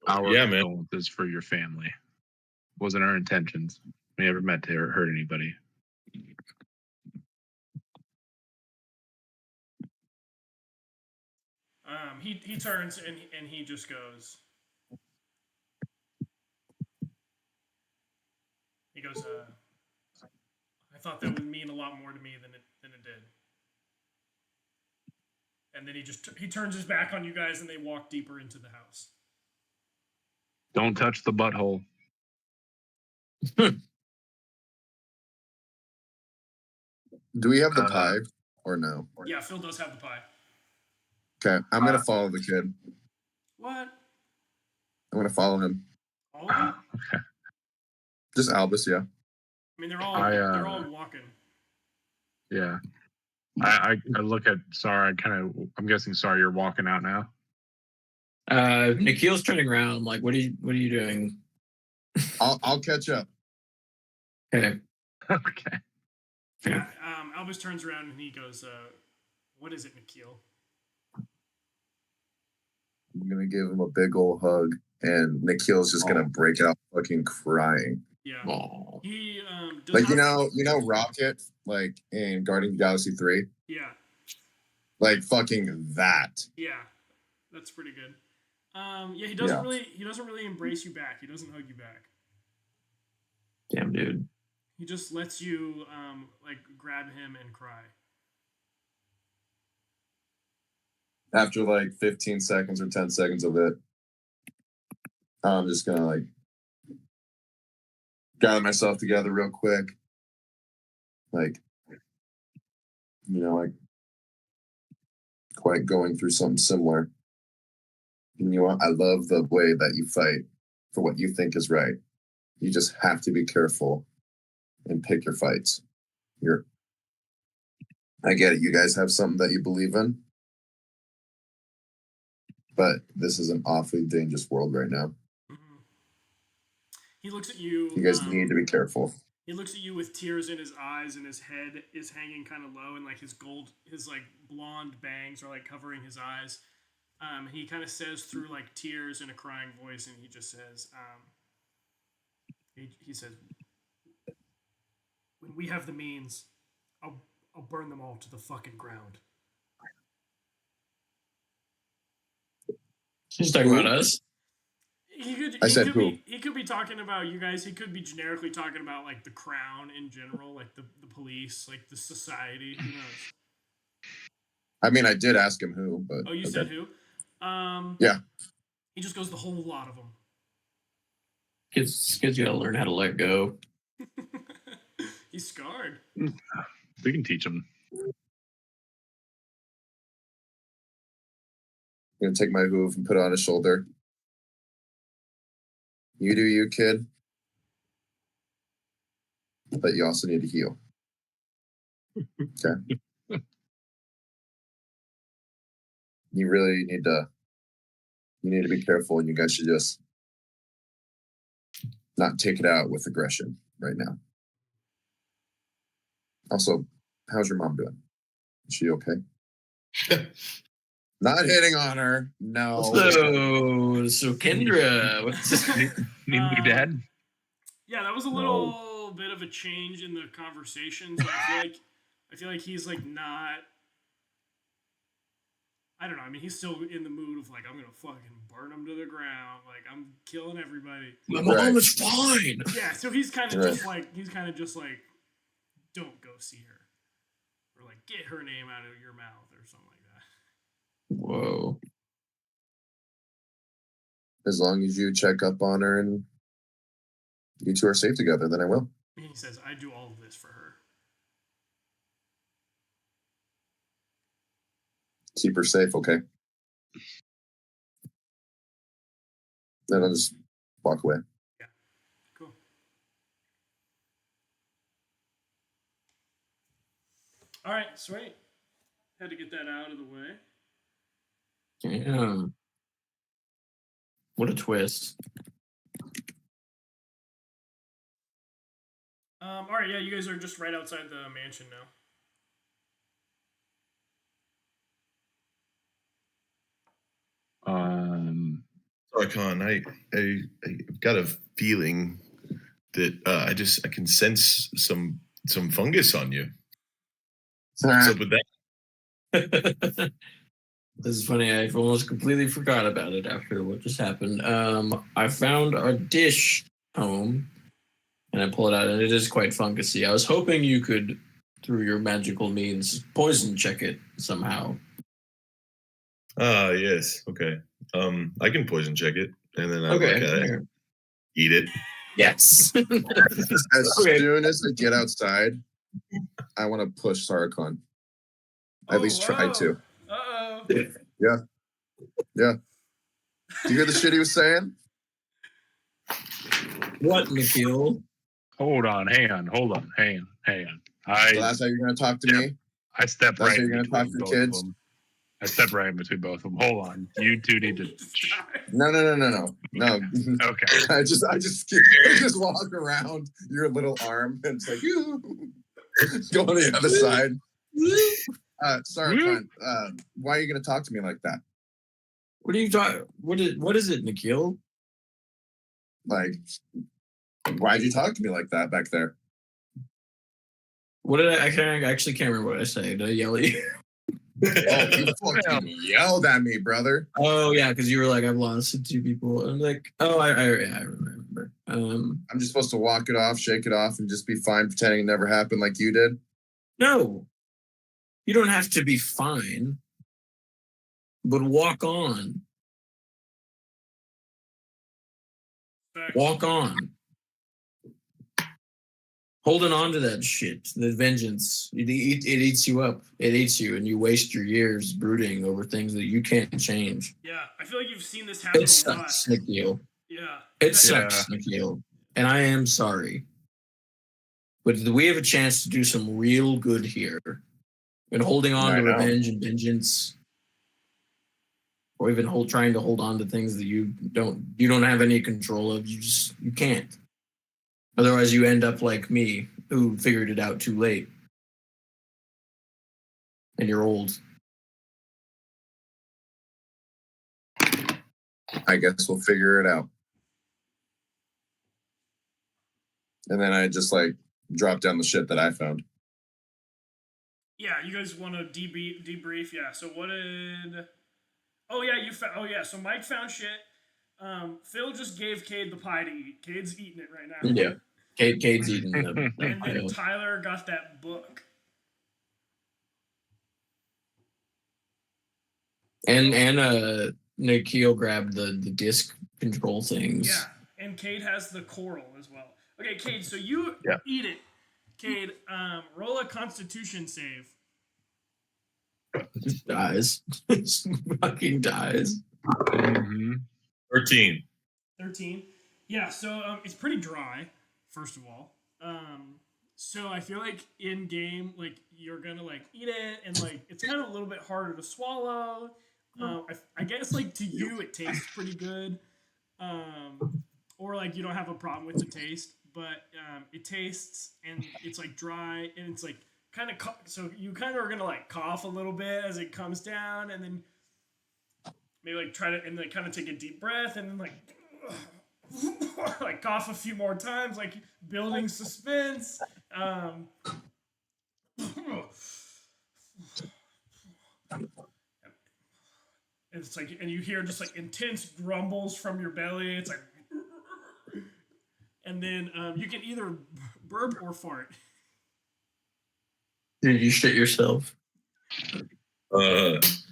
Our Yeah, man. condolences for your family. Wasn't our intentions. We never meant to hurt anybody. He turns and he just goes. He goes. I thought that would mean a lot more to me than it did. And then he turns his back on you guys, and they walk deeper into the house. Don't touch the butthole. Do we have the pie or no? Yeah, Phil does have the pie. Okay, I'm gonna follow the kid. What? I'm gonna follow him. All of them? Okay. Just Albus, yeah. I mean, they're all walking. Yeah. I look at Sarah. I'm guessing Sarah, you're walking out now. Nikhil's turning around. Like, what are you doing? I'll catch up. Okay. Okay. Yeah. Albus turns around and he goes, "What is it, Nikhil?" I'm gonna give him a big old hug, and Nikhil's just gonna break out fucking crying. Yeah. Aww. He does Like not, you know Rocket, like in Guardians of the Galaxy 3? Yeah. Like fucking that. Yeah. That's pretty good. Yeah, he doesn't really embrace you back. He doesn't hug you back. Damn, dude. He just lets you like grab him and cry. After like 15 seconds or 10 seconds of it, I'm just gonna like gather myself together real quick. Like, like quite going through something similar. And you know what? I love the way that you fight for what you think is right. You just have to be careful and pick your fights. I get it. You guys have something that you believe in. But this is an awfully dangerous world right now. Mm-hmm. He looks at you. You guys need to be careful. He looks at you with tears in his eyes, and his head is hanging kind of low, and like his like blonde bangs are like covering his eyes. He kind of says through like tears in a crying voice, and he just says, he says, "When we have the means, I'll burn them all to the fucking ground." She's talking about us. He could be talking about you guys. He could be generically talking about like the crown in general, like the police, like the society. Who knows? I mean, I did ask him who, but Oh, you said who? Yeah. He just goes the whole lot of them. Kids gotta learn how to let go. He's scarred. We can teach him. I'm gonna take my hoof and put it on his shoulder. You do you, kid. But you also need to heal. Okay. You really need to be careful, and you guys should just not take it out with aggression right now. Also, how's your mom doing? Is she okay? Not hitting on her. No. So Kendra, what's Need new dad? Yeah, that was a little bit of a change in the conversation. So I feel like he's like not. I don't know. I mean, he's still in the mood of like, I'm gonna fucking burn him to the ground. Like, I'm killing everybody. my mom is fine. Yeah, so he's kind of just like, don't go see her, or like, get her name out of your mouth, or something like that. Whoa. As long as you check up on her and you two are safe together, then I will. And he says, I do all of this for her. Keep her safe, okay? Then I'll just walk away. Yeah. Cool. All right, sweet. Had to get that out of the way. Damn. What a twist. All right, yeah, you guys are just right outside the mansion now. Sarkhan, I've got a feeling that I can sense some fungus on you. Ah, What's up with that? This is funny. I almost completely forgot about it after what just happened. I found a dish home, and I pull it out, and it is quite fungusy. I was hoping you could, through your magical means, poison check it somehow. Ah, yes. Okay. I can poison check it, and then I look at it, eat it. Yes. As Okay. soon as I get outside, I want to push Sarkon. At least try to. Uh-oh. Yeah. Do you hear the shit he was saying? What, Nikhil? Hold on, hang on. So that's how you're gonna talk to me? I step That's right how in you're gonna talk between to both kids? of them. I step right in between both of them. Hold on. You two need to. No. No. Okay. I just walk around your little arm and it's like go on the other side. Sarkon, why are you gonna talk to me like that? What are you talking? What is it, Nikhil? Like, why'd you talk to me like that back there? What did I actually can't remember what I said. Did I yell at you? Oh, you fucking yelled at me, brother. Oh yeah, because you were like, I've lost 2 people. I'm like, oh, I remember. I'm just supposed to walk it off, shake it off, and just be fine, pretending it never happened, like you did. No, you don't have to be fine, but walk on. Walk on. Holding on to that shit, the vengeance, it eats you up. It eats you, and you waste your years brooding over things that you can't change. Yeah, I feel like you've seen this happen It a lot. sucks, Nikhil. Yeah. It sucks, Nikhil. And I am sorry. But we have a chance to do some real good here. And holding on to revenge and vengeance, or even trying to hold on to things that you don't have any control of. You can't. Otherwise, you end up like me, who figured it out too late. And you're old. I guess we'll figure it out. And then I just like drop down the shit that I found. Yeah, you guys want to debrief? Yeah. So what did? Oh yeah, you found. Oh yeah, so Mike found shit. Phil just gave Cade the pie to eat. Cade's eating it right now. Yeah. Cade's eating them. And then Tyler got that book. And Nikhil grabbed the disc control things. Yeah, and Cade has the coral as well. Okay, Cade, so you eat it. Cade, roll a Constitution save. Just dies. Fucking dies. 13. 13. Yeah, so it's pretty dry, first of all. So I feel like in game, like you're gonna like eat it, and like it's kind of a little bit harder to swallow. I guess like to you it tastes pretty good, or like you don't have a problem with the taste, but it tastes and it's like dry and it's like kind of so you kind of are gonna like cough a little bit as it comes down, and then maybe like try to and like kind of take a deep breath and then like like cough a few more times, like building suspense. It's like, and you hear just like intense grumbles from your belly. It's like, and then you can either burp or fart. Did you shit yourself? Perfect.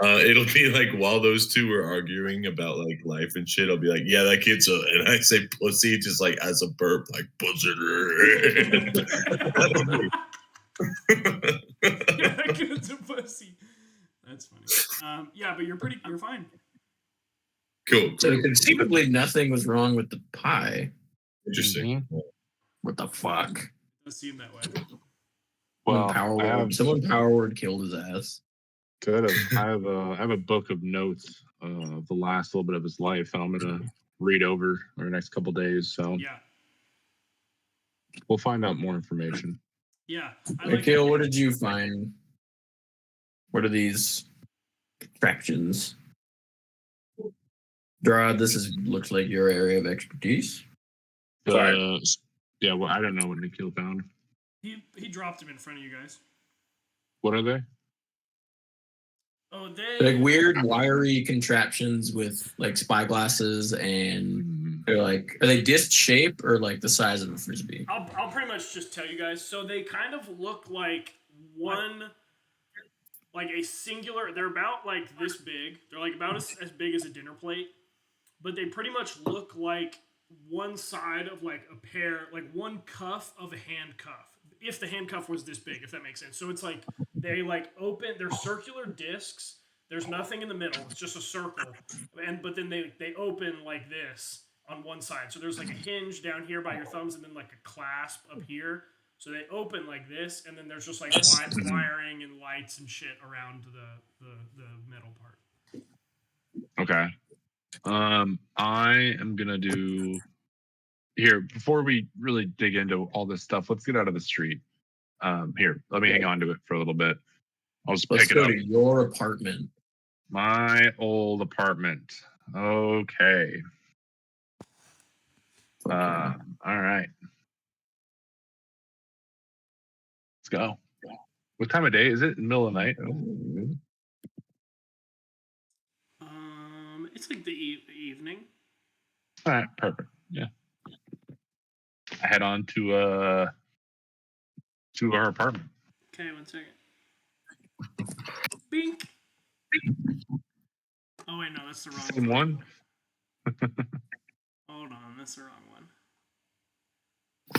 It'll be like while those two are arguing about like life and shit, I'll be like, yeah, that kid's and I say pussy just like as a burp, like pussy. Yeah, that kid's a pussy. That's funny. Yeah, but you're fine. Cool. So conceivably nothing was wrong with the pie. Interesting. What the fuck? It does seem that way. Well, someone power word killed his ass. Good. I have a book of notes of the last little bit of his life, and I'm gonna read over the next couple days. So Yeah. we'll find out more information. Yeah. Nikhil, what did you find? What are these contraptions? Gerard, looks like your area of expertise. Yeah, well, I don't know what Nikhil found. He dropped him in front of you guys. What are they? Oh, They're like weird wiry contraptions with like spyglasses, and they're like, are they disc shape or like the size of a frisbee? I'll pretty much just tell you guys. So they kind of look like like a singular. They're about like this big. They're like about as big as a dinner plate, but they pretty much look like one side of like a pair, like one cuff of a handcuff. If the handcuff was this big, if that makes sense. So it's like they like open. They're circular discs. There's nothing in the middle. It's just a circle, but then they open like this on one side. So there's like a hinge down here by your thumbs, and then like a clasp up here. So they open like this, and then there's just like wiring and lights and shit around the metal part. Okay. I am gonna do here before we really dig into all this stuff. Let's get out of the street. Here, let me hang on to it for a little bit. I'll just Let's pick it go up. to your apartment. My old apartment. Okay. All right. Let's go. What time of day is it? In the middle of the night? It's like the evening. All right, perfect. Yeah. I head on to our apartment. Okay, 1 second. Bink. Oh wait, no, that's the wrong Same one. Hold on, that's the wrong one.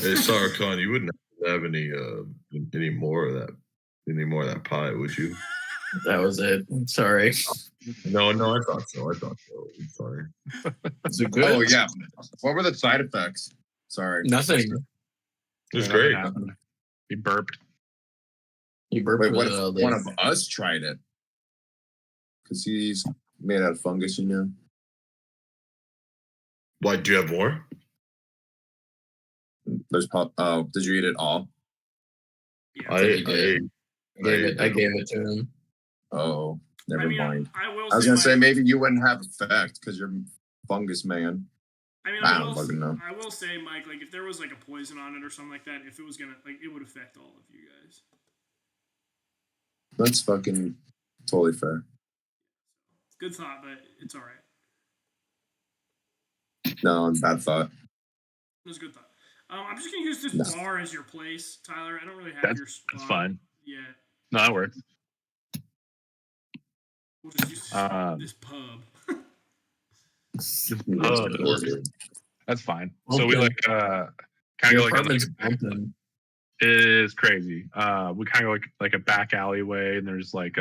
Hey, Sarkon, you wouldn't have any more of that pie, would you? That was it. Sorry. No, I thought so. I'm sorry. Is it good? Oh yeah. What were the side effects? Sorry. Nothing. It was Nothing great. happened. He burped. You burped. Wait, what if one of us tried it? Because he's made out of fungus, you know. Why, do you have more? There's did you eat it all? Yeah. I gave it to him. Oh, never mind. I I was gonna say maybe you wouldn't have effect because you're fungus man. I don't fucking know. I will say, Mike, like if there was like a poison on it or something like that, if it was gonna like it would affect all of you guys. That's fucking totally fair. Good thought, but it's all right. No, bad thought. It was a good thought. I'm just gonna use this bar as your place, Tyler. I don't really have your spot. That's fine. Yeah. No, that works. We'll just use this pub. That's fine. Okay. So we like kind of go like it is crazy. We kind of like a back alleyway, and there's like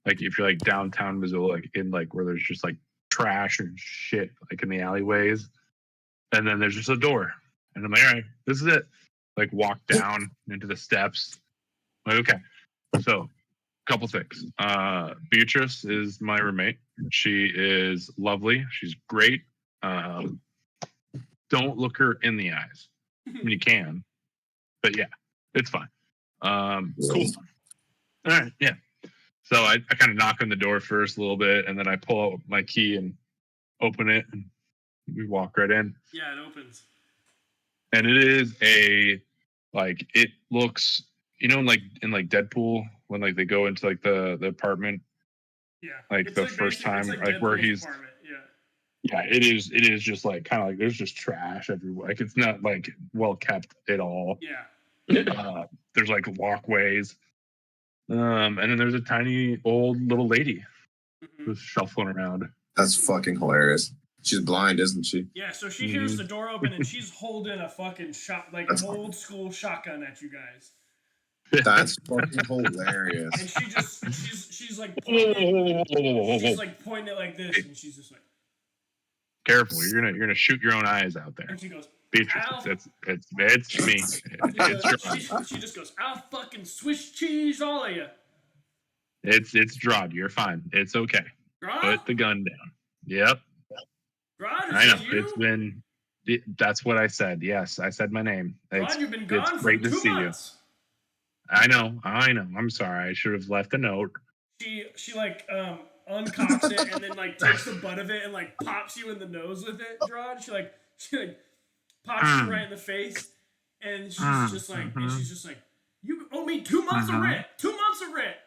if you're like downtown Missoula, like in like where there's just like trash and shit like in the alleyways, and then there's just a door, and I'm like, all right, this is it. Like walk down into the steps. I'm like, okay, so couple things. Beatrice is my roommate. She is lovely. She's great. Don't look her in the eyes. I mean, you can, but yeah, it's fine. Cool. All right, yeah. So I kind of knock on the door first a little bit, and then I pull out my key and open it, and we walk right in. Yeah, it opens. And it is it looks, in Deadpool when like they go into like the apartment. Yeah. Like it's the first time, like where he's. Apartment. Yeah. Yeah, it is just like kind of like there's just trash everywhere. Like it's not like well kept at all. Yeah. There's like walkways. And then there's a tiny old little lady who's shuffling around. That's fucking hilarious. She's blind, isn't she? Yeah, so she hears the door open and she's holding a fucking an old school shotgun at you guys. That's fucking hilarious. And she's like pointing, she's like pointing it like this, and she's just like, careful, you're gonna shoot your own eyes out there. And she goes, Beatrice, it's me. She just goes, I'll fucking Swiss cheese all of you. It's Drod. You're fine. It's okay. Drod? Put the gun down. Yep. Drod, I know. you? It's been. That's what I said. Yes, I said my name. Drod, you've been gone it's for great 2 to see months. you. I know. I'm sorry. I should have left a note. She like uncocks it and then like takes the butt of it and like pops you in the nose with it, Drawd. She pops you right in the face, and she's just like, you owe me 2 months of rent. 2 months of rent.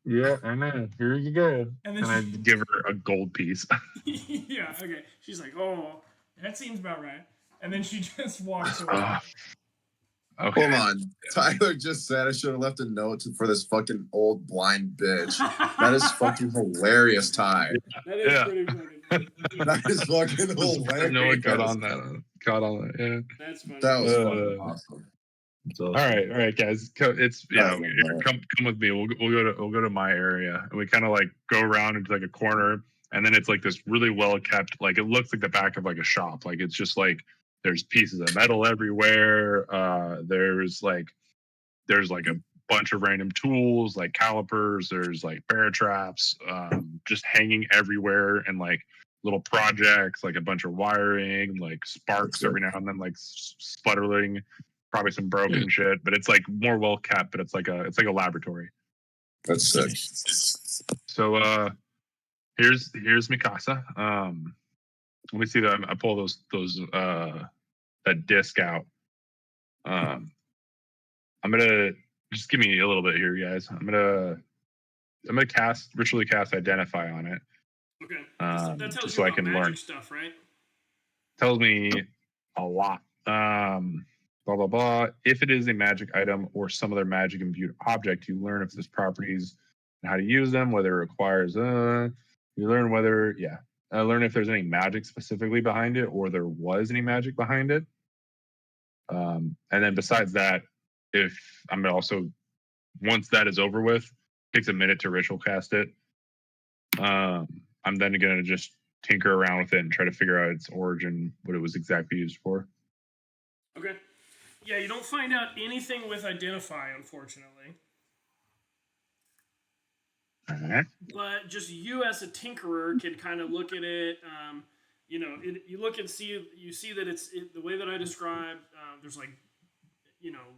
Yeah, I know. Here you go. And And then I give her a gold piece. yeah, okay. She's like, oh, that seems about right. And then she just walks away. Okay. Hold on. Tyler just said I should have left a note for this fucking old blind bitch. That is fucking hilarious, Ty. That is pretty funny. That is fucking hilarious. No one got on that. Yeah. That's funny. That was fucking awesome. All right, guys. It's come with me. We'll go to my area, and we kind of like go around into like a corner, and then it's like this really well kept, like it looks like the back of like a shop. Like it's just like there's pieces of metal everywhere. There's like a bunch of random tools like calipers. There's like bear traps, just hanging everywhere, and like little projects, like a bunch of wiring, like sparks every now and then, like sputtering. Probably some broken shit, but it's like more well kept. But it's like a laboratory. That's sick. So here's Mikasa. Let me see that I pull those that disc out. I'm gonna just give me a little bit here, guys. I'm gonna ritually cast identify on it. Okay. That tells just you so I about can magic learn. stuff, right? Tells me a lot. Blah blah blah. If it is a magic item or some other magic imbued object, you learn if there's properties and how to use them, whether it requires you learn whether learn if there's any magic specifically behind it or there was any magic behind it. And then besides that, if I'm gonna also, once that is over with, takes a minute to ritual cast it. I'm then gonna just tinker around with it and try to figure out its origin, what it was exactly used for. Okay. Yeah, you don't find out anything with identify, unfortunately. Alright. But just you as a tinkerer can kind of look at it. You look and see that it's the way that I described. There's like,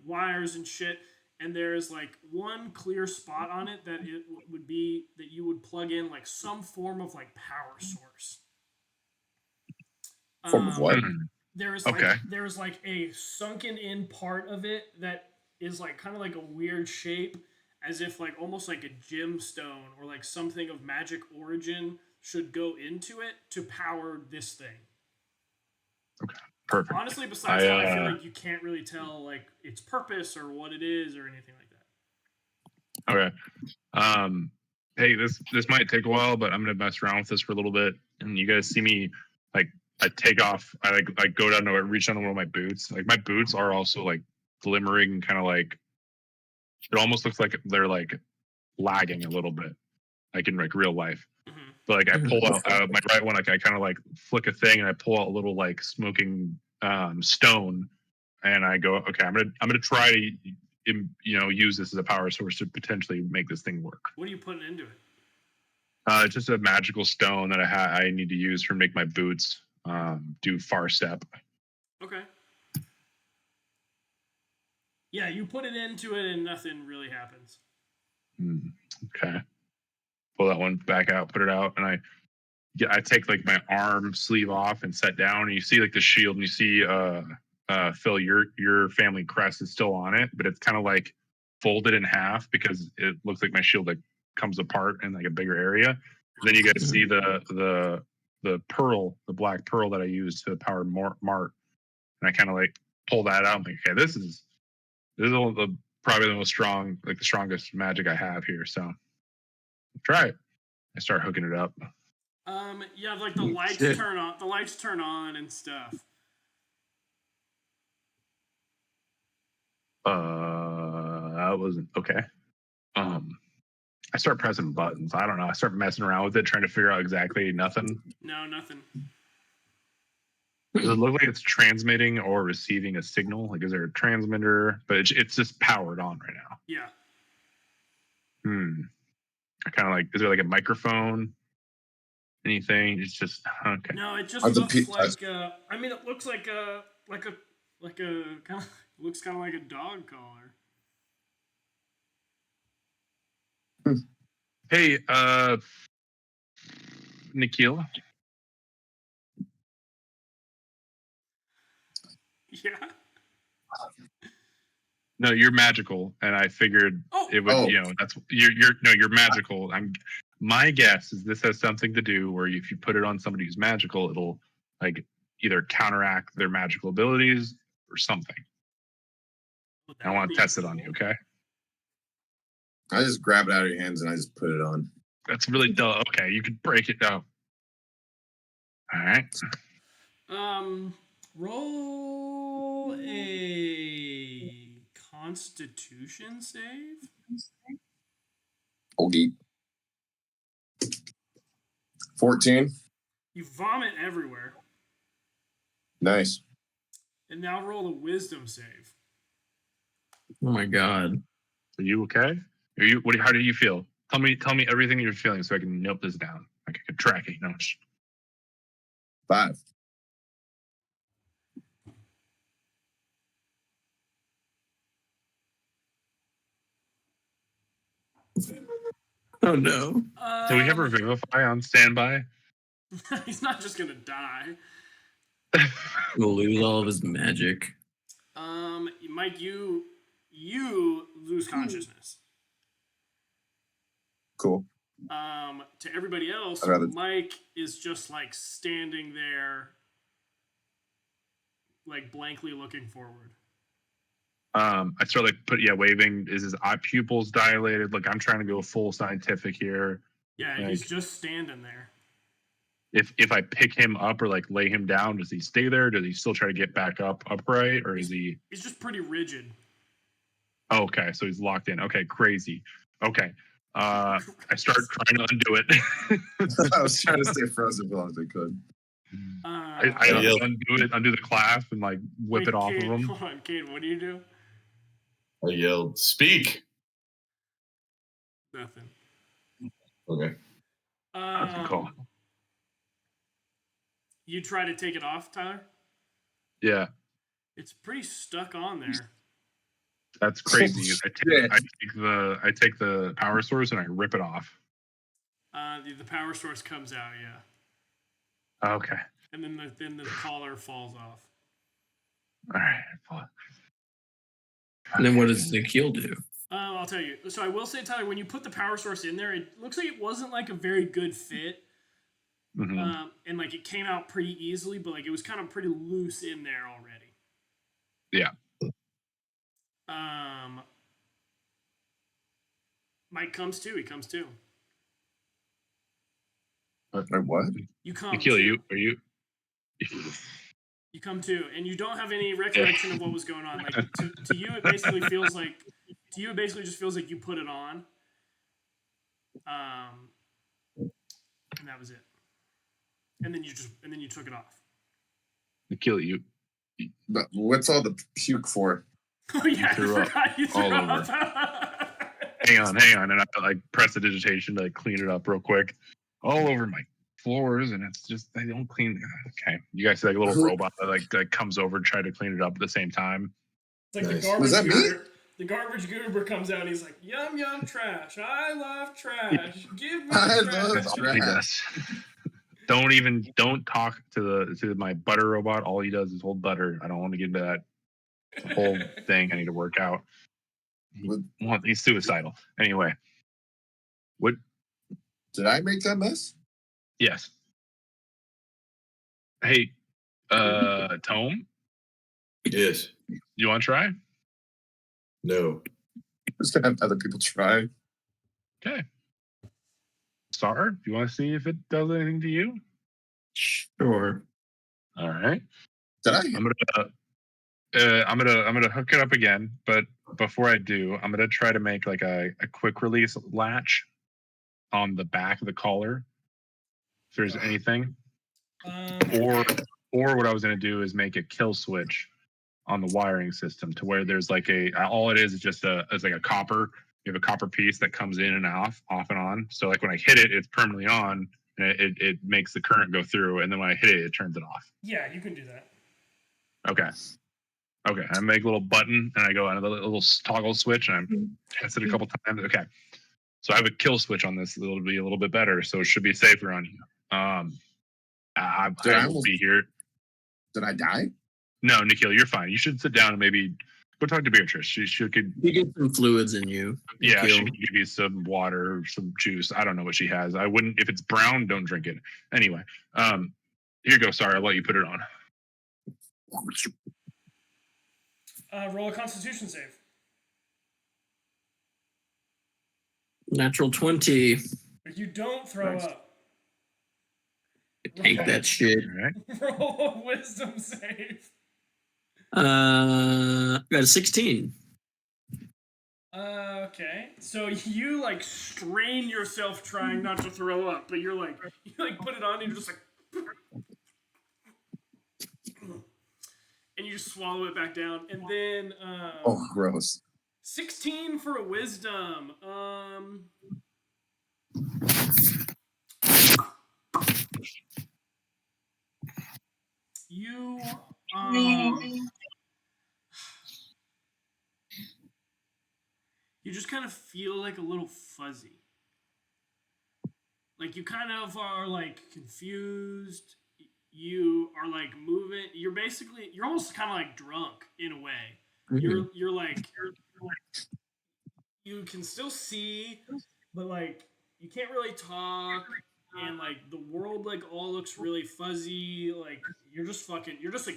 wires and shit, and there's like one clear spot on it that it would be that you would plug in like some form of like power source. Form of what? There's like a sunken in part of it that is like kind of like a weird shape, as if like almost like a gemstone or like something of magic origin should go into it to power this thing. Okay, perfect. Honestly, besides that, I feel like you can't really tell like its purpose or what it is or anything like that. Okay. Hey, this might take a while, but I'm gonna mess around with this for a little bit, and you guys see me like I take off. I go down to reach down to one of my boots. Like my boots are also like glimmering, kind of like it almost looks like they're like lagging a little bit, like in like real life. Mm-hmm. But like I pull out my right one, like I kind of like flick a thing, and I pull out a little like smoking stone, and I go, okay, I'm gonna try to use this as a power source to potentially make this thing work. What are you putting into it? Just a magical stone that I need to use to make my boots do far step. Okay. Yeah, you put it into it and nothing really happens. Okay. Pull that one back out, put it out, and I take like my arm sleeve off and set down, and you see like the shield, and you see Phil, your family crest is still on it, but it's kind of like folded in half because it looks like my shield like comes apart in like a bigger area. And then you guys see the pearl, the black pearl that I use to power Mart, and I kind of like pull that out. I'm like, okay, this is probably the strongest magic I have here. So try it. I start hooking it up. Yeah, like the lights turn on. The lights turn on and stuff. That wasn't okay. I start pressing buttons. I don't know. I start messing around with it, trying to figure out exactly nothing. No, nothing. Does it look like it's transmitting or receiving a signal? Like, is there a transmitter? But it's just powered on right now. Yeah. I kind of like, is there like a microphone? Anything? It's just okay. No, it just looks like. It looks like a kind of looks kind of like a dog collar. Hey, Nikhil. Yeah. No, you're magical, and I figured it would. Oh. You know, that's you're magical. My guess is this has something to do where if you put it on somebody who's magical, it'll like either counteract their magical abilities or something. I want to test it on you, okay? I just grab it out of your hands and I just put it on. That's really dull. Okay, you could break it down. All right. Roll a Constitution save. Okay. 14. You vomit everywhere, Nice. and now roll a Wisdom save. Oh my god. Are you okay? Are you? How do you feel? Tell me everything you're feeling so I can note this down. Like I can track it. 5. Oh no. Do we have Revivify on standby? He's not just gonna die. He'll lose all of his magic. Mike, you lose consciousness. Cool. To everybody else, I'd rather- Mike is just like standing there, like blankly looking forward. I start waving. Is his eye pupils dilated? Like I'm trying to go full scientific here. Yeah, Like, he's just standing there. If I pick him up or like lay him down, does he stay there? Does he still try to get back up upright, or is he? He's just pretty rigid. Oh, okay, so he's locked in. Okay, crazy. Okay, I start trying to undo it. I was trying to stay frozen as long as I could. I undo the clasp and like whip it off Cade, of him. Hold on, Cade, what do you do? I yelled, "Speak!" Nothing. Okay. That's a call. You try to take it off, Tyler? Yeah, It's pretty stuck on there. that's crazy. I take the power source and I rip it off. The power source comes out, yeah. Okay. And then the collar falls off. All right. And then what does Nikhil do? I'll tell you. So I will say, Tyler, when you put the power source in there, it looks like it wasn't like a very good fit. Mm-hmm. And like it came out pretty easily, but like it was kind of pretty loose in there already. Yeah. Mike comes too. He comes too. What? You come. Nikhil, too. are you? You come too, and you don't have any recollection of what was going on. Like to you, it basically feels like just feels like you put it on. And that was it. And then you took it off. Nikhil, you. But what's all the puke for? Oh yeah, I threw up forgot you threw all up. over. Hang on, and I like press the digitation to like clean it up real quick, all over my floors, and it's just they don't clean. Okay, you guys see like a little robot that like comes over and try to clean it up at the same time. It's like Nice. the garbage Was that me? goober. The garbage goober comes out and he's like, "Yum yum trash. I love trash. Give me I trash." love That's all he does. Don't talk to my butter robot. All he does is hold butter. I don't want to get into that whole thing. I need to work out. He's suicidal. Anyway, what? Did I make that mess? Yes. Hey, Tome, Yes. you want to try? No. Just gonna have other people try. Okay. Star, do you want to see if it does anything to you? Sure. All right. Did I? I'm gonna hook it up again, but before I do, I'm gonna try to make like a quick release latch on the back of the collar. If there's anything, or what I was gonna do is make a kill switch on the wiring system to where there's like all it is just it's like a copper. You have a copper piece that comes in and off and on. So like when I hit it, it's permanently on, and it makes the current go through, and then when I hit it, it turns it off. Yeah, you can do that. Okay. I make a little button and I go on a little toggle switch and I test it a couple times. Okay. So I have a kill switch on this. It'll be a little bit better, so it should be safer on you. I will be here. Did I die? No, Nikhil, you're fine. You should sit down and maybe go talk to Beatrice. She could. You get some fluids in you. Yeah, Nikhil. she can give you some water, some juice. I don't know what she has. I wouldn't. If it's brown, don't drink it. Anyway, here you go. Sorry, I'll let you put it on. Roll a Constitution save. Natural 20. You don't throw Nice. up. Take that shit. All right. Roll a Wisdom save. Got a 16. Okay, so you like strain yourself trying not to throw up, but you put it on and you're just like, and you just swallow it back down, and then Oh, gross. 16 for a wisdom. You you just kind of feel like a little fuzzy. Like you kind of are like confused. You are like moving. You're almost kind of like drunk in a way. Mm-hmm. You're like you can still see, but like you can't really talk, and like the world like all looks really fuzzy. Like you're just like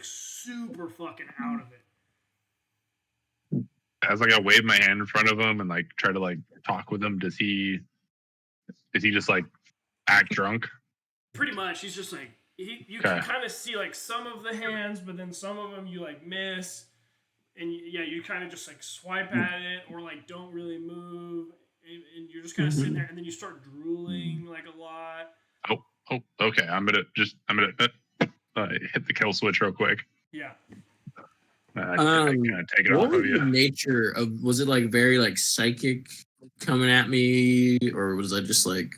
super fucking out of it. As like I wave my hand in front of him and like try to like talk with him, is he just like act drunk? Pretty much, he's just like you Okay. can kind of see like some of the hands, but then some of them you like miss, and you kind of just like swipe at it or like don't really move, and you're just kind of sitting there, and then you start drooling like a lot. Oh, okay. I'm gonna hit the kill switch real quick. Yeah. I can't take it What off was of you. the nature of? Was it like very like psychic coming at me, or was I just like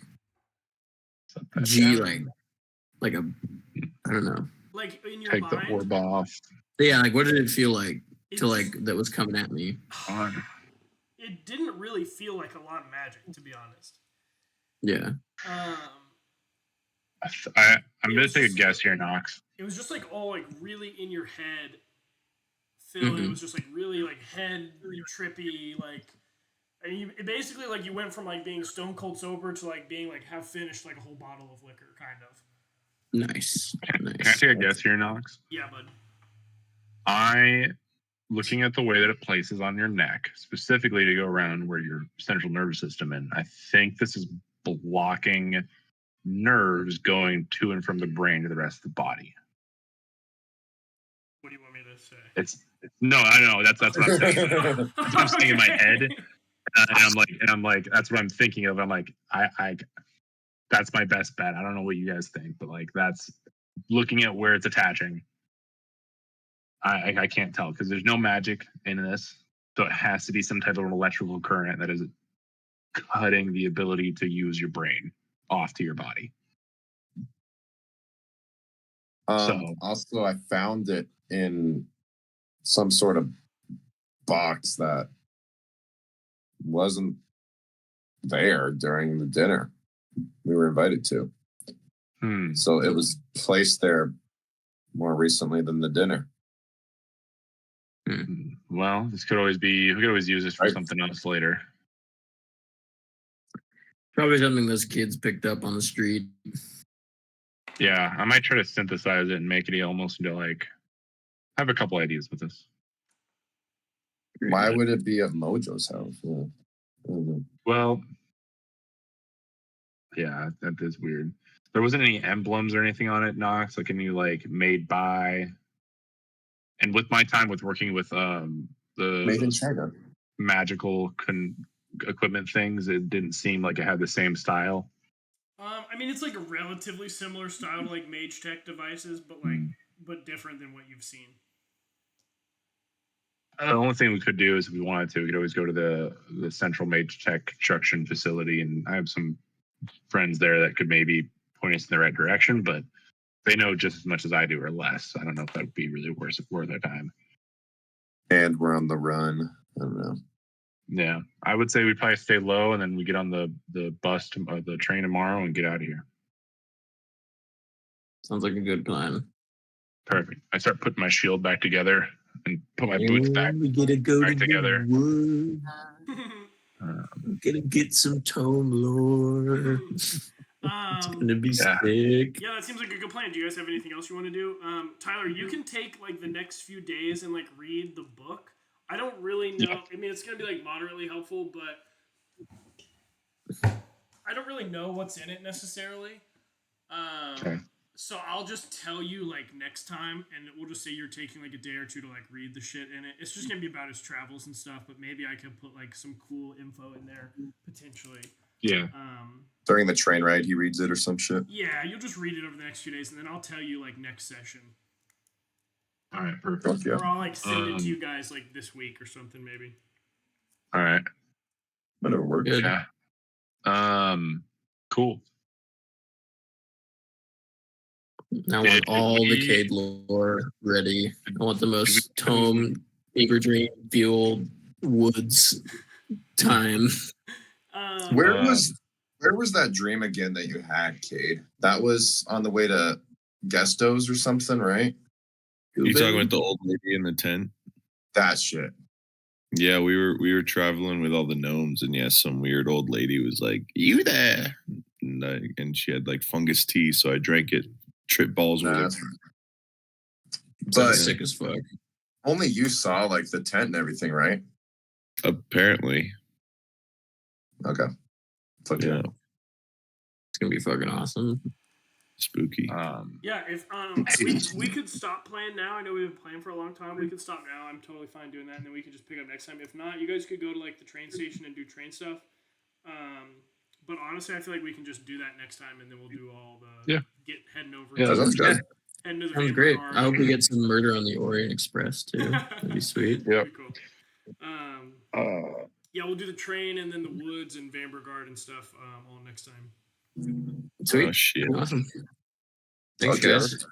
like a I don't know. Like in your Take mind. the orb off. Yeah, like what did it feel like It's- to like that was coming at me? It didn't really feel like a lot of magic, to be honest. Yeah. I'm gonna take a guess here, Knox. It was just like all like really in your head, Phil. And it was just like really like head trippy, like. And it basically like you went from like being stone cold sober to like being like have finished like a whole bottle of liquor, kind of. Nice. Can I take a guess here, Knox? Yeah, bud. Looking at the way that it places on your neck, specifically to go around where your central nervous system is, I think this is blocking nerves going to and from the brain to the rest of the body. What do you want me to say? No, I know that's what I'm saying. That's what I'm saying in my head, and I'm like, that's what I'm thinking of. I'm like, I that's my best bet. I don't know what you guys think, but like that's looking at where it's attaching. I can't tell because there's no magic in this, so it has to be some type of electrical current that is cutting the ability to use your brain off to your body. Also, I found it in some sort of box that wasn't there during the dinner we were invited to. So it was placed there more recently than the dinner. Well, this could always be. We could always use this for something else later. Probably something those kids picked up on the street. Yeah, I might try to synthesize it and make it almost into like. I have a couple ideas with this. Why would it be at Mojo's house? Yeah. Well, yeah, that is weird. There wasn't any emblems or anything on it, Knox. Like any like made by. And with my time with working with the Made in China magical equipment things, it didn't seem like it had the same style. I mean, it's like a relatively similar style to like Mage Tech devices, but but different than what you've seen. The only thing we could do is if we wanted to, we could always go to the Central Mage Tech construction facility, and I have some friends there that could maybe point us in the right direction, but they know just as much as I do or less. I don't know if that would be really worth our time. and we're on the run. I don't know. Yeah, I would say we probably stay low, and then we get on the bus or the train tomorrow and get out of here. Sounds like a good plan. Perfect. I start putting my shield back together and put my boots back. We gotta go back together. The woods. We gotta get some tome lore. It's gonna be sick. Yeah, that seems like a good plan. Do you guys have anything else you want to do? Tyler, you can take like the next few days and like read the book. I don't really know. Yeah. I mean, it's gonna be like moderately helpful, but I don't really know what's in it necessarily. Okay. So I'll just tell you like next time, and we'll just say you're taking like a day or two to like read the shit in it. It's just gonna be about his travels and stuff, but maybe I could put like some cool info in there potentially. Yeah. During the train ride, he reads it or some shit. Yeah, you'll just read it over the next few days, and then I'll tell you like next session. All right, perfect. Or I'll like send it to you guys like this week or something maybe. All right. Whatever works. Good. Yeah. Cool. I want all the Cade lore ready. I want the most tome, Fever Dream fueled woods time. Where was that dream again that you had, Cade? That was on the way to Guestos or something, right? You talking about the old lady in the tent? That shit. Yeah, we were traveling with all the gnomes, and yeah, some weird old lady was like, "You there?" And she had like fungus tea, so I drank it. Trip balls with it. But sick as fuck. Only you saw like the tent and everything, right? Apparently. Okay. Fuck yeah. It's gonna be fucking awesome. Spooky. Yeah, if we could stop playing now. I know we've been playing for a long time. We could stop now. I'm totally fine doing that, and then we can just pick up next time. If not, you guys could go to like the train station and do train stuff. But honestly, I feel like we can just do that next time, and then we'll do all the heading over. Yeah, that's good. Sounds great. I hope we get some Murder on the Orient Express too. That'd be sweet. Yep. Cool. Yeah, we'll do the train and then the woods and Vanbergard and stuff all next time. Sweet. Oh, shit. Awesome. Thanks, guys.